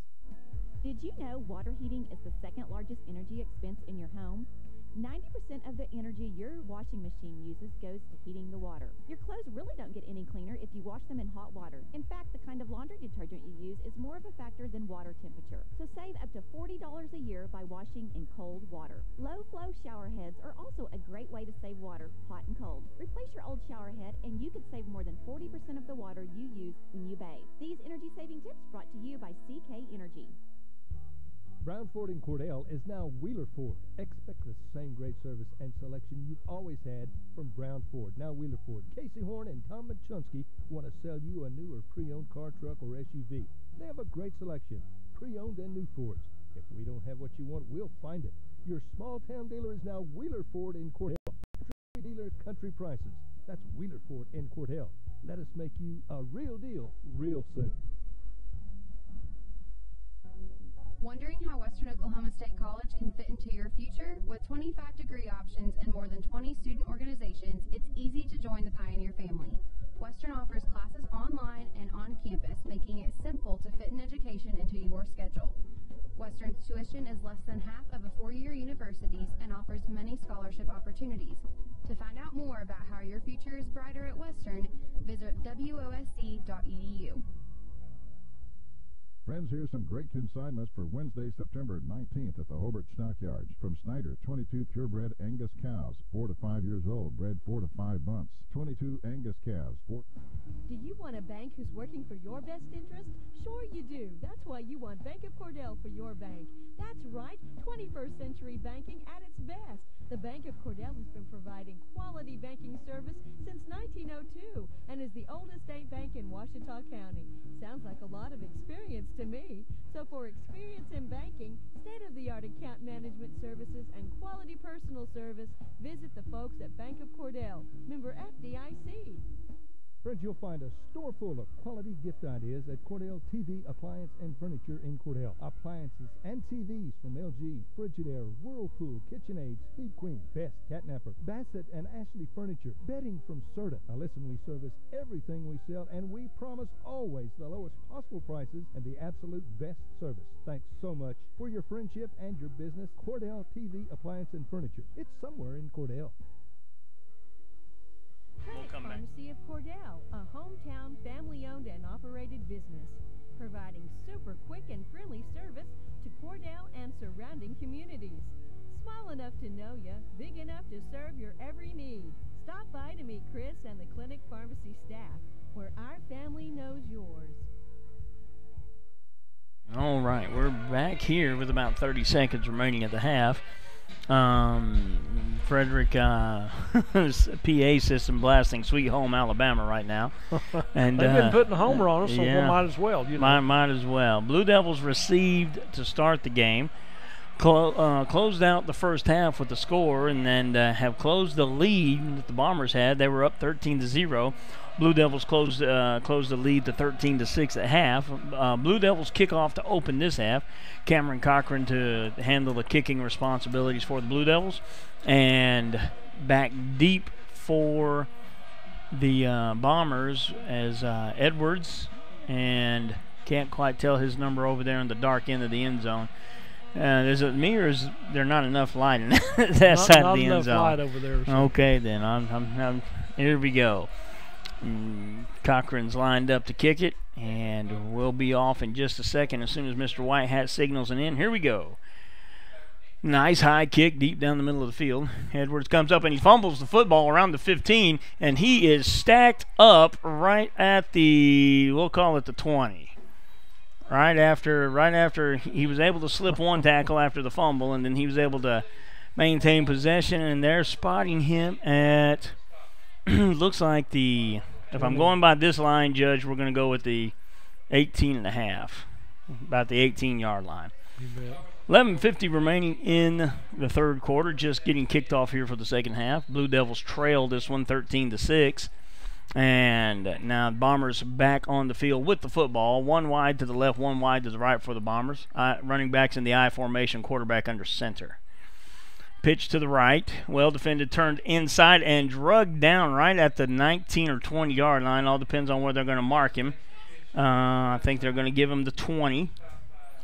Speaker 12: Did you know water heating is the second largest energy expense in your home? 90% of the energy your washing machine uses goes to heating the water. Your clothes really don't get any cleaner if you wash them in hot water. In fact, the kind of laundry detergent you use is more of a factor than water temperature. So save up to $40 a year by washing in cold water. Low-flow shower heads are also a great way to save water, hot and cold. Replace your old shower head and you could save more than 40% of the water you use when you bathe. These energy-saving tips brought to you by CK Energy.
Speaker 4: Brown Ford in Cordell is now Wheeler Ford. Expect the same great service and selection you've always had from Brown Ford, now Wheeler Ford. Casey Horn and Tom Machunsky want to sell you a new or pre-owned car, truck, or SUV. They have a great selection, pre-owned and new Fords. If we don't have what you want, we'll find it. Your small-town dealer is now Wheeler Ford in Cordell. Country dealer, country prices. That's Wheeler Ford in Cordell. Let us make you a real deal real soon.
Speaker 13: Wondering how Western Oklahoma State College can fit into your future? With 25 degree options and more than 20 student organizations, it's easy to join the Pioneer family. Western offers classes online and on campus, making it simple to fit an education into your schedule. Western's tuition is less than half of a four-year university's and offers many scholarship opportunities. To find out more about how your future is brighter at Western, visit wosc.edu.
Speaker 1: Friends, here's some great consignments for Wednesday, September 19th at the Hobart Stockyards. From Snyder, 22 purebred Angus cows, 4 to 5 years old, bred 4 to 5 months. 22 Angus calves.
Speaker 3: Do you want a bank who's working for your best interest? Sure you do. That's why you want Bank of Cordell for your bank. That's right, 21st century banking at its best. The Bank of Cordell has been providing quality banking service since 1902 and is the oldest state bank in Ouachita County. Sounds like a lot of experience to me. So for experience in banking, state-of-the-art account management services, and quality personal service, visit the folks at Bank of Cordell, member FDIC.
Speaker 4: Friends, you'll find a store full of quality gift ideas at Cordell TV, Appliance, and Furniture in Cordell. Appliances and TVs from LG, Frigidaire, Whirlpool, KitchenAid, Speed Queen, Best, Catnapper, Bassett, and Ashley Furniture. Bedding from Serta. Now listen, we service everything we sell, and we promise always the lowest possible prices and the absolute best service. Thanks so much for your friendship and your business. Cordell TV, Appliance, and Furniture. It's somewhere in Cordell.
Speaker 3: Credit Pharmacy of Cordell, a hometown family-owned and operated business, providing super quick and friendly service to Cordell and surrounding communities. Small enough to know you, big enough to serve your every need. Stop by to meet Chris and the clinic pharmacy staff, where our family knows yours.
Speaker 14: All right, we're back here with about 30 seconds remaining at the half. Frederick PA system blasting Sweet Home Alabama right now. And
Speaker 15: they've been putting a homer on us, so we might as well. You know.
Speaker 14: Might as well. Blue Devils received to start the game. Closed out the first half with the score, and then have closed the lead that the Bombers had. They were up 13-0. Blue Devils closed the lead to 13-6 at half. Blue Devils kick off to open this half. Cameron Cochran to handle the kicking responsibilities for the Blue Devils, and back deep for the Bombers as Edwards, and can't quite tell his number over there in the dark end of the end zone. Is it me, or is there not enough light in that side of the end zone?
Speaker 15: Not enough light over there. So.
Speaker 14: Okay, then I'm here we go. Cochran's lined up to kick it, and we'll be off in just a second as soon as Mr. White Hat signals an in. Here we go. Nice high kick deep down the middle of the field. Edwards comes up and he fumbles the football around the 15, and he is stacked up right at the, we'll call it the 20. Right after he was able to slip one tackle after the fumble, and then he was able to maintain possession, and they're spotting him at looks like the, if I'm going by this line, Judge, we're going to go with the 18.5, about the 18-yard line. 11:50 remaining in the third quarter, just getting kicked off here for the second half. Blue Devils trail this one 13-6. And now Bombers back on the field with the football. One wide to the left, one wide to the right for the Bombers. Running backs in the I formation, quarterback under center. Pitch to the right, well defended, turned inside and drugged down right at the 19 or 20-yard line. All depends on where they're going to mark him. I think they're going to give him the 20.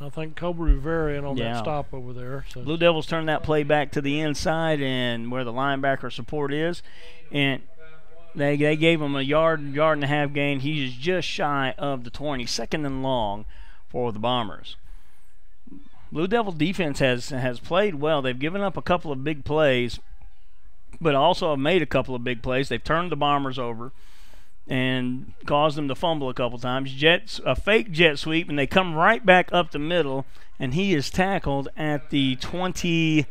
Speaker 15: I think Cobra Rivera in on that stop over there. So.
Speaker 14: Blue Devils turn that play back to the inside and where the linebacker support is. And they gave him a yard and a half gain. He is just shy of the 20, second and long for the Bombers. Blue Devil defense has played well. They've given up a couple of big plays, but also have made a couple of big plays. They've turned the Bombers over and caused them to fumble a couple times. A fake jet sweep, and they come right back up the middle, and he is tackled at the 20.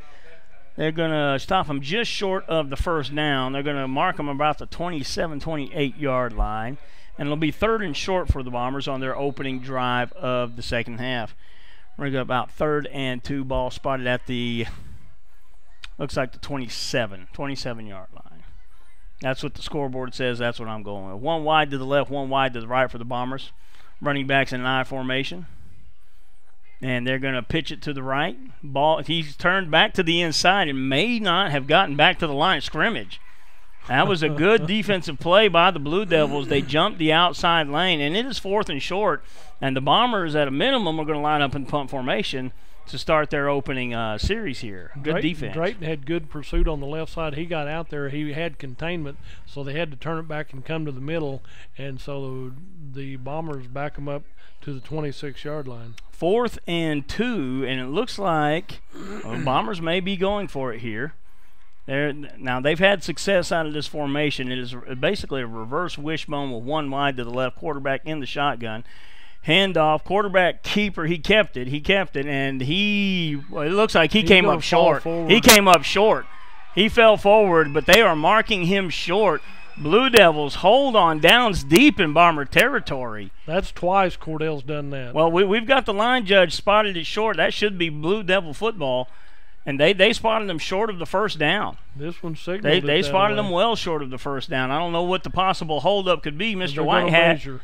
Speaker 14: They're going to stop him just short of the first down. They're going to mark him about the 27, 28-yard line, and it'll be third and short for the Bombers on their opening drive of the second half. We're going to go about 3rd and 2, ball spotted at the, looks like the 27-yard line. That's what the scoreboard says. That's what I'm going with. One wide to the left, one wide to the right for the Bombers. Running backs in an I formation. And they're going to pitch it to the right. Ball, he's turned back to the inside and may not have gotten back to the line of scrimmage. That was a good defensive play by the Blue Devils. They jumped the outside lane, and it is 4th and short. And the Bombers, at a minimum, are going to line up in punt formation to start their opening series here. Good defense.
Speaker 15: Drayton had good pursuit on the left side. He got out there. He had containment, so they had to turn it back and come to the middle. And so the Bombers back them up to the 26-yard line.
Speaker 14: 4th and 2, and it looks like the Bombers may be going for it here. Now, they've had success out of this formation. It is basically a reverse wishbone with one wide to the left, quarterback in the shotgun. Handoff, quarterback keeper, he kept it, and it looks like he came up short. He came up short. He fell forward, but they are marking him short. Blue Devils hold on downs deep in Bomber territory.
Speaker 15: That's twice Cordell's done that.
Speaker 14: Well, we've got the line judge spotted it short. That should be Blue Devil football. And they spotted them short of the first down.
Speaker 15: This one signaled
Speaker 14: They spotted them well short of the first down. I don't know what the possible holdup could be, Mr. Whitehat.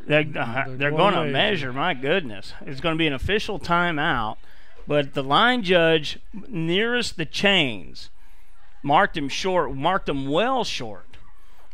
Speaker 14: They're going to measure. My goodness. It's going to be an official timeout. But the line judge nearest the chains marked him short, marked him well short.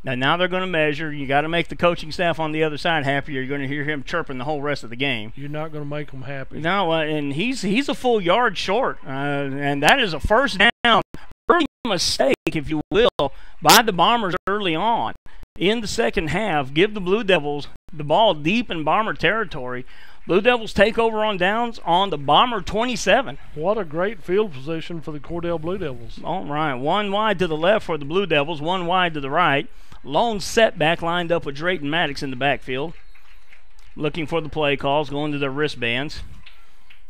Speaker 14: Now they're going to measure. You got to make the coaching staff on the other side happy. You're going to hear him chirping the whole rest of the game.
Speaker 15: You're not going to make them happy.
Speaker 14: No, and he's a full yard short, and that is a first down. Early mistake, if you will, by the Bombers early on in the second half. Give the Blue Devils the ball deep in Bomber territory. Blue Devils take over on downs on the Bomber 27.
Speaker 15: What a great field position for the Cordell Blue Devils.
Speaker 14: All right, one wide to the left for the Blue Devils, one wide to the right. Lone setback lined up with Drayton Maddox in the backfield. Looking for the play calls, going to their wristbands.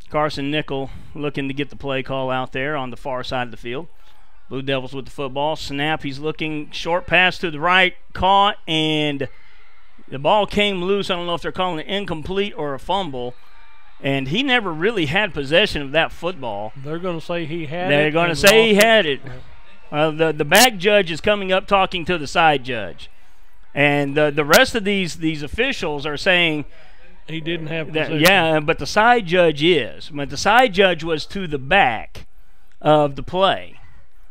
Speaker 14: Carson Nickel looking to get the play call out there on the far side of the field. Blue Devils with the football. Snap, he's looking, short pass to the right, caught, and the ball came loose. I don't know if they're calling it incomplete or a fumble. And he never really had possession of that football.
Speaker 15: They're going to say he had it.
Speaker 14: They're going to say he had it. The back judge is coming up talking to the side judge. And the rest of these officials are saying
Speaker 15: he didn't have possession.
Speaker 14: Yeah, but the side judge is. But the side judge was to the back of the play.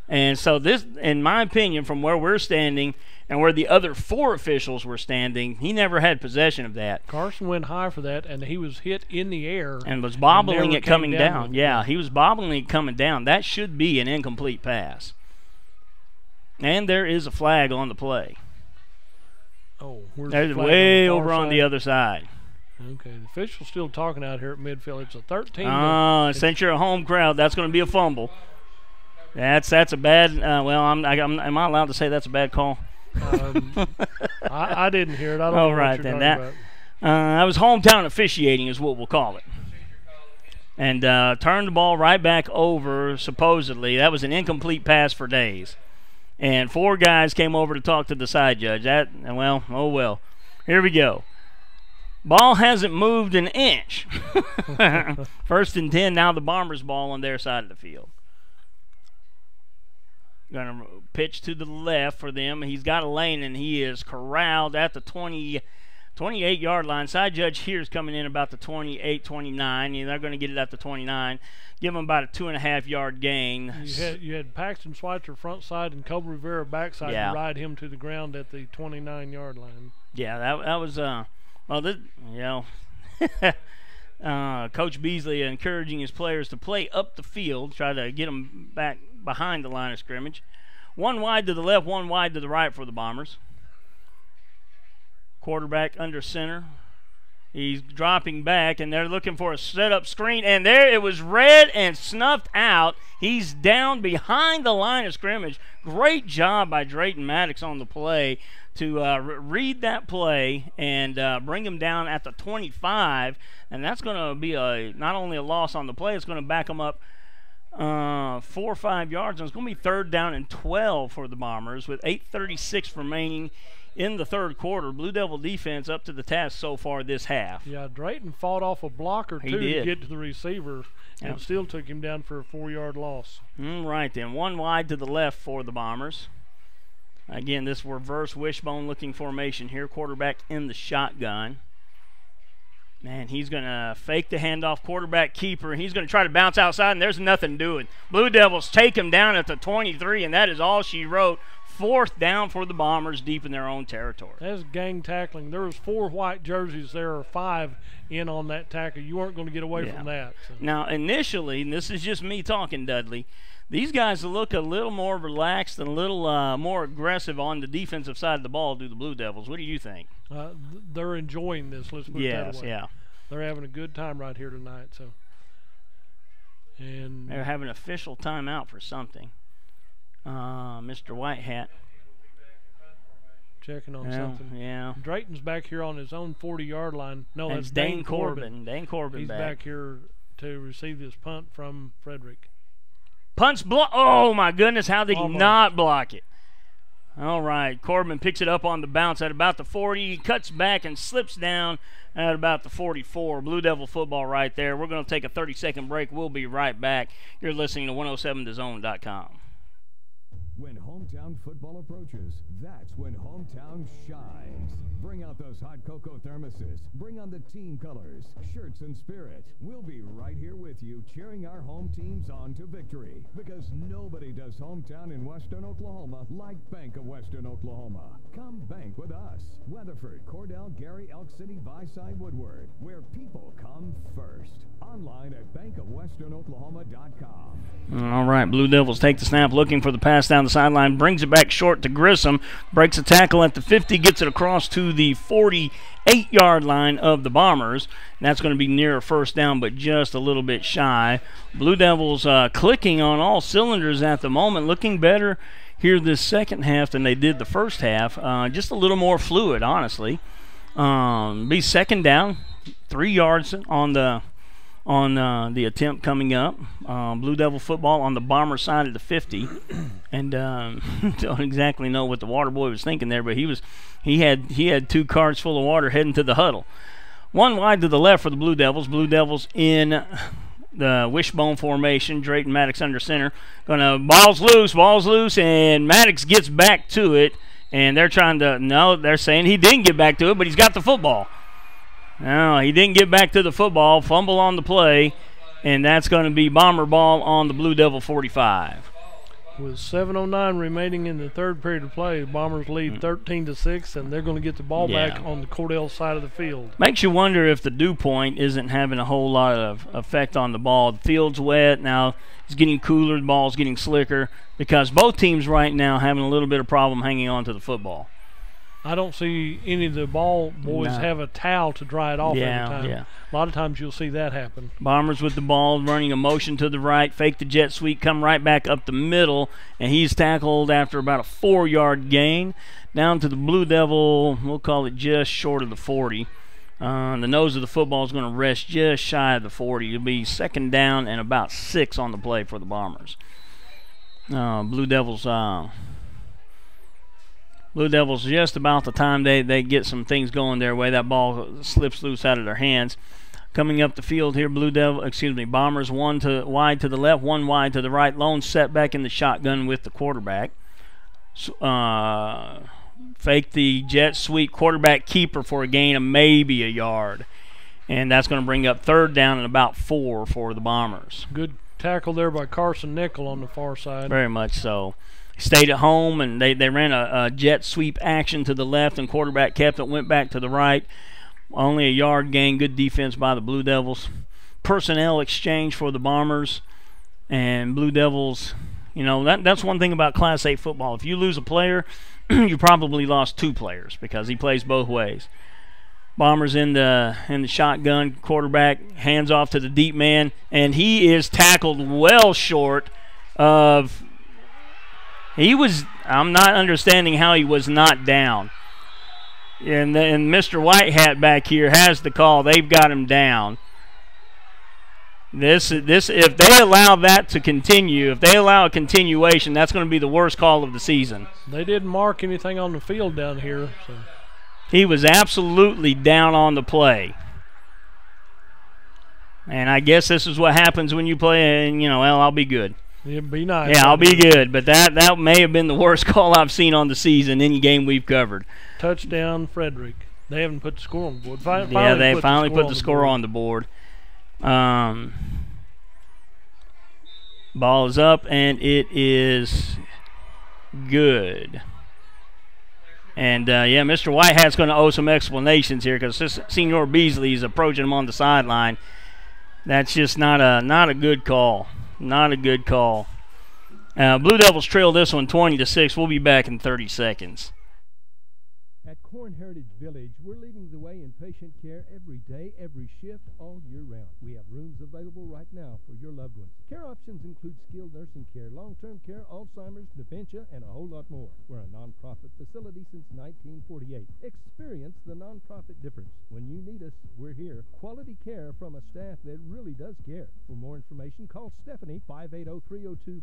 Speaker 14: And so this, in my opinion, from where we're standing and where the other four officials were standing, he never had possession of that.
Speaker 15: Carson went high for that, and he was hit in the air.
Speaker 14: And was bobbling it coming down. Yeah, he was bobbling it coming down. That should be an incomplete pass. And there is a flag on the play.
Speaker 15: Oh, where's
Speaker 14: the flag?
Speaker 15: Way
Speaker 14: over on the other side.
Speaker 15: Okay, the official's still talking out here at midfield. It's a 13.
Speaker 14: Since you're a home crowd, that's going to be a fumble. That's a bad. Well, am I allowed to say that's a bad call?
Speaker 15: I didn't hear it. I don't know what you're talking about.
Speaker 14: That was hometown officiating, is what we'll call it. And turned the ball right back over. Supposedly, that was an incomplete pass for days. And four guys came over to talk to the side judge. Oh well. Here we go. Ball hasn't moved an inch. First and 10, now the Bombers' ball on their side of the field. Going to pitch to the left for them. He's got a lane, and he is corralled at the 28-yard line. Side judge here is coming in about the 28, 29. They're going to get it at the 29. Give them about a 2.5-yard gain.
Speaker 15: You had Paxton Schweitzer front side and Cobra Rivera backside to ride him to the ground at the 29-yard line.
Speaker 14: Yeah, that was Coach Beasley encouraging his players to play up the field, try to get them back behind the line of scrimmage. One wide to the left, one wide to the right for the Bombers. Quarterback under center. He's dropping back, and they're looking for a set-up screen, and there it was read and snuffed out. He's down behind the line of scrimmage. Great job by Drayton Maddox on the play to read that play and bring him down at the 25, and that's going to be not only a loss on the play, it's going to back them up 4 or 5 yards, and it's going to be 3rd down and 12 for the Bombers with 8:36 remaining in the third quarter. Blue Devil defense up to the task so far this half.
Speaker 15: Yeah, Drayton fought off a block or two to get to the receiver, and it still took him down for a 4-yard loss.
Speaker 14: Right then, one wide to the left for the Bombers. Again, this reverse wishbone-looking formation here. Quarterback in the shotgun. Man, he's going to fake the handoff, quarterback keeper. He's going to try to bounce outside, and there's nothing doing. Blue Devils take him down at the 23, and that is all she wrote. 4th down for the Bombers deep in their own territory.
Speaker 15: That's gang tackling. There was 4 white jerseys there, or 5 in on that tackle. You weren't going to get away from that. So.
Speaker 14: Now, initially, and this is just me talking, Dudley, these guys look a little more relaxed and a little more aggressive on the defensive side of the ball do the Blue Devils. What do you think?
Speaker 15: They're enjoying this. Let's put it that way.
Speaker 14: Yeah.
Speaker 15: They're having a good time right here tonight. So, and
Speaker 14: they're having an official timeout for something. Mr. Whitehat
Speaker 15: checking on something.
Speaker 14: Yeah.
Speaker 15: Drayton's back here on his own 40-yard line. No,
Speaker 14: and
Speaker 15: that's
Speaker 14: Dane Corbin. Dane Corbin
Speaker 15: He's back here to receive this punt from Frederick.
Speaker 14: Punts block. Oh, my goodness. How did he not block it? All right, Corbin picks it up on the bounce at about the 40. He cuts back and slips down at about the 44. Blue Devil football right there. We're going to take a 30-second break. We'll be right back. You're listening to 107thezone.com.
Speaker 5: When hometown football approaches, that's when hometown shines. Bring out those hot cocoa thermoses. Bring on the team colors, shirts, and spirit. We'll be right here with you, cheering our home teams on to victory. Because nobody does hometown in Western Oklahoma like Bank of Western Oklahoma. Come bank with us. Weatherford, Cordell, Gary, Elk City, Viside, Woodward, where people come first. Online at bankofwesternoklahoma.com.
Speaker 14: All right, Blue Devils take the snap, looking for the pass down the sideline, brings it back short to Grissom, breaks a tackle at the 50, gets it across to the 48-yard line of the Bombers. And that's going to be near a first down, but just a little bit shy. Blue Devils clicking on all cylinders at the moment, looking better here this second half than they did the first half. Just a little more fluid, honestly. Be second down, 3 yards on the attempt coming up. Blue Devil football on the Bomber side of the 50. And don't exactly know what the water boy was thinking there, but he had 2 carts full of water heading to the huddle. One wide to the left for the Blue Devils. Blue Devils in the wishbone formation. Drayton Maddox under center. Ball's loose, and Maddox gets back to it. And they're saying he didn't get back to it, but he's got the football. No, he didn't get back to the football. Fumble on the play, and that's going to be Bomber ball on the Blue Devil 45.
Speaker 15: With 7:09 remaining in the third period of play, the Bombers lead 13-6, and they're going to get the ball back on the Cordell side of the field.
Speaker 14: Makes you wonder if the dew point isn't having a whole lot of effect on the ball. The field's wet now. It's getting cooler. The ball's getting slicker because both teams right now having a little bit of problem hanging on to the football.
Speaker 15: I don't see any of the ball boys have a towel to dry it off every time.
Speaker 14: Yeah.
Speaker 15: A lot of times you'll see that happen.
Speaker 14: Bombers with the ball, running a motion to the right, fake the jet sweep, come right back up the middle, and he's tackled after about a 4-yard gain. Down to the Blue Devil, we'll call it just short of the 40. The nose of the football is going to rest just shy of the 40. It'll be second down and about 6 on the play for the Bombers. Blue Devils, just about the time they get some things going their way, that ball slips loose out of their hands. Coming up the field here, Bombers wide to the left, 1 wide to the right. Lone setback in the shotgun with the quarterback. Fake the jet sweep, quarterback keeper for a gain of maybe a yard. And that's going to bring up third down and about 4 for the Bombers.
Speaker 15: Good tackle there by Carson Nickel on the far side.
Speaker 14: Very much so. Stayed at home, and they ran a jet sweep action to the left, and quarterback kept it, went back to the right. Only a yard gain. Good defense by the Blue Devils. Personnel exchange for the Bombers. And Blue Devils, that's one thing about Class 8 football. If you lose a player, you probably lost 2 players because he plays both ways. Bombers in the shotgun, quarterback hands off to the deep man, and he is tackled well short of... I'm not understanding how he was not down. And Mr. Whitehat back here has the call. They've got him down. If they allow that to continue, if they allow a continuation, that's going to be the worst call of the season.
Speaker 15: They didn't mark anything on the field down here. So.
Speaker 14: He was absolutely down on the play. And I guess this is what happens when you play, and, I'll be good.
Speaker 15: It'd be nice.
Speaker 14: Yeah, I'll be good, but that may have been the worst call I've seen on the season, any game we've covered.
Speaker 15: Touchdown, Frederick. They haven't put the score on the board.
Speaker 14: They finally put the score on the board. Ball is up, and it is good. And, Mr. Whitehat's going to owe some explanations here because Senior Beasley is approaching him on the sideline. That's just not a good call. Not a good call. Blue Devils trail this one 20-6. We'll be back in 30 seconds.
Speaker 4: At Corn Heritage Village, we're leading the way in patient care every day, every shift, all year round. We have rooms available right now for your loved ones. Care options include skilled nursing care, long-term care, Alzheimer's, dementia, and a whole lot more. We're a nonprofit facility since 1948. Experience the nonprofit difference. When you need us, we're here. Quality care from a staff that really does care. For more information, call Stephanie,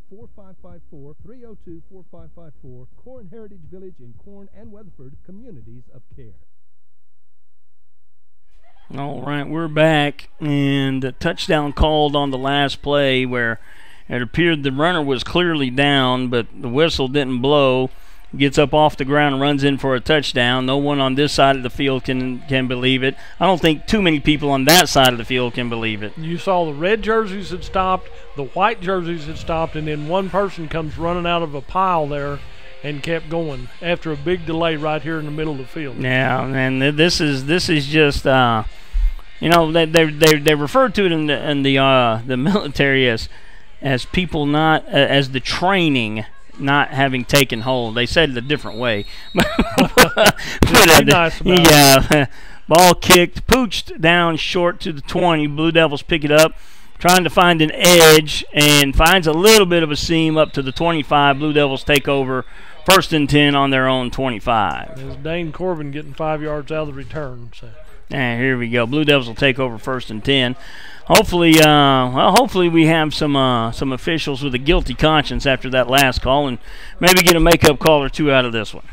Speaker 4: 580-302-4554, 302-4554. Corn Heritage Village in Corn and Weatherford, communities of care.
Speaker 14: All right, we're back, and a touchdown called on the last play where it appeared the runner was clearly down, but the whistle didn't blow. Gets up off the ground and runs in for a touchdown. No one on this side of the field can believe it. I don't think too many people on that side of the field can believe it.
Speaker 15: You saw the red jerseys had stopped, the white jerseys had stopped, and then one person comes running out of a pile there and kept going after a big delay right here in the middle of the field.
Speaker 14: Yeah, and this is just they refer to it in the military as people not as the training not having taken hold. They said it a different way. Ball kicked, pooched down short to the 20. Blue Devils pick it up, trying to find an edge, and finds a little bit of a seam up to the 25. Blue Devils take over 1st and 10 on their own 25.
Speaker 15: There's Dane Corbin getting 5 yards out of the return. So.
Speaker 14: And here we go. Blue Devils will take over 1st and 10. Hopefully we have some officials with a guilty conscience after that last call, and maybe get a makeup call or two out of this one.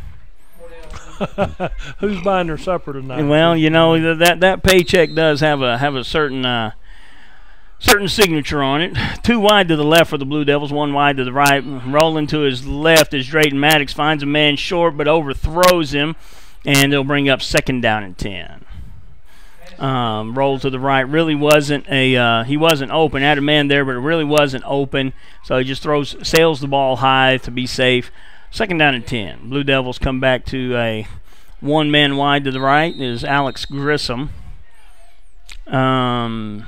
Speaker 15: Who's buying their supper tonight?
Speaker 14: Well, that paycheck does have a certain signature on it. 2 wide to the left for the Blue Devils, 1 wide to the right. Rolling to his left as Drayton Maddox finds a man short but overthrows him, and they'll bring up 2nd down and 10. Roll to the right. Really wasn't he wasn't open. Had a man there, but it really wasn't open. So he just sails the ball high to be safe. 2nd down and 10. Blue Devils come back to a 1 man wide to the right is Alex Grissom. Let's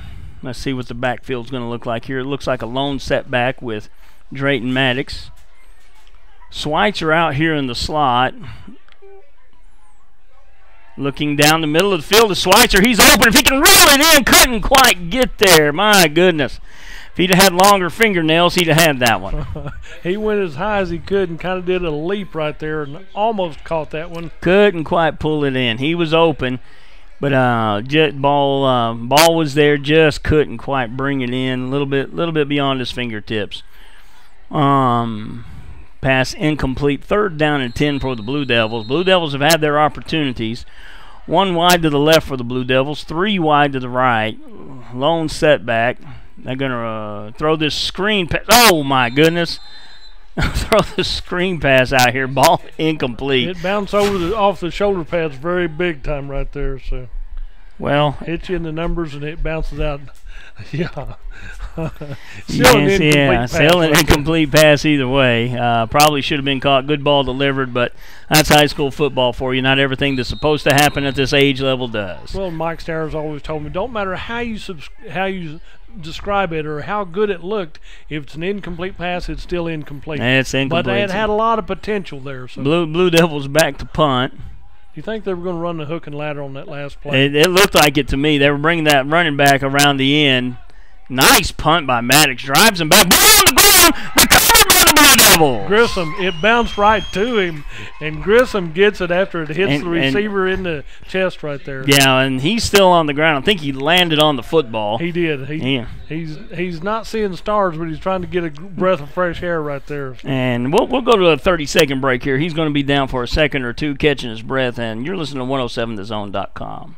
Speaker 14: see what the backfield's going to look like here. It looks like a lone setback with Drayton Maddox. Schweitzer out here in the slot. Looking down the middle of the field to Schweitzer. He's open. If he can roll it in, couldn't quite get there. My goodness. If he'd have had longer fingernails, he'd have had that one.
Speaker 15: He went as high as he could and kind of did a leap right there and almost caught that one.
Speaker 14: Couldn't quite pull it in. He was open, but ball was there, just couldn't quite bring it in. A little bit beyond his fingertips. Pass incomplete. 3rd down and 10 for the Blue Devils. Blue Devils have had their opportunities. 1 wide to the left for the Blue Devils, 3 wide to the right. Lone setback. They're going to throw this screen pass. Oh, my goodness. Throw the screen pass out here. Ball incomplete.
Speaker 15: It bounced off the shoulder pads very big time right there. So,
Speaker 14: well,
Speaker 15: hits you in the numbers and it bounces out. Yeah.
Speaker 14: Still an incomplete pass either way. Probably should have been caught. Good ball delivered, but that's high school football for you. Not everything that's supposed to happen at this age level does.
Speaker 15: Well, Mike Starr's always told me, don't matter how you describe it or how good it looked, if it's an incomplete pass, it's still incomplete.
Speaker 14: It's incomplete.
Speaker 15: But it had a lot of potential there. So.
Speaker 14: Blue Devils back to punt.
Speaker 15: You think they were going to run the hook and ladder on that last play?
Speaker 14: It looked like it to me. They were bringing that running back around the end. Nice punt by Maddox. Drives him back. Ball on the ground. Recovered by the Blue Devils.
Speaker 15: Grissom, it bounced right to him, and Grissom gets it after it hits the receiver in the chest right there.
Speaker 14: Yeah, and he's still on the ground. I think he landed on the football.
Speaker 15: He did. He's not seeing stars, but he's trying to get a breath of fresh air right there.
Speaker 14: And we'll go to a 30-second break here. He's going to be down for a second or two, catching his breath, and you're listening to 107thezone.com.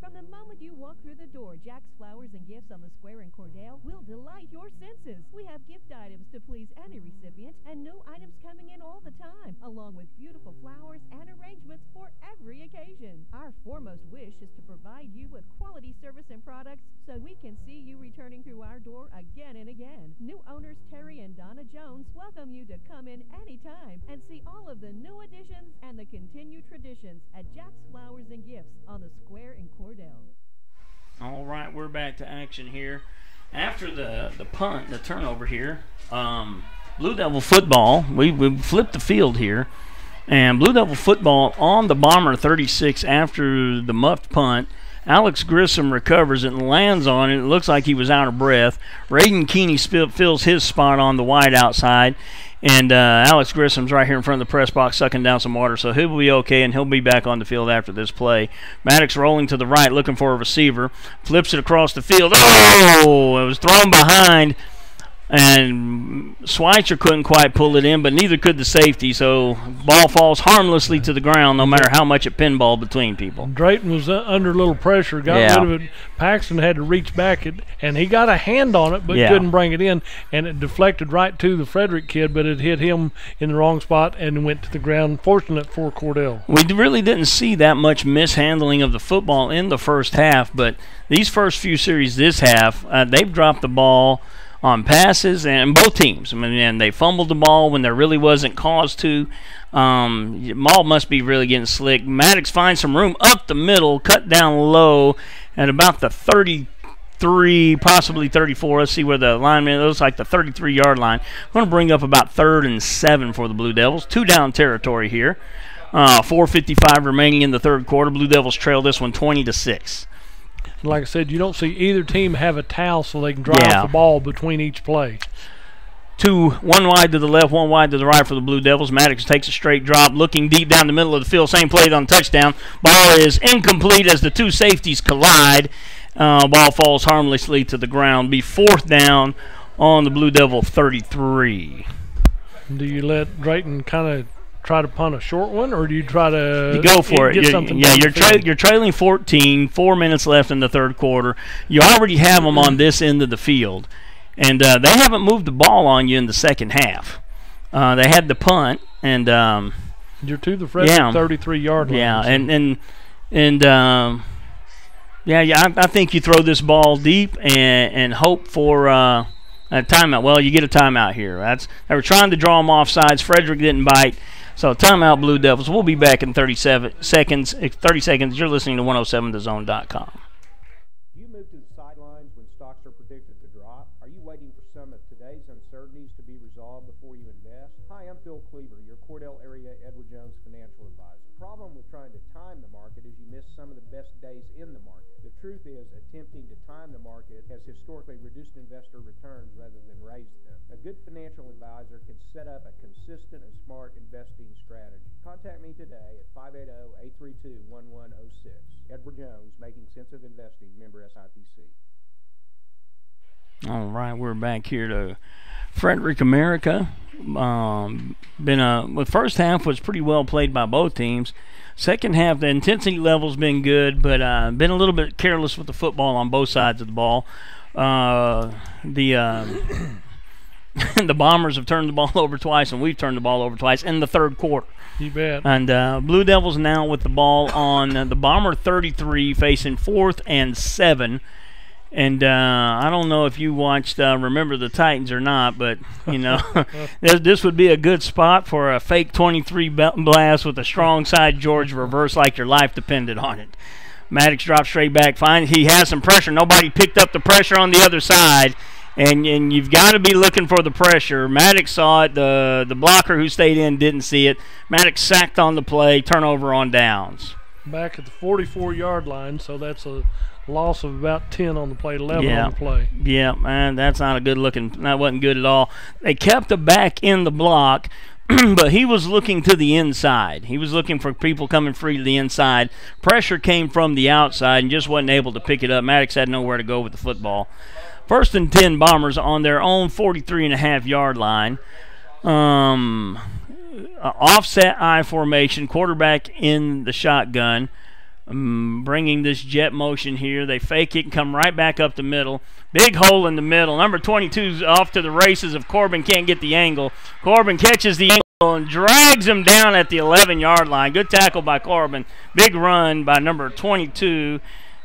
Speaker 3: From the moment you walk through the door, Jack's Flowers and Gifts on the Square in Cordell will delight your senses. We have gift items to please any recipient and new items coming in all the time, along with beautiful flowers and arrangements for every occasion. Our foremost wish is to provide you with quality service and products so we can see you returning through our door again and again. New owners Terry and Donna Jones welcome you to come in anytime and see all of the new additions and the continued traditions at Jack's Flowers and Gifts on the Square in Cordell.
Speaker 14: All right, we're back to action here. After the punt, the turnover here, Blue Devil football, we flipped the field here, And Blue Devil football on the Bomber 36 after the muffed punt. Alex Grissom recovers and lands on it. It looks like he was out of breath. Raiden Keeney fills his spot on the wide outside. And Alex Grissom's right here in front of the press box sucking down some water, so he'll be okay, and he'll be back on the field after this play. Maddox rolling to the right, looking for a receiver. Flips it across the field. Oh! It was thrown behind. And Schweitzer couldn't quite pull it in, but neither could the safety. So ball falls harmlessly to the ground, no matter how much it pinballed between people.
Speaker 15: Drayton was under a little pressure, got rid of it. Paxton had to reach back, and he got a hand on it, but couldn't bring it in. And it deflected right to the Frederick kid, but it hit him in the wrong spot and went to the ground. Fortunate for Cordell.
Speaker 14: We really didn't see that much mishandling of the football in the first half, but these first few series this half, they've dropped the ball on passes, and both teams. I mean, and they fumbled the ball when there really wasn't cause to. Maul must be really getting slick. Maddox finds some room up the middle, cut down low at about the 33, possibly 34. Let's see where the lineman, it looks like the 33-yard line. I'm going to bring up about 3rd and 7 for the Blue Devils. 2 down territory here. 4:55 remaining in the third quarter. Blue Devils trail this one 20-6.
Speaker 15: Like I said, you don't see either team have a towel so they can drive the ball between each play.
Speaker 14: 1 wide to the left, 1 wide to the right for the Blue Devils. Maddox takes a straight drop, looking deep down the middle of the field. Same play on touchdown. Ball is incomplete as the 2 safeties collide. Ball falls harmlessly to the ground. Be 4th down on the Blue Devil 33.
Speaker 15: Do you let Drayton kind of try to punt a short one, or do you try to
Speaker 14: you go for
Speaker 15: get
Speaker 14: it?
Speaker 15: Something
Speaker 14: You're trailing 14, 4 minutes left in the third quarter. You already have them on this end of the field, and they haven't moved the ball on you in the second half. They had the punt, and
Speaker 15: you're to the Frederick 33-yard line.
Speaker 14: I think you throw this ball deep and hope for a timeout. Well, you get a timeout here. They were trying to draw them off sides. Frederick didn't bite. So timeout, Blue Devils. We'll be back in 30 seconds. You're listening to 107thezone.com.
Speaker 6: Do you move to the sidelines when stocks are predicted to drop? Are you waiting for some of today's uncertainties to be resolved before you invest? Hi, I'm Phil Cleaver, your Cordell area Edward Jones financial advisor. The problem with trying to time the market is you miss some of the best days in the market. The truth is, attempting to time the market has historically reduced investor returns rather than raised them. A good financial advisor can set up a consistent and smart investing strategy. Contact me today at 580-832-1106. Edward Jones, Making Sense of Investing, member SIPC.
Speaker 14: All right, we're back here to Frederick, America. The first half was pretty well played by both teams. Second half, the intensity level's been good, but been a little bit careless with the football on both sides of the ball. The Bombers have turned the ball over twice, and we've turned the ball over twice in the third quarter.
Speaker 15: You bet.
Speaker 14: And Blue Devils now with the ball on the Bomber 33, facing 4th and 7. And I don't know if you watched Remember the Titans or not, but, you know, this would be a good spot for a fake 23 blast with a strong side George reverse like your life depended on it. Maddox drops straight back. Fine. He has some pressure. Nobody picked up the pressure on the other side. And you've got to be looking for the pressure. Maddox saw it. The blocker who stayed in didn't see it. Maddox sacked on the play. Turnover on downs.
Speaker 15: Back at the 44-yard line, so that's a loss of about 10 on the play, 11 on the play.
Speaker 14: Yeah, man, that's not a good looking. That wasn't good at all. They kept the back in the block, but he was looking to the inside. He was looking for people coming free to the inside. Pressure came from the outside and just wasn't able to pick it up. Maddox had nowhere to go with the football. 1st and 10 Bombers on their own 43.5-yard line. Offset I formation, quarterback in the shotgun, bringing this jet motion here. They fake it and come right back up the middle. Big hole in the middle. Number 22's off to the races if Corbin can't get the angle. Corbin catches the angle and drags him down at the 11-yard line. Good tackle by Corbin. Big run by number 22.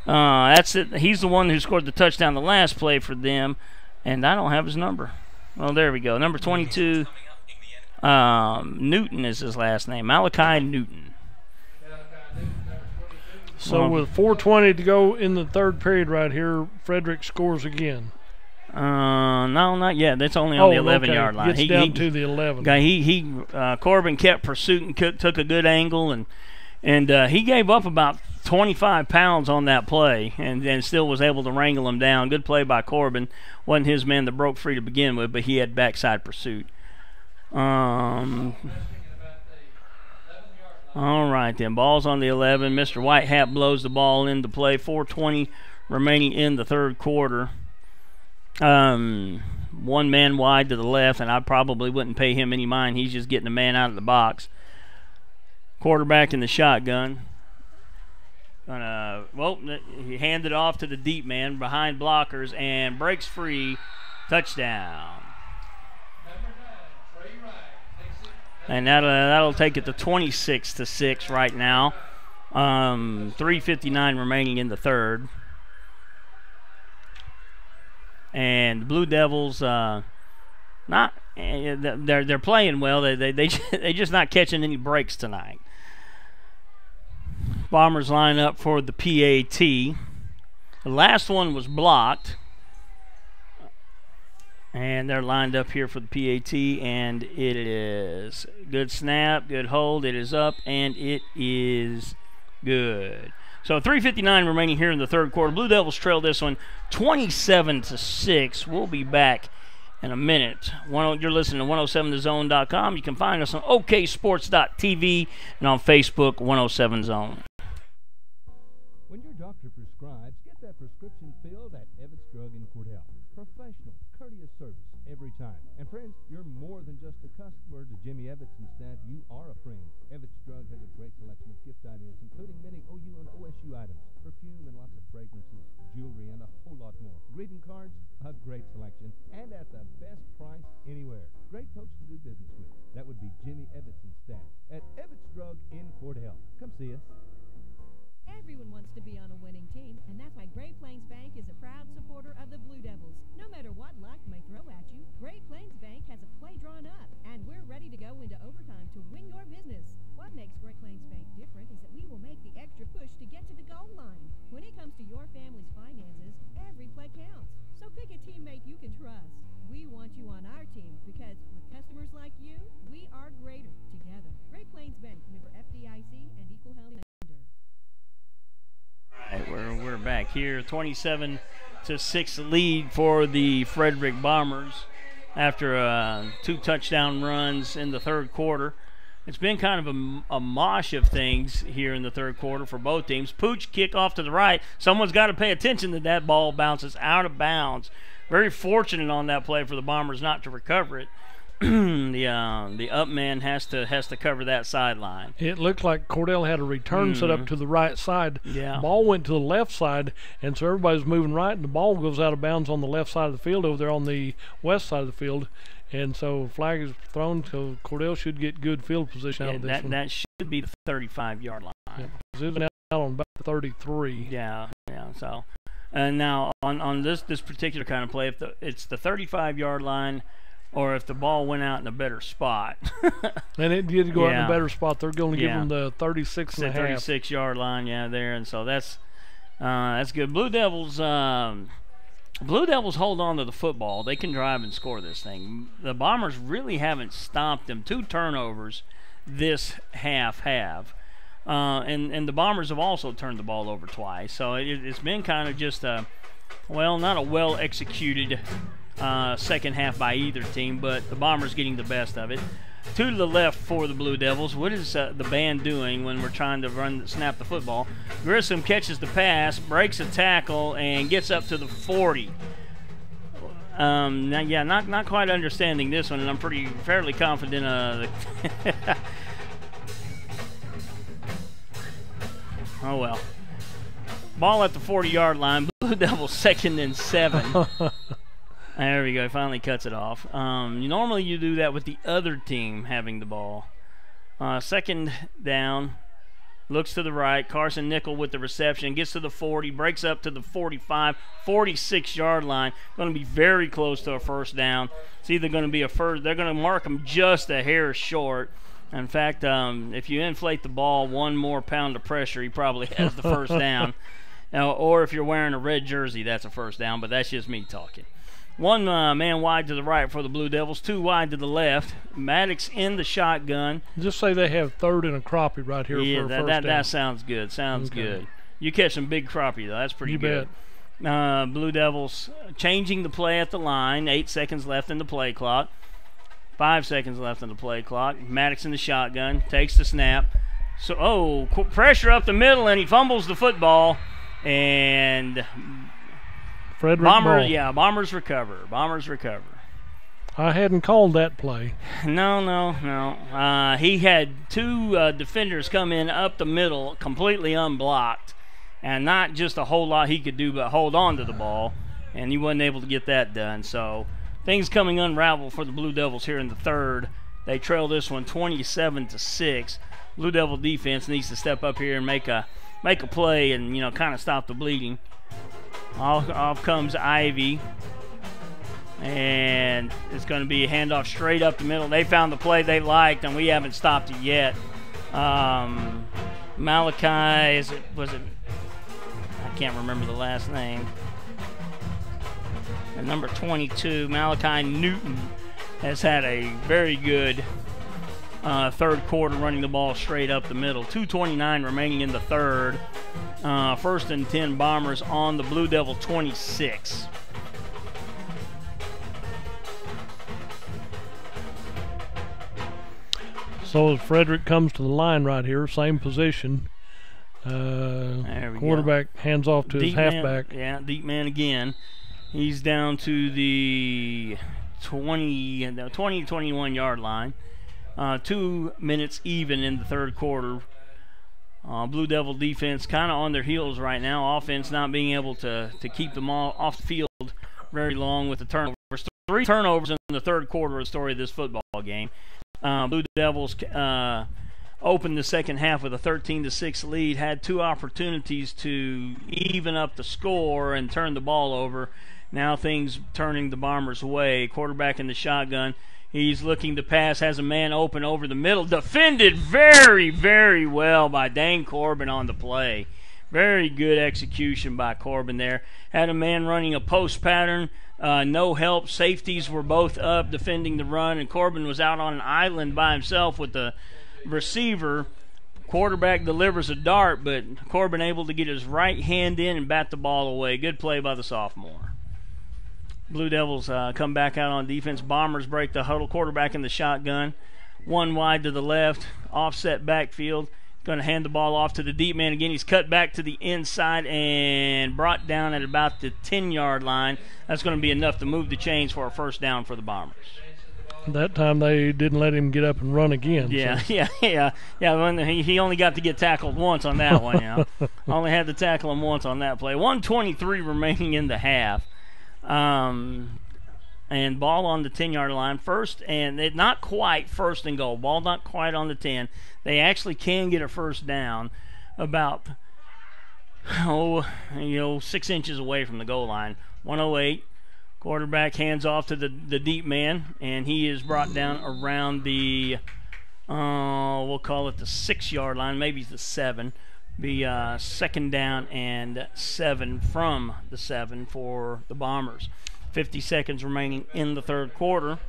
Speaker 14: That's it. He's the one who scored the touchdown the last play for them, and I don't have his number. Oh, there we go. Number 22, Newton is his last name. Malachi Newton.
Speaker 15: So with 4:20 to go in the third period right here, Frederick scores again.
Speaker 14: No, not yet. That's only on the 11-yard line.
Speaker 15: Gets down to the 11.
Speaker 14: Corbin kept pursuing, took a good angle, and he gave up about 25 pounds on that play, and still was able to wrangle him down. Good play by Corbin. Wasn't his man that broke free to begin with, but he had backside pursuit. All right, then. Ball's on the 11. Mr. Whitehat blows the ball into play. 4:20 remaining in the third quarter. One man wide to the left, and I probably wouldn't pay him any mind. He's just getting the man out of the box. Quarterback in the shotgun. He handed off to the deep man behind blockers and breaks free. Touchdown. And that'll take it to 26-6 right now. 3:59 remaining in the third. And the Blue Devils, they're playing well. They just not catching any breaks tonight. Bombers line up for the PAT. The last one was blocked. And they're lined up here for the PAT, and it is good snap, good hold. It is up, and it is good. So 3:59 remaining here in the third quarter. Blue Devils trail this one 27-6. We'll be back in a minute. You're listening to 107thezone.com. You can find us on oksports.tv and on Facebook, 107 Zone.
Speaker 4: When your doctor prescribes, get that prescription filled at Evetts Drug in Cordell. Professional, courteous service every time. And friends, you're more than just a customer to Jimmy Evetts and staff. You are a friend. Evetts Drug has a great selection of gift ideas, including many OU and OSU items, perfume and lots of fragrances, jewelry, and a whole lot more. Greeting cards, a great selection, and at the best price anywhere. Great folks to do business with. That would be Jimmy Evetts and staff at Evetts Drug in Cordell. Come see us.
Speaker 3: Everyone wants to be on a winning team, and that's why Great Plains Bank is a proud supporter of the Blue Devils. No matter what luck may throw at you, Great Plains Bank has a play drawn up, and we're ready to go into overtime to win your business. What makes Great Plains Bank different is that we will make the extra push to get to the goal line. When it comes to your family's finances, every play counts. So pick a teammate you can trust. We want you on our team because with customers like you, we are greater together. Great Plains Bank, member FDIC and equal housing lender.
Speaker 14: All right, we're back here. 27-6 lead for the Frederick Bombers after 2 touchdown runs in the third quarter. It's been kind of a mosh of things here in the third quarter for both teams. Pooch kick off to the right. Someone's got to pay attention that ball bounces out of bounds. Very fortunate on that play for the Bombers not to recover it. The up man has to cover that sideline.
Speaker 15: It looked like Cordell had a return set up to the right side.
Speaker 14: Yeah.
Speaker 15: The ball went to the left side, and so everybody's moving right, and the ball goes out of bounds on the left side of the field over there on the west side of the field. And so flag is thrown, so Cordell should get good field position out of this one.
Speaker 14: That should be the 35-yard line.
Speaker 15: Yeah, it's out on about 33.
Speaker 14: Yeah. So, and now on this particular kind of play, if it's the 35-yard line, or if the ball went out in a better spot.
Speaker 15: And it did go out in a better spot. They're going to give them the 36 and a half.
Speaker 14: 36-yard line, there. And so that's good. Blue Devils hold on to the football. They can drive and score this thing. The Bombers really haven't stopped them. 2 turnovers this half have. And the Bombers have also turned the ball over twice. So it's been kind of just not a well-executed second half by either team, but the Bombers getting the best of it. 2 to the left for the Blue Devils. What is the band doing when we're trying to snap the football? Grissom catches the pass, breaks a tackle, and gets up to the 40. Not quite understanding this one, and I'm fairly confident. Oh well. Ball at the 40-yard line. Blue Devils 2nd and 7. There we go. He finally cuts it off. Normally you do that with the other team having the ball. 2nd down. Looks to the right. Carson Nickel with the reception. Gets to the 40. Breaks up to the 45, 46-yard line. Going to be very close to a first down. It's either going to be a first. They're going to mark them just a hair short. In fact, if you inflate the ball 1 more pound of pressure, he probably has the first down. Now, or if you're wearing a red jersey, that's a first down, but that's just me talking. One man wide to the right for the Blue Devils, 2 wide to the left. Maddox in the shotgun.
Speaker 15: Just say they have third and a crappie right here for a first down.
Speaker 14: That sounds good. Sounds good. You catch some big crappie, though. That's pretty good.
Speaker 15: Bet.
Speaker 14: Blue Devils changing the play at the line. 8 seconds left in the play clock. 5 seconds left in the play clock. Maddox in the shotgun. Takes the snap. So, pressure up the middle, and he fumbles the football. And
Speaker 15: Frederick
Speaker 14: Bombers recover.
Speaker 15: I hadn't called that play.
Speaker 14: No. He had 2 defenders come in up the middle, completely unblocked, and not just a whole lot he could do but hold on to the ball, and he wasn't able to get that done. So things coming unraveled for the Blue Devils here in the third. They trail this one 27-6. Blue Devil defense needs to step up here and make a play and kind of stop the bleeding. Off comes Ivy, and it's going to be a handoff straight up the middle. They found the play they liked, and we haven't stopped it yet. Malachi, was it? I can't remember the last name. And number 22, Malachi Newton, has had a very good third quarter running the ball straight up the middle. 2:29 remaining in the third. First and 10 Bombers on the Blue Devil 26.
Speaker 15: So as Frederick comes to the line right here, same position. Quarterback hands off to his halfback.
Speaker 14: Deep man again. He's down to the 21 yard line. 2 minutes even in the third quarter. Blue Devil defense kind of on their heels right now. Offense not being able to keep them all off the field very long with the turnovers. 3 turnovers in the third quarter of the story of this football game. Blue Devils opened the second half with a 13-6 lead, had 2 opportunities to even up the score and turn the ball over. Now things turning the Bombers' way. Quarterback in the shotgun. He's looking to pass, has a man open over the middle. Defended very, very well by Dane Corbin on the play. Very good execution by Corbin there. Had a man running a post pattern. No help. Safeties were both up defending the run, and Corbin was out on an island by himself with the receiver. Quarterback delivers a dart, but Corbin able to get his right hand in and bat the ball away. Good play by the sophomore. Blue Devils come back out on defense. Bombers break the huddle. Quarterback in the shotgun. 1 wide to the left. Offset backfield. Going to hand the ball off to the deep man again. He's cut back to the inside and brought down at about the 10-yard line. That's going to be enough to move the chains for a first down for the Bombers.
Speaker 15: That time they didn't let him get up and run again.
Speaker 14: Yeah. He only got to get tackled once on that one. Only had to tackle him once on that play. 1:23 remaining in the half. And ball on the 10-yard line. First, and it not quite first and goal. Ball not quite on the 10. They actually can get a first down about 6 inches away from the goal line. 108. Quarterback hands off to the deep man, and he is brought down around the we'll call it the 6-yard line, maybe the 7. Be second down and 7 from the 7 for the Bombers. 50 seconds remaining in the third quarter.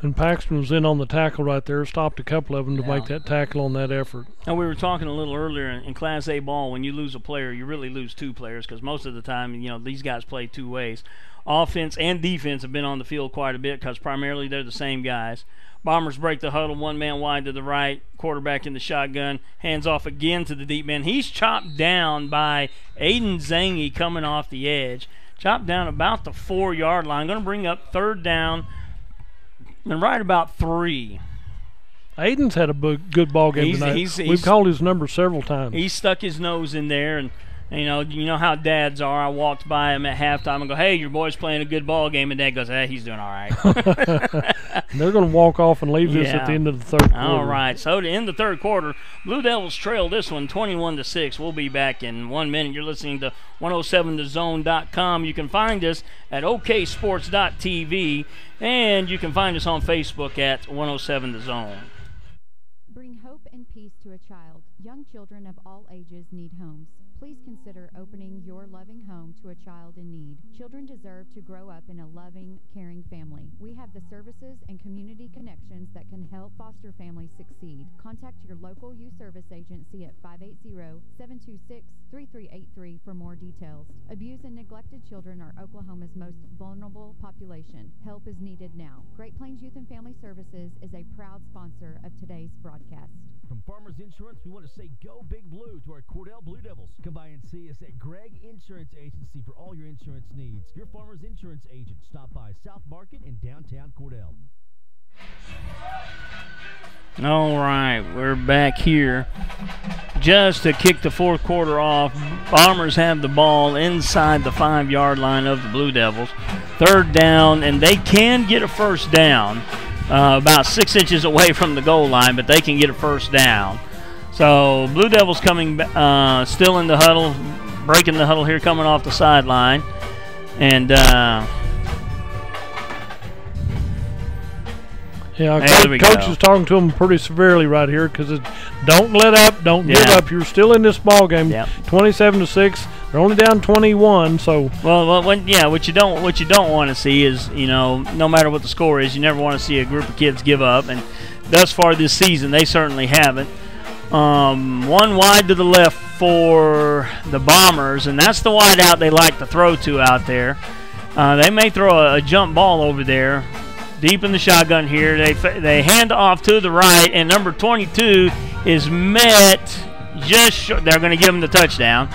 Speaker 15: And Paxton was in on the tackle right there, stopped a couple of them to make that tackle on that effort.
Speaker 14: And we were talking a little earlier in Class A ball, when you lose a player, you really lose 2 players, because most of the time, these guys play 2 ways. Offense and defense have been on the field quite a bit because primarily they're the same guys. Bombers break the huddle, 1 man wide to the right, quarterback in the shotgun, hands off again to the deep man. He's chopped down by Aiden Zangy coming off the edge. Chopped down about the 4-yard line. Going to bring up third down and right about 3.
Speaker 15: Aiden's had a good ball game tonight. We've called his number several times.
Speaker 14: He stuck his nose in there, and you know how dads are. I walked by him at halftime and go, "Hey, your boy's playing a good ball game," and Dad goes, "Hey, he's doing all right."
Speaker 15: They're going to walk off and leave this at the end of the third quarter.
Speaker 14: All right, so to end the third quarter, Blue Devils trail this one 21-6. We'll be back in 1 minute. You're listening to 107thezone.com. You can find us at oksports.tv, and you can find us on Facebook at 107 The Zone.
Speaker 7: Bring hope and peace to a child. Young children of all ages need homes. please consider opening your loving home to a child in need. Children deserve to grow up in a loving, caring family. We have the services and community connections that can help foster families succeed. Contact your local youth service agency at 580-726-3383 for more details. Abused and neglected children are Oklahoma's most vulnerable population. Help is needed now. Great Plains Youth and Family Services is a proud sponsor of today's broadcast.
Speaker 8: From Farmers Insurance, we want to say go Big Blue to our Cordell Blue Devils. Come by and see us at Gregg Insurance Agency for all your insurance needs. Your Farmers Insurance agent. Stop by South Market in downtown Cordell.
Speaker 14: All right, we're back here. Just to kick the fourth quarter off, Bombers have the ball inside the 5-yard line of the Blue Devils. Third down, and they can get a first down. About 6 inches away from the goal line, but they can get a first down. So Blue Devils coming, still in the huddle, breaking the huddle here, coming off the sideline. And
Speaker 15: coach is talking to them pretty severely right here because don't let up, don't give up. You're still in this ball game, 27-6. They're only down 21, so.
Speaker 14: Well, what you don't want to see is, no matter what the score is, you never want to see a group of kids give up. And thus far this season, they certainly haven't. One wide to the left for the Bombers, and that's the wide out they like to throw to out there. They may throw a jump ball over there, deep in the shotgun here. They hand off to the right, and number 22 is met just short. They're going to give him the touchdown.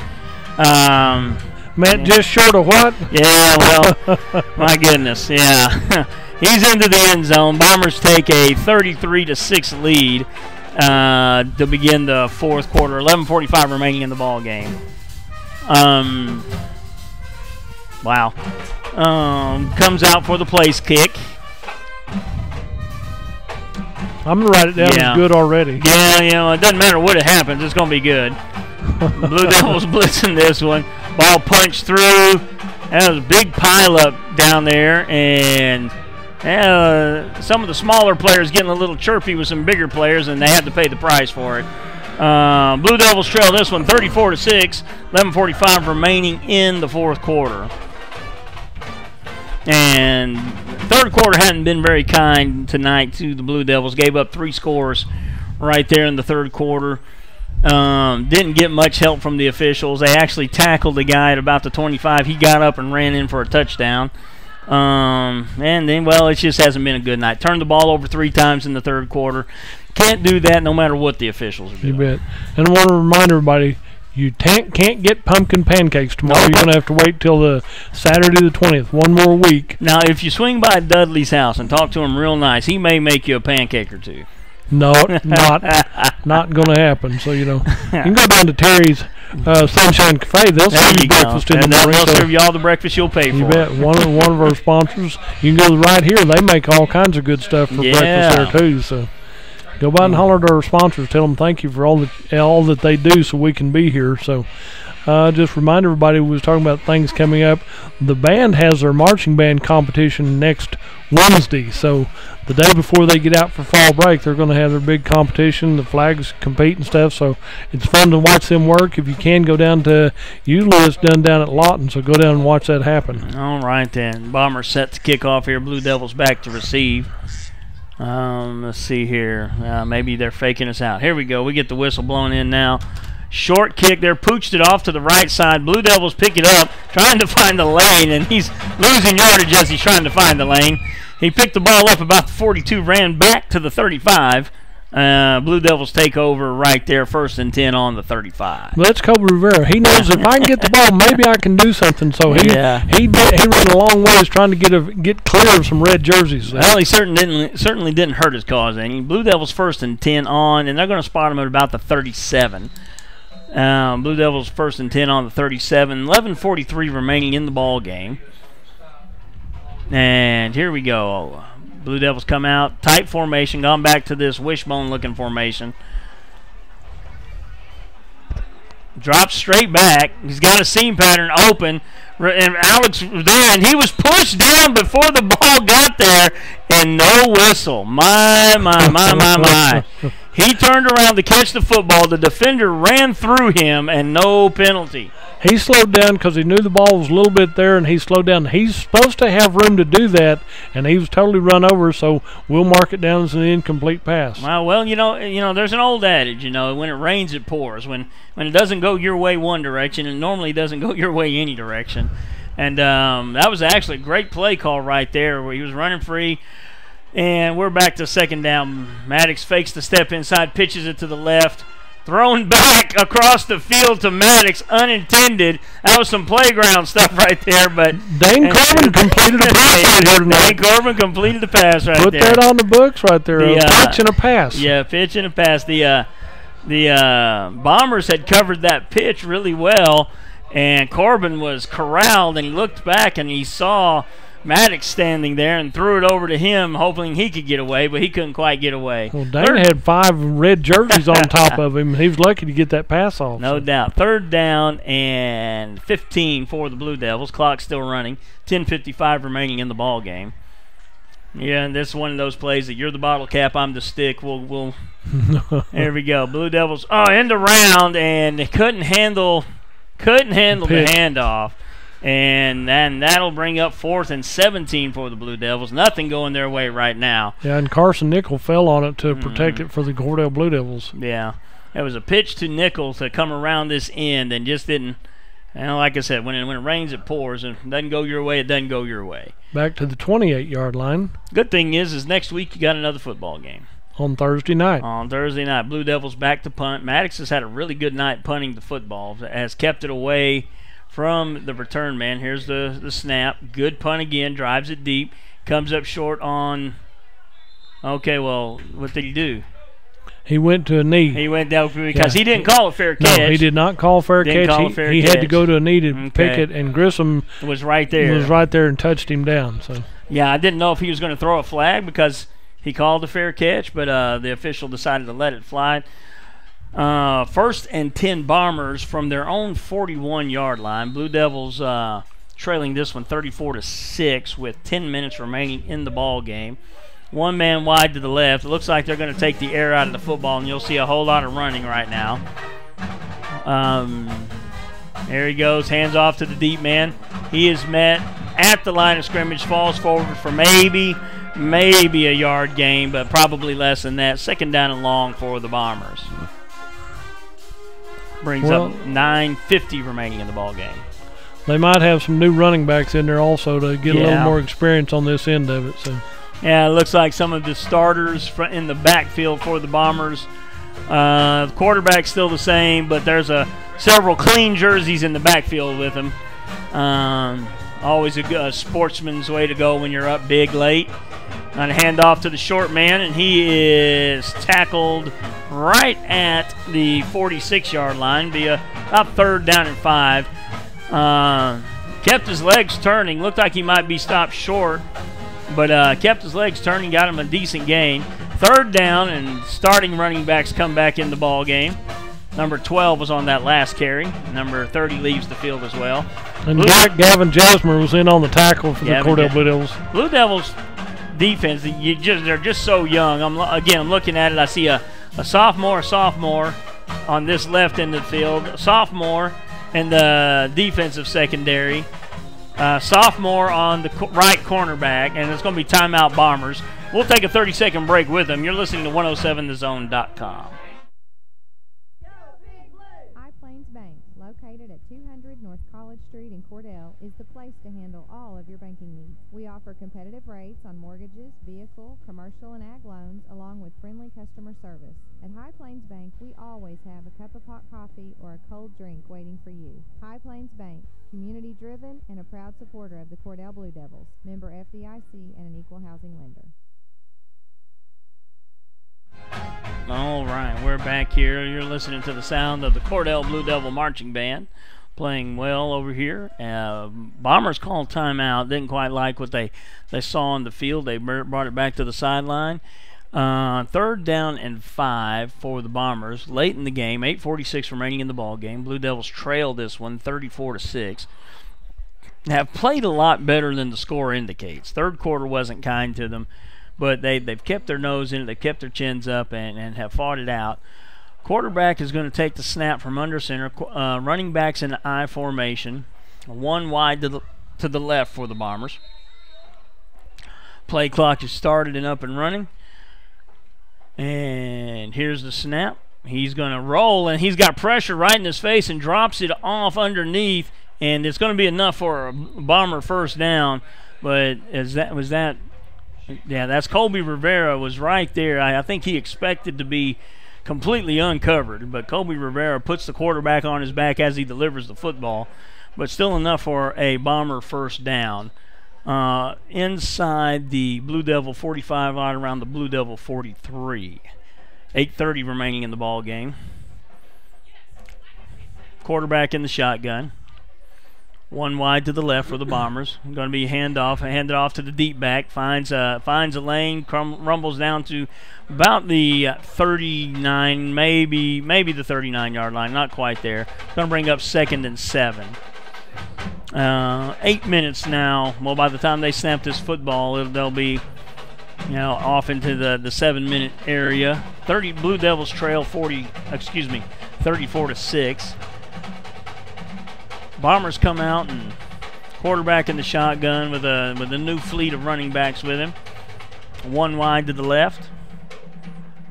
Speaker 15: Just short of what?
Speaker 14: Yeah, well, my goodness, yeah. He's into the end zone. Bombers take a 33-6 lead to begin the fourth quarter. 11:45 remaining in the ball game. Wow. Comes out for the place kick.
Speaker 15: I'm going to write it down as good already.
Speaker 14: Yeah, it doesn't matter what it happens. It's going to be good. Blue Devils blitzing this one. Ball punched through. That was a big pileup down there, and some of the smaller players getting a little chirpy with some bigger players, and they had to pay the price for it. Blue Devils trail this one 34-6. 11:45 remaining in the fourth quarter. And third quarter hadn't been very kind tonight to the Blue Devils. Gave up 3 scores right there in the third quarter. Didn't get much help from the officials. They actually tackled the guy at about the 25. He got up and ran in for a touchdown. And then, it just hasn't been a good night. Turned the ball over 3 times in the third quarter. Can't do that no matter what the officials are doing.
Speaker 15: You bet. And I want to remind everybody, you can't get pumpkin pancakes tomorrow. You're going to have to wait till the Saturday the 20th, one more week.
Speaker 14: Now, if you swing by Dudley's house and talk to him real nice, he may make you a pancake or two.
Speaker 15: No, not going to happen. So, you can go down to Terry's Sunshine Cafe. They'll serve you breakfast in the morning.
Speaker 14: They'll serve you all the breakfast you'll pay for.
Speaker 15: You bet. One of our sponsors. You can go right here. They make all kinds of good stuff for breakfast there, too. So go by and holler at our sponsors. Tell them thank you for all that they do so we can be here. So just remind everybody, we was talking about things coming up. The band has their marching band competition next Wednesday. So the day before they get out for fall break, they're going to have their big competition. The flags compete and stuff. So it's fun to watch them work. If you can, go down to, usually it's done down at Lawton, so go down and watch that happen.
Speaker 14: All right then. Bombers set to kick off here. Blue Devils back to receive. Let's see here. Maybe they're faking us out. Here we go. We get the whistle blown in now. Short kick there, pooched it off to the right side. Blue Devils pick it up, trying to find the lane, and he's losing yardage as he's trying to find the lane. He picked the ball up about the 42, ran back to the 35. Blue Devils take over right there, 1st and 10 on the 35.
Speaker 15: Well, that's Kobe Rivera. He knows if I can get the ball, maybe I can do something. So he ran a long ways trying to get clear of some red jerseys.
Speaker 14: Well, he certainly didn't hurt his cause any. Blue Devils 1st and 10 on, and they're going to spot him at about the 37. Blue Devils 1st and 10 on the 37. 11:43 remaining in the ball game. And here we go. Blue Devils come out, tight formation, gone back to this wishbone-looking formation. Drops straight back. He's got a seam pattern open. And Alex was there, and he was pushed down before the ball got there, and no whistle. My. He turned around to catch the football. The defender ran through him, and no penalty.
Speaker 15: He slowed down because he knew the ball was a little bit there, and he slowed down. He's supposed to have room to do that, and he was totally run over, so we'll mark it down as an incomplete pass.
Speaker 14: Well, you know, there's an old adage, when it rains, it pours. When it doesn't go your way one direction, it normally doesn't go your way any direction. And that was actually a great play call right there where he was running free. And we're back to second down. Maddox fakes the step inside, pitches it to the left. Thrown back across the field to Maddox, unintended. That was some playground stuff right there, but
Speaker 15: Dane Corbin completed a pass right here tonight.
Speaker 14: Dane Corbin completed the pass right
Speaker 15: there.
Speaker 14: Put
Speaker 15: that on the books right there. A pitch and a pass.
Speaker 14: Yeah, pitch and a pass. The Bombers had covered that pitch really well, and Corbin was corralled, and he looked back and he saw Maddox standing there and threw it over to him, hoping he could get away, but he couldn't quite get away.
Speaker 15: Well, Dana had 5 red jerseys on top of him. He was lucky to get that pass off.
Speaker 14: No doubt. Third down and 15 for the Blue Devils. Clock still running. 10:55 remaining in the ball game. Yeah, and this is one of those plays that you're the bottle cap, I'm the stick. We'll there we go. Blue Devils end around, and they couldn't handle the handoff. And then that'll bring up 4th and 17 for the Blue Devils. Nothing going their way right now.
Speaker 15: Yeah, and Carson Nickel fell on it to protect it for the Cordell Blue Devils.
Speaker 14: Yeah. It was a pitch to Nickel to come around this end and just didn't. And like I said, when it rains, it pours. And if it doesn't go your way, it doesn't go your way.
Speaker 15: Back to the 28-yard line.
Speaker 14: Good thing is next week you got another football game.
Speaker 15: On Thursday night.
Speaker 14: Blue Devils back to punt. Maddox has had a really good night punting the football. Has kept it away from the return man. Here's the snap. Good punt again. Drives it deep. Comes up short on. Okay, well, what did he do?
Speaker 15: He went to a knee.
Speaker 14: He went down because he didn't call a fair catch.
Speaker 15: No, he did not call a fair catch. He had to go to a knee to pick it, and Grissom
Speaker 14: was right there.
Speaker 15: And touched him down. So
Speaker 14: yeah, I didn't know if he was going to throw a flag because he called a fair catch, but the official decided to let it fly. 1st and 10 Bombers from their own 41-yard line. Blue Devils trailing this one 34-6 with 10 minutes remaining in the ball game. One man wide to the left. It looks like they're going to take the air out of the football, and you'll see a whole lot of running right now. There he goes, hands off to the deep man. He is met at the line of scrimmage, falls forward for maybe a yard gain, but probably less than that. 2nd down and long for the Bombers. Brings up 9:50 remaining in the ball game.
Speaker 15: They might have some new running backs in there also to get a little more experience on this end of it. So.
Speaker 14: Yeah, it looks like some of the starters in the backfield for the Bombers. The quarterback's still the same, but there's several clean jerseys in the backfield with him. Always a sportsman's way to go when you're up big late. On a handoff to the short man, and he is tackled right at the 46-yard line via about 3rd down and 5. Kept his legs turning. Looked like he might be stopped short, but kept his legs turning, got him a decent gain. 3rd down, and starting running backs come back in the ball game. Number 12 was on that last carry. Number 30 leaves the field as well.
Speaker 15: And Gavin Jasmer was in on the tackle for the Cordell Blue Devils.
Speaker 14: Blue Devils defense, they're just so young. I'm looking at it. I see a sophomore on this left end of the field, a sophomore in the defensive secondary, sophomore on the right cornerback, and it's going to be timeout Bombers. We'll take a 30-second break with them. You're listening to 107thezone.com.
Speaker 9: Located at 200 North College Street in Cordell, is the place to handle all of your banking needs. We offer competitive rates on mortgages, vehicle, commercial, and ag loans, along with friendly customer service. At High Plains Bank, we always have a cup of hot coffee or a cold drink waiting for you. High Plains Bank, community-driven and a proud supporter of the Cordell Blue Devils, member FDIC, and an equal housing lender.
Speaker 14: All right, we're back here. You're listening to the sound of the Cordell Blue Devil Marching Band playing well over here. Bombers called timeout. Didn't quite like what they saw on the field. They brought it back to the sideline. Third down and 5 for the Bombers. Late in the game, 8:46 remaining in the ball game. Blue Devils trail this one 34-6. Have played a lot better than the score indicates. Third quarter wasn't kind to them, but they've kept their nose in it. They've kept their chins up and have fought it out. Quarterback is going to take the snap from under center. Running backs in I formation. One wide to the left for the Bombers. Play clock is started and up and running. And here's the snap. He's going to roll, and he's got pressure right in his face and drops it off underneath, and it's going to be enough for a Bomber first down. But that's Colby Rivera was right there. I think he expected to be completely uncovered, but Colby Rivera puts the quarterback on his back as he delivers the football, but still enough for a Bomber first down. Inside the Blue Devil 45, right around the Blue Devil 43. 8:30 remaining in the ball game. Quarterback in the shotgun. One wide to the left for the Bombers. Going to be handed off to the deep back. Finds a lane, rumbles down to about the 39, maybe the 39-yard line. Not quite there. Going to bring up 2nd and 7. 8 minutes now. Well, by the time they snap this football, they'll be, off into the 7-minute area. Blue Devils trail 34-6. Bombers come out and quarterback in the shotgun with a new fleet of running backs with him. One wide to the left.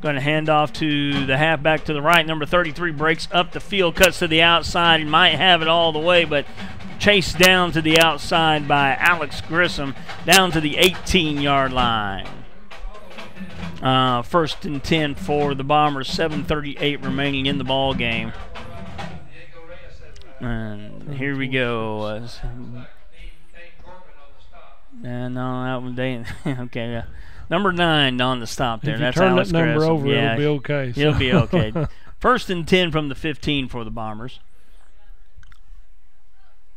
Speaker 14: Going to hand off to the halfback to the right. Number 33 breaks up the field, cuts to the outside. He might have it all the way, but chased down to the outside by Alex Grissom down to the 18-yard line. 1st and 10 for the Bombers. 7:38 remaining in the ball game. And here we go. And that one okay. Yeah. Number 9 on the stop there.
Speaker 15: If you
Speaker 14: That's
Speaker 15: turn
Speaker 14: Alex
Speaker 15: that number
Speaker 14: Grissom.
Speaker 15: over, it'll be okay. So.
Speaker 14: It'll be okay. 1st and 10 from the 15 for the Bombers.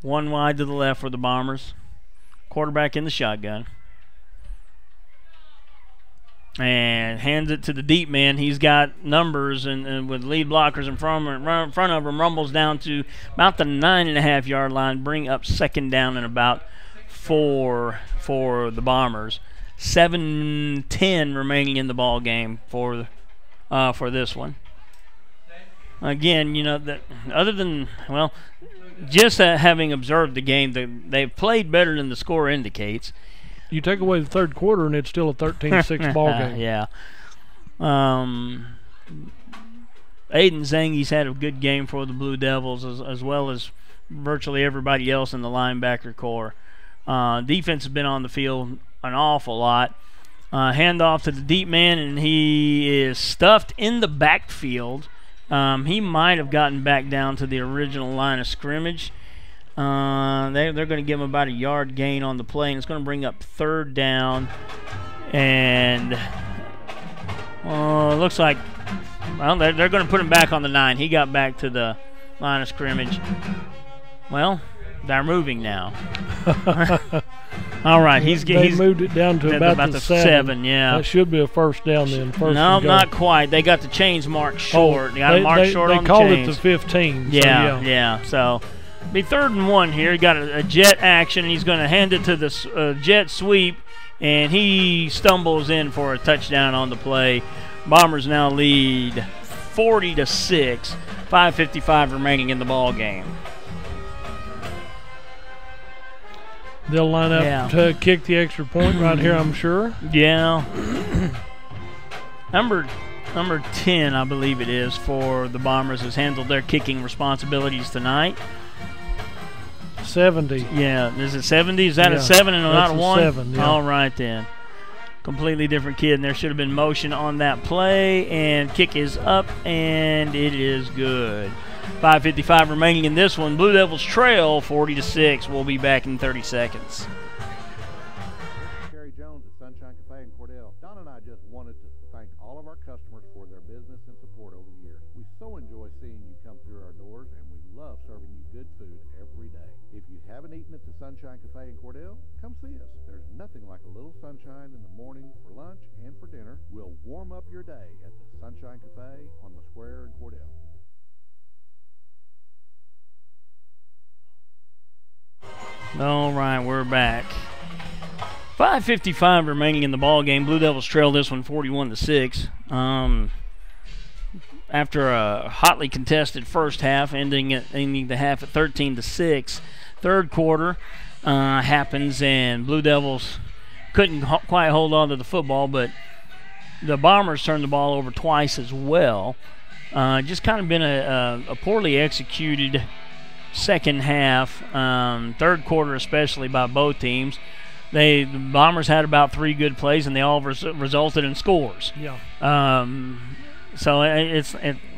Speaker 14: One wide to the left for the Bombers. Quarterback in the shotgun. And hands it to the deep man. He's got numbers and with lead blockers in front of him, rumbles down to about the 9.5-yard line. Bring up 2nd down and about 4 for the Bombers. 7:10 remaining in the ball game for this one. Again, other than just having observed the game, they've played better than the score indicates.
Speaker 15: You take away the third quarter, and it's still a 13-6 ball game.
Speaker 14: Yeah. Aiden Zangi's had a good game for the Blue Devils, as well as virtually everybody else in the linebacker corps. Defense has been on the field an awful lot. Handoff to the deep man, and he is stuffed in the backfield. He might have gotten back down to the original line of scrimmage. They're going to give him about a yard gain on the play, and it's going to bring up 3rd down. And it looks like, they're going to put him back on the 9. He got back to the line of scrimmage. Well, they're moving now. All right, he's
Speaker 15: moved it down to about the 7.
Speaker 14: Yeah,
Speaker 15: that should be a first down then.
Speaker 14: No, not quite. They got the chains marked short. They got to mark short on the chains.
Speaker 15: They called it the 15.
Speaker 14: Yeah. So be 3rd and 1 here. He got a jet action, and he's going to hand it to the jet sweep, and he stumbles in for a touchdown on the play. Bombers now lead 40-6. 5:55 remaining in the ball game.
Speaker 15: They'll line up to kick the extra point right here, I'm sure.
Speaker 14: Yeah. Number 10, I believe it is, for the Bombers has handled their kicking responsibilities tonight.
Speaker 15: 70.
Speaker 14: Yeah, is it 70? Is that a 7 and not a 1?
Speaker 15: 7, yeah.
Speaker 14: All right then. Completely different kid, and there should have been motion on that play, and kick is up, and it is good. 5:55 remaining in this one. Blue Devils trail 40-6. We'll be back in 30 seconds.
Speaker 10: Terry Jones at Sunshine Cafe in Cordell. Don and I just wanted to thank all of our customers for their business and support over the years. We so enjoy seeing you come through our doors, and we love serving you good food every day. If you haven't eaten at the Sunshine Cafe in Cordell, come see us. There's nothing like a little sunshine in the morning for lunch and for dinner. We'll warm up your day at the Sunshine Cafe on the square in Cordell.
Speaker 14: All right, we're back. 5:55 remaining in the ball game. Blue Devils trail this one 41-6. After a hotly contested first half, ending the half at 13-6. Third quarter happens, and Blue Devils couldn't quite hold on to the football, but the Bombers turned the ball over twice as well. Just kind of been a poorly executed second half, third quarter especially by both teams. The Bombers had about 3 good plays, and they all resulted in scores.
Speaker 15: Yeah.
Speaker 14: So I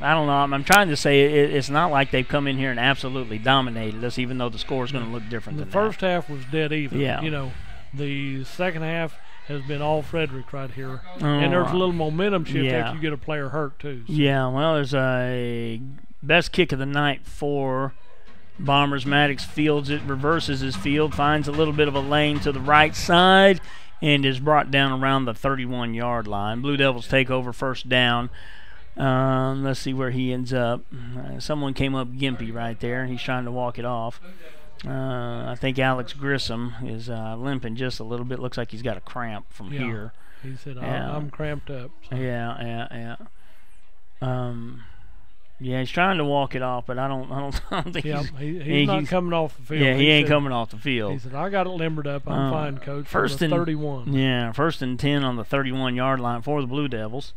Speaker 14: don't know. I'm trying to say it's not like they've come in here and absolutely dominated us, even though the score is going to look different.
Speaker 15: The first half was dead even.
Speaker 14: Yeah.
Speaker 15: You know, the second half has been all Frederick right here, and there's a little momentum shift after you get a player hurt too. So.
Speaker 14: Yeah. Well, there's a best kick of the night for Bombers. Maddox fields it, reverses his field, finds a little bit of a lane to the right side, and is brought down around the 31-yard line. Blue Devils take over first down. Let's see where he ends up. Someone came up gimpy right there. He's trying to walk it off. I think Alex Grissom is limping just a little bit. Looks like he's got a cramp from here.
Speaker 15: He said, I'm cramped up. So.
Speaker 14: Yeah. Yeah, he's trying to walk it off, but I don't think
Speaker 15: he's not coming off the field.
Speaker 14: Yeah, he ain't coming off the field.
Speaker 15: He said, I got it limbered up. I'm fine, Coach.
Speaker 14: First and
Speaker 15: 31.
Speaker 14: Yeah, 1st and 10 on the 31-yard line for the Blue Devils.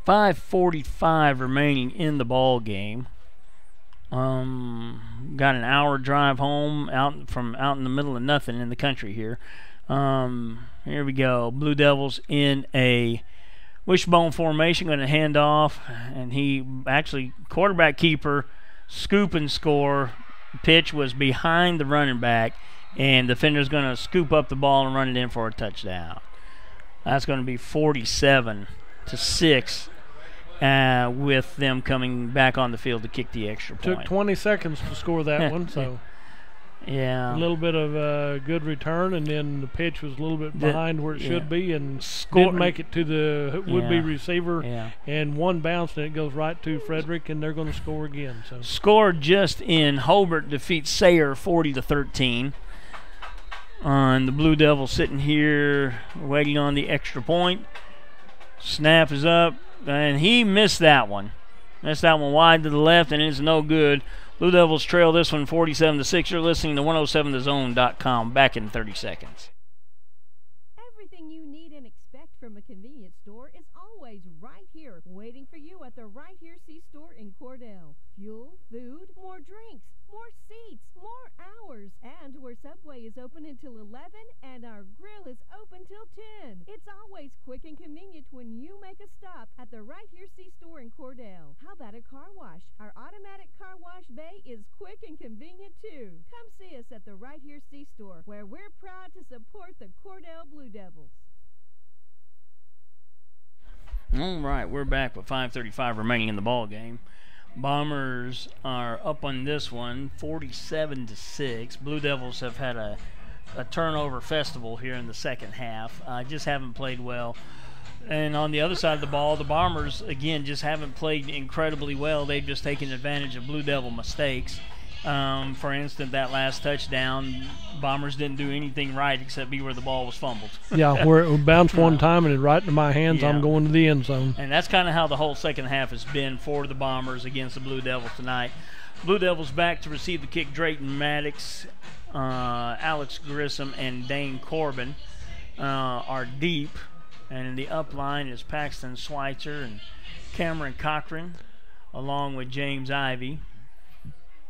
Speaker 14: 5:45 remaining in the ball game. Got an hour drive home out in the middle of nothing in the country here. Here we go. Blue Devils in a wishbone formation, going to hand off, and he actually quarterback keeper scoop and score. Pitch was behind the running back, and the defender's going to scoop up the ball and run it in for a touchdown. That's going to be 47-6. With them coming back on the field to kick the extra point.
Speaker 15: Took 20 seconds to score that one, so
Speaker 14: yeah,
Speaker 15: a little bit of a good return, and then the pitch was a little bit behind where it should be, and didn't make it to the would-be receiver, and one bounce, and it goes right to Frederick, and they're going to score again. So
Speaker 14: scored just in. Hobart defeats Sayre 40-13. And the Blue Devils sitting here waiting on the extra point. Snap is up. And he missed that one. Missed that one wide to the left, and it's no good. Blue Devils trail this one 47-6. You're listening to 107thezone.com. Back in 30 seconds.
Speaker 3: Everything you need and expect from a convenience store is always right here, waiting for you at the Right Here C-Store in Cordell. Fuel, food, more drinks, more seats, more hours, and where Subway is open until 11 and our grill is open till 10. It's always quick and convenient when you make a stop at the Right Here C-Store in Cordell. How about a car wash? Our automatic car wash bay is quick and convenient too. Come see us at the Right Here C-Store, where we're proud to support the Cordell Blue Devils.
Speaker 14: All right, we're back with 5:35 remaining in the ball game. Bombers are up on this one, 47-6. Blue Devils have had a turnover festival here in the second half. Just haven't played well. And on the other side of the ball, the Bombers, again, just haven't played incredibly well. They've just taken advantage of Blue Devil mistakes. For instance, that last touchdown, Bombers didn't do anything right except be where the ball was fumbled.
Speaker 15: Yeah, where it bounced one time and it right into my hands, I'm going to the end zone.
Speaker 14: And that's kind of how the whole second half has been for the Bombers against the Blue Devils tonight. Blue Devils back to receive the kick. Drayton Maddox, Alex Grissom, and Dane Corbin are deep. And in the up line is Paxton Schweitzer and Cameron Cochran, along with James Ivey.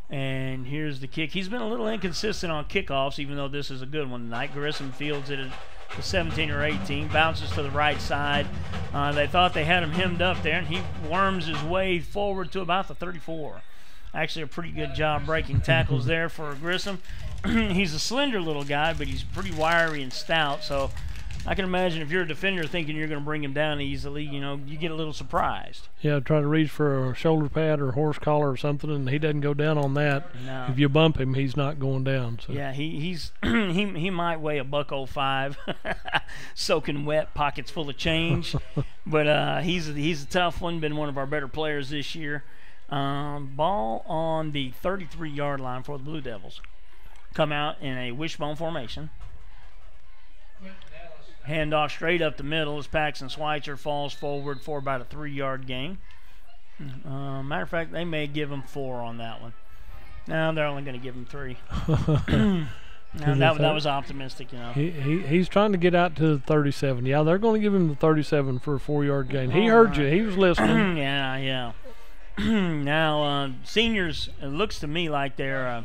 Speaker 14: And here's the kick. He's been a little inconsistent on kickoffs, even though this is a good one tonight. Grissom fields it at the 17 or 18, bounces to the right side. They thought they had him hemmed up there, and he worms his way forward to about the 34. Actually, a pretty good job breaking tackles there for Grissom. He's a slender little guy, but he's pretty wiry and stout, so I can imagine if you're a defender thinking you're going to bring him down easily, you get a little surprised.
Speaker 15: Yeah, try to reach for a shoulder pad or horse collar or something, and he doesn't go down on that.
Speaker 14: No.
Speaker 15: If you bump him, he's not going down. So.
Speaker 14: Yeah, he's he might weigh $105, soaking wet, pockets full of change, but he's a tough one. Been one of our better players this year. Ball on the 33-yard line for the Blue Devils. Come out in a wishbone formation. Handoff straight up the middle as Paxton Schweitzer falls forward for about a 3-yard gain. Matter of fact, they may give him 4 on that one. No, they're only going to give him 3. That was optimistic,
Speaker 15: He's trying to get out to the 37. Yeah, they're going to give him the 37 for a 4-yard gain. He heard you. He was listening.
Speaker 14: Yeah. Now, seniors, it looks to me like they're...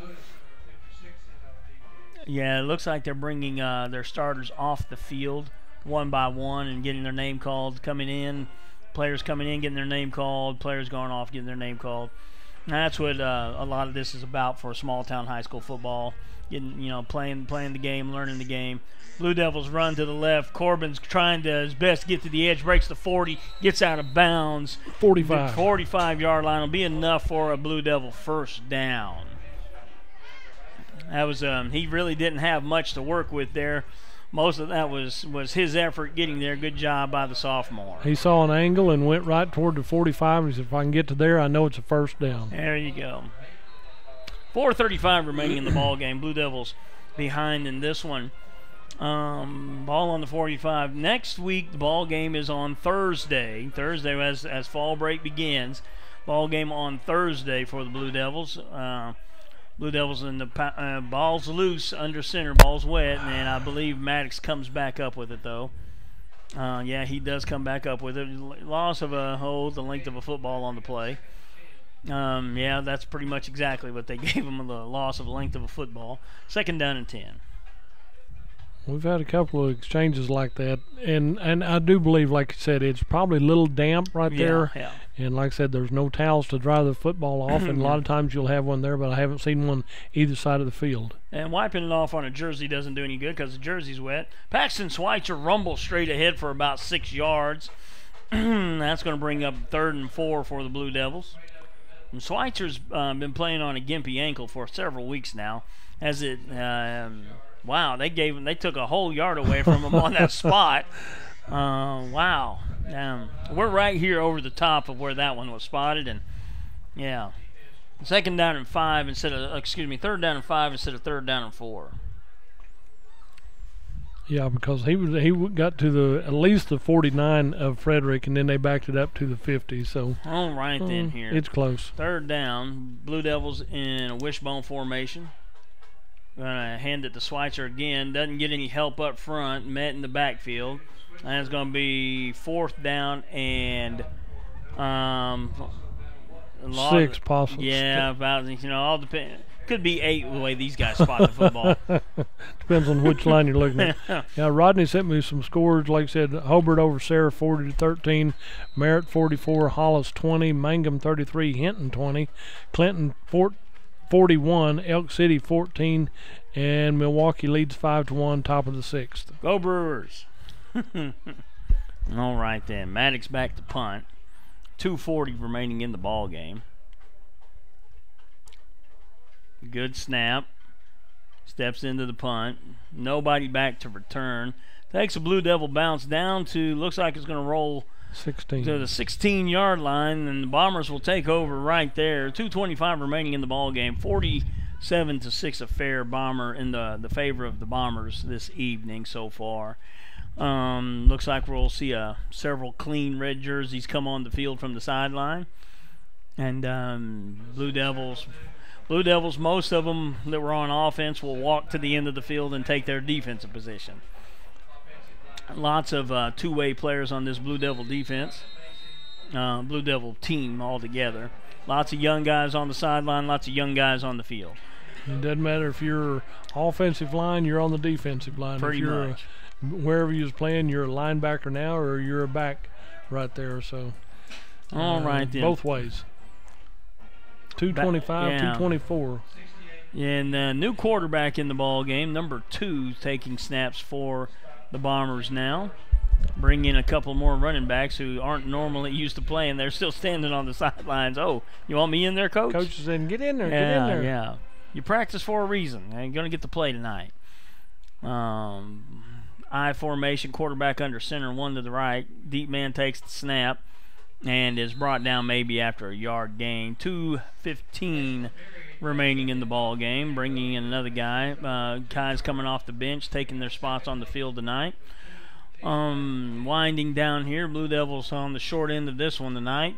Speaker 14: it looks like they're bringing their starters off the field one by one and getting their name called, coming in, players coming in, getting their name called, players going off, getting their name called. And that's what a lot of this is about for small-town high school football, getting, playing the game, learning the game. Blue Devils run to the left. Corbin's trying his best to get to the edge, breaks the 40, gets out of bounds.
Speaker 15: 45.
Speaker 14: 45-yard line will be enough for a Blue Devil first down. That was he really didn't have much to work with there. Most of that was his effort getting there. Good job by the sophomore.
Speaker 15: He saw an angle and went right toward the 45. He said, if I can get to there, I know it's a first down.
Speaker 14: There you go. 4:35 remaining in the ball game. Blue Devils behind in this one. Ball on the 45. Next week, the ball game is on Thursday. Thursday as fall break begins. Ball game on Thursday for the Blue Devils. Blue Devils and the ball's loose under center, ball's wet, and I believe Maddox comes back up with it though. He does come back up with it. Loss of a hold, the length of a football on the play. That's pretty much exactly what they gave him, the loss of the length of a football. 2nd down and 10.
Speaker 15: We've had a couple of exchanges like that, and I do believe, like you said, it's probably a little damp right there.
Speaker 14: Yeah.
Speaker 15: And like I said, there's no towels to dry the football off, and a lot of times you'll have one there, but I haven't seen one either side of the field.
Speaker 14: And wiping it off on a jersey doesn't do any good because the jersey's wet. Paxton Schweitzer rumbles straight ahead for about 6 yards. That's going to bring up 3rd and 4 for the Blue Devils. And Schweitzer's been playing on a gimpy ankle for several weeks now. Wow, they took a whole yard away from him on that spot. Wow. We're right here over the top of where that one was spotted, and 2nd down and 5 3rd down and 5 instead of 3rd down and 4.
Speaker 15: Yeah, because he got to at least the 49 of Frederick, and then they backed it up to the 50. So
Speaker 14: all right then here.
Speaker 15: It's close.
Speaker 14: 3rd down, Blue Devils in a wishbone formation. Going to hand it to Schweitzer again. Doesn't get any help up front. Met in the backfield. And it's going to be 4th down and
Speaker 15: 6 possible.
Speaker 14: Yeah, about all depend. Could be 8 the way these guys spot the football.
Speaker 15: Depends on which line you're looking at. Yeah, Rodney sent me some scores. Like I said, Hobart over Sarah 40-13, Merritt 44, Hollis 20, Mangum 33, Hinton 20, Clinton 41, Elk City 14, and Milwaukee leads 5-1, top of the 6th.
Speaker 14: Go Brewers. All right then, Maddox back to punt. 2:40 remaining in the ball game. Good snap. Steps into the punt. Nobody back to return. Takes a Blue Devil bounce down to, looks like it's going to roll
Speaker 15: 16
Speaker 14: to the 16-yard line, and the Bombers will take over right there. 2:25 remaining in the ball game. 47-6 affair Bomber in the favor of the Bombers this evening so far. Looks like we'll see several clean red jerseys come on the field from the sideline, and Blue Devils, most of them that were on offense will walk to the end of the field and take their defensive position. Lots of two-way players on this Blue Devil defense, Blue Devil team altogether. Lots of young guys on the sideline, lots of young guys on the field.
Speaker 15: It doesn't matter if you're offensive line, you're on the defensive line.
Speaker 14: Pretty much.
Speaker 15: Wherever you're playing, you're a linebacker now or you're a back right there. So,
Speaker 14: all right then.
Speaker 15: Both ways. 225, 224.
Speaker 14: And new quarterback in the ball game, number 2, taking snaps for the Bombers now. Bring in a couple more running backs who aren't normally used to playing. They're still standing on the sidelines. Oh, you want me in there, Coach?
Speaker 15: Coach is saying, get in there,
Speaker 14: yeah,
Speaker 15: get in there.
Speaker 14: Yeah. You practice for a reason. You're going to get to play tonight. I formation, quarterback under center, one to the right. Deep man takes the snap and is brought down maybe after a yard gain. 2:15 remaining in the ball game. Bringing in another guy. Guys coming off the bench, taking their spots on the field tonight. Winding down here, Blue Devils on the short end of this one tonight.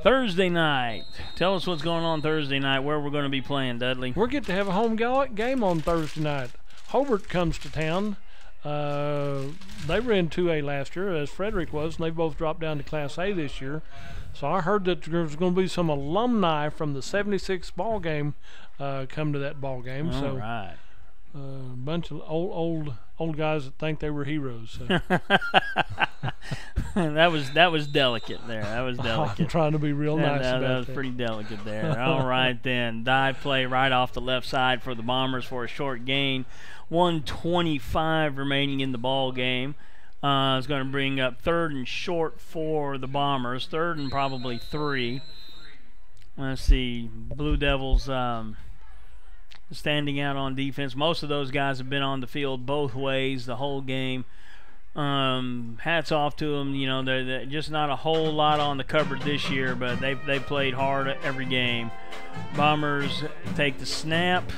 Speaker 14: Thursday night. Tell us what's going on Thursday night, where we're going to be playing, Dudley.
Speaker 15: We're getting to have a home game on Thursday night. Hobart comes to town. They were in 2A last year, as Frederick was, and they both dropped down to Class A this year. So I heard that there's going to be some alumni from the 76 ball game come to that ball game.
Speaker 14: All right.
Speaker 15: A bunch of old guys that think they were heroes. So.
Speaker 14: that was delicate there. That was delicate.
Speaker 15: I'm trying to be real nice about
Speaker 14: that. That was pretty delicate there. All right then. Dive play right off the left side for the Bombers for a short gain. 1:25 remaining in the ball game. It's going to bring up 3rd and short for the Bombers. 3rd and probably 3. Let's see. Blue Devils standing out on defense. Most of those guys have been on the field both ways the whole game. Hats off to them. You know, they're just not a whole lot on the cupboard this year, but they played hard every game. Bombers take the snap,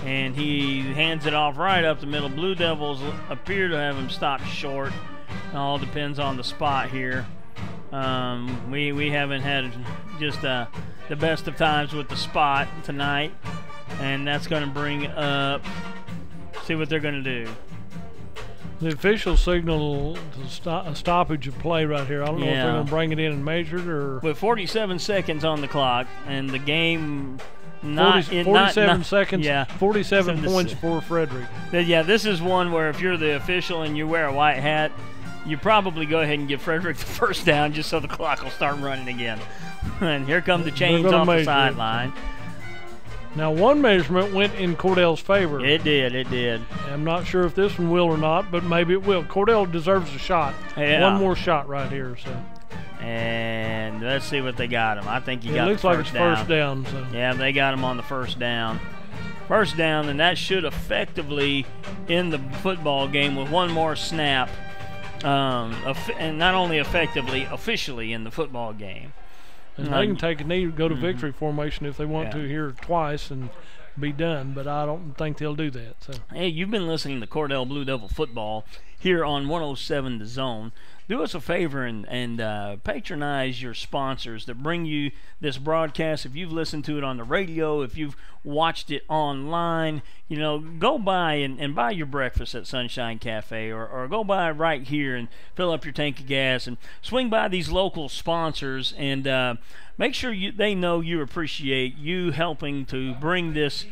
Speaker 14: and he hands it off right up the middle. Blue Devils appear to have him stopped short. It all depends on the spot here. We haven't had just the best of times with the spot tonight, and that's going to bring up, see what they're going to do.
Speaker 15: The official signal a stoppage of play right here. I don't know if they're going to bring it in and measure it or.
Speaker 14: With 47 seconds on the clock and the game
Speaker 15: 47 seconds. Yeah, 47 points for Frederick.
Speaker 14: Yeah, this is one where if you're the official and you wear a white hat, you probably go ahead and give Frederick the first down just so the clock will start running again. And here come the chains off the sideline.
Speaker 15: Now, one measurement went in Cordell's favor.
Speaker 14: It did.
Speaker 15: I'm not sure if this one will or not, but maybe it will. Cordell deserves a shot.
Speaker 14: Yeah.
Speaker 15: One more shot right here. So.
Speaker 14: And let's see what they got him. I think he got the first down.
Speaker 15: It looks like it's first down. So.
Speaker 14: Yeah, they got him on the first down. First down, and that should effectively end the football game with one more snap. And not only effectively, officially in the football game.
Speaker 15: And they can take a knee, go to victory formation if they want to here twice and be done, but I don't think they'll do that. So.
Speaker 14: Hey, you've been listening to Cordell Blue Devil Football here on 107 The Zone. Do us a favor and patronize your sponsors that bring you this broadcast. If you've listened to it on the radio, if you've watched it online, you know, go by and buy your breakfast at Sunshine Cafe or go by right here and fill up your tank of gas and swing by these local sponsors and make sure they know you appreciate you helping to bring this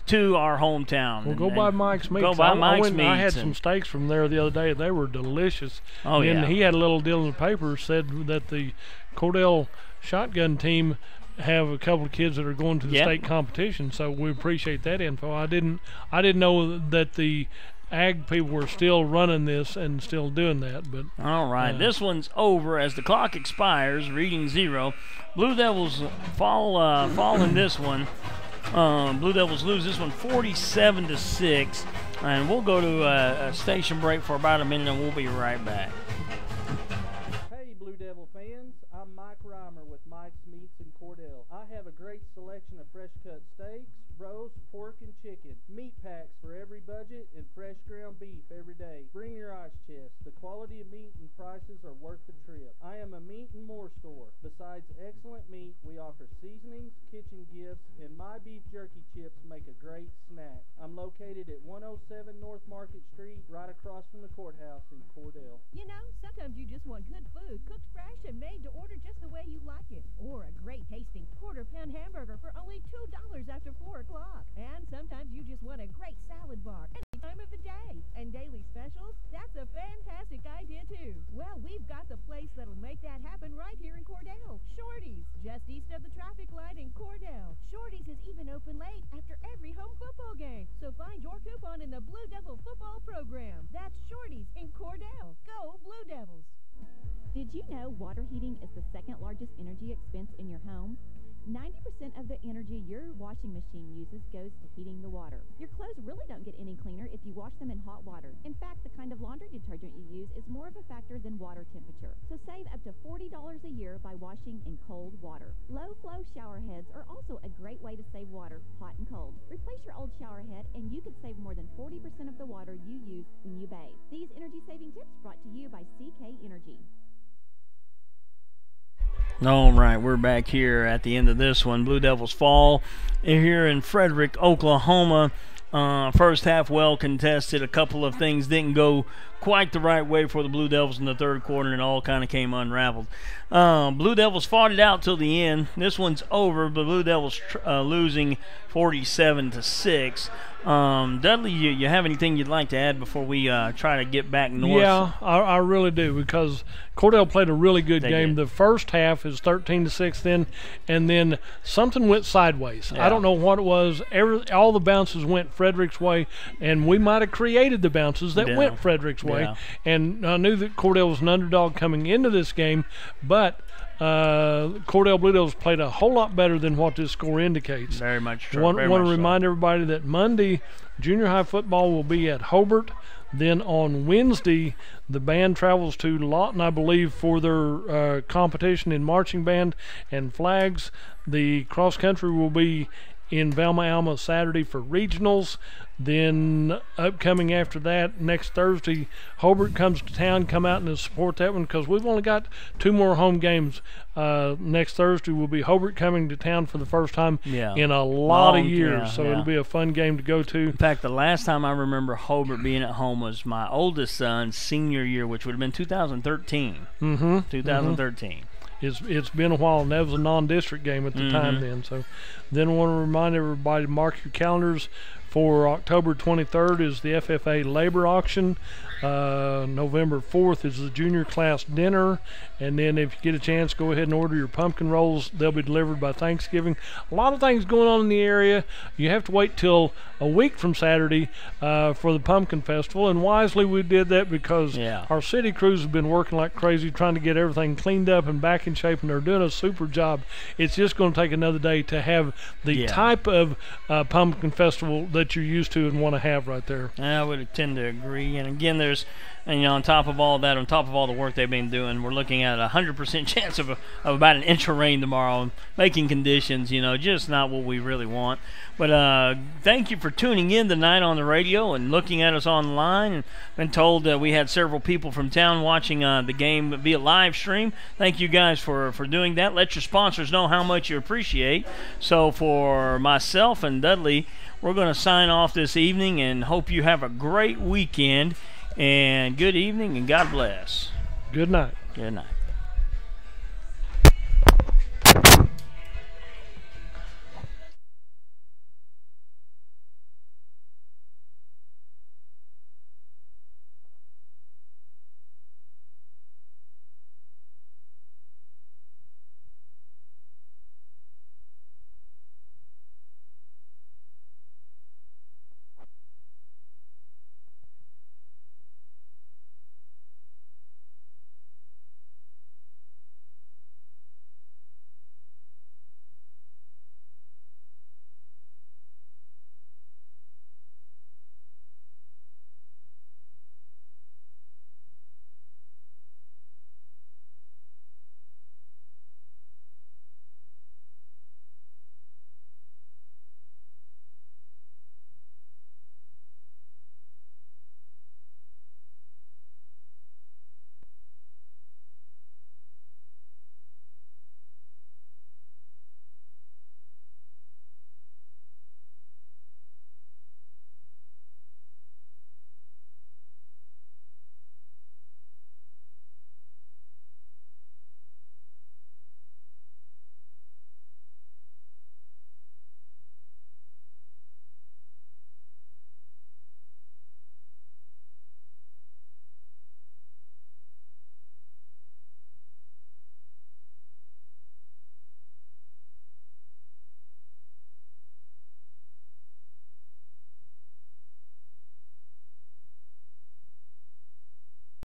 Speaker 14: to our hometown.
Speaker 15: Well, go by Mike's Meats.
Speaker 14: Go by Mike's Meats.
Speaker 15: I had some steaks from there the other day. They were delicious.
Speaker 14: Oh,
Speaker 15: and he had a little deal in the paper said that the Cordell shotgun team have a couple of kids that are going to the state competition, so we appreciate that info. I didn't know that the ag people were still running this and still doing that. But
Speaker 14: all right, this one's over as the clock expires, reading 0. Blue Devils fall in this one. Blue Devils lose this one 47-6, and we'll go to a station break for about a minute, and we'll be right back.
Speaker 11: Hey, Blue Devil fans, I'm Mike Reimer with Mike's Meats in Cordell. I have a great selection of fresh-cut steaks, roast, pork, and chicken, meat packs for every budget, and fresh ground beef every day. Bring your ice chest. The quality of meat and prices are worth the trip. I am a meat and more store. Besides excellent meat, we offer seasonings, kitchen gifts, and my beef jerky chips make a great snack. I'm located at 107 North Market Street, right across from the courthouse in Cordell.
Speaker 3: You know, sometimes you just want good food, cooked fresh and made to order just the way you like it. Or a great tasting quarter-pound hamburger for only $2 after 4 o'clock. And sometimes you just want a great salad bar any time of the day. And daily specials, that's a fantastic idea too. Well, we've got the place that'll make that happen right here in Cordell. Shorty's, just east east of the traffic light in Cordell. Shorty's is even open late after every home football game. So find your coupon in the Blue Devil football program. That's Shorty's in Cordell. Go Blue Devils.
Speaker 12: Did you know water heating is the second largest energy expense in your home? 90% of the energy your washing machine uses goes to heating the water. Your clothes really don't get any cleaner if you wash them in hot water. In fact, the kind of laundry detergent you use is more of a factor than water temperature. So save up to $40 a year by washing in cold water. Low-flow shower heads are also a great way to save water, hot and cold. Replace your old shower head and you could save more than 40% of the water you use when you bathe. These energy-saving tips brought to you by CK Energy.
Speaker 14: All right, we're back here at the end of this one. Blue Devils fall here in Frederick, Oklahoma. First half well contested. A couple of things didn't go quite the right way for the Blue Devils in the third quarter, and it all kind of came unraveled. Blue Devils fought it out till the end. This one's over. The Blue Devils losing 47-6. Dudley, you have anything you'd like to add before we try to get back north?
Speaker 15: Yeah, I really do, because Cordell played a really good game. The first half is 13-6 then, and then something went sideways.
Speaker 14: Yeah.
Speaker 15: I don't know what it was. All the bounces went Frederick's way, and we might have created the bounces that went Frederick's way.
Speaker 14: Yeah.
Speaker 15: And I knew that Cordell was an underdog coming into this game, but Cordell Blue Devils played a whole lot better than what this score indicates.
Speaker 14: Very much true.
Speaker 15: Want to remind everybody that Monday junior high football will be at Hobart. Then on Wednesday, the band travels to Lawton, I believe, for their competition in marching band and flags. The cross country will be in Velma Alma Saturday for regionals. Then upcoming after that, next Thursday, Hobart comes to town. Come out and support that one, because we've only got 2 more home games. Next Thursday will be Hobart coming to town for the first time in a lot of years. So it'll be a fun game to go to.
Speaker 14: In fact, the last time I remember Hobart being at home was my oldest son's senior year, which would have been 2013. 2013.
Speaker 15: It's been a while, and that was a non-district game at the time then. So then I want to remind everybody to mark your calendars. For October 23rd is the FFA labor auction. November 4th is the junior class dinner. And then if you get a chance, go ahead and order your pumpkin rolls. They'll be delivered by Thanksgiving. A lot of things going on in the area. You have to wait till a week from Saturday for the pumpkin festival. And wisely we did that, because our city crews have been working like crazy trying to get everything cleaned up and back in shape, and they're doing a super job. It's just going to take another day to have the type of pumpkin festival that you're used to and want to have right there.
Speaker 14: I would tend to agree. And again, there's, and on top of all that, on top of all the work they've been doing, we're looking at a 100% chance of about an inch of rain tomorrow, making conditions, just not what we really want. But thank you for tuning in tonight on the radio and looking at us online. And been told that we had several people from town watching the game via live stream. Thank you guys for doing that. Let your sponsors know how much you appreciate. So for myself and Dudley, we're going to sign off this evening and hope you have a great weekend. And good evening and God bless.
Speaker 15: Good night.
Speaker 14: Good night.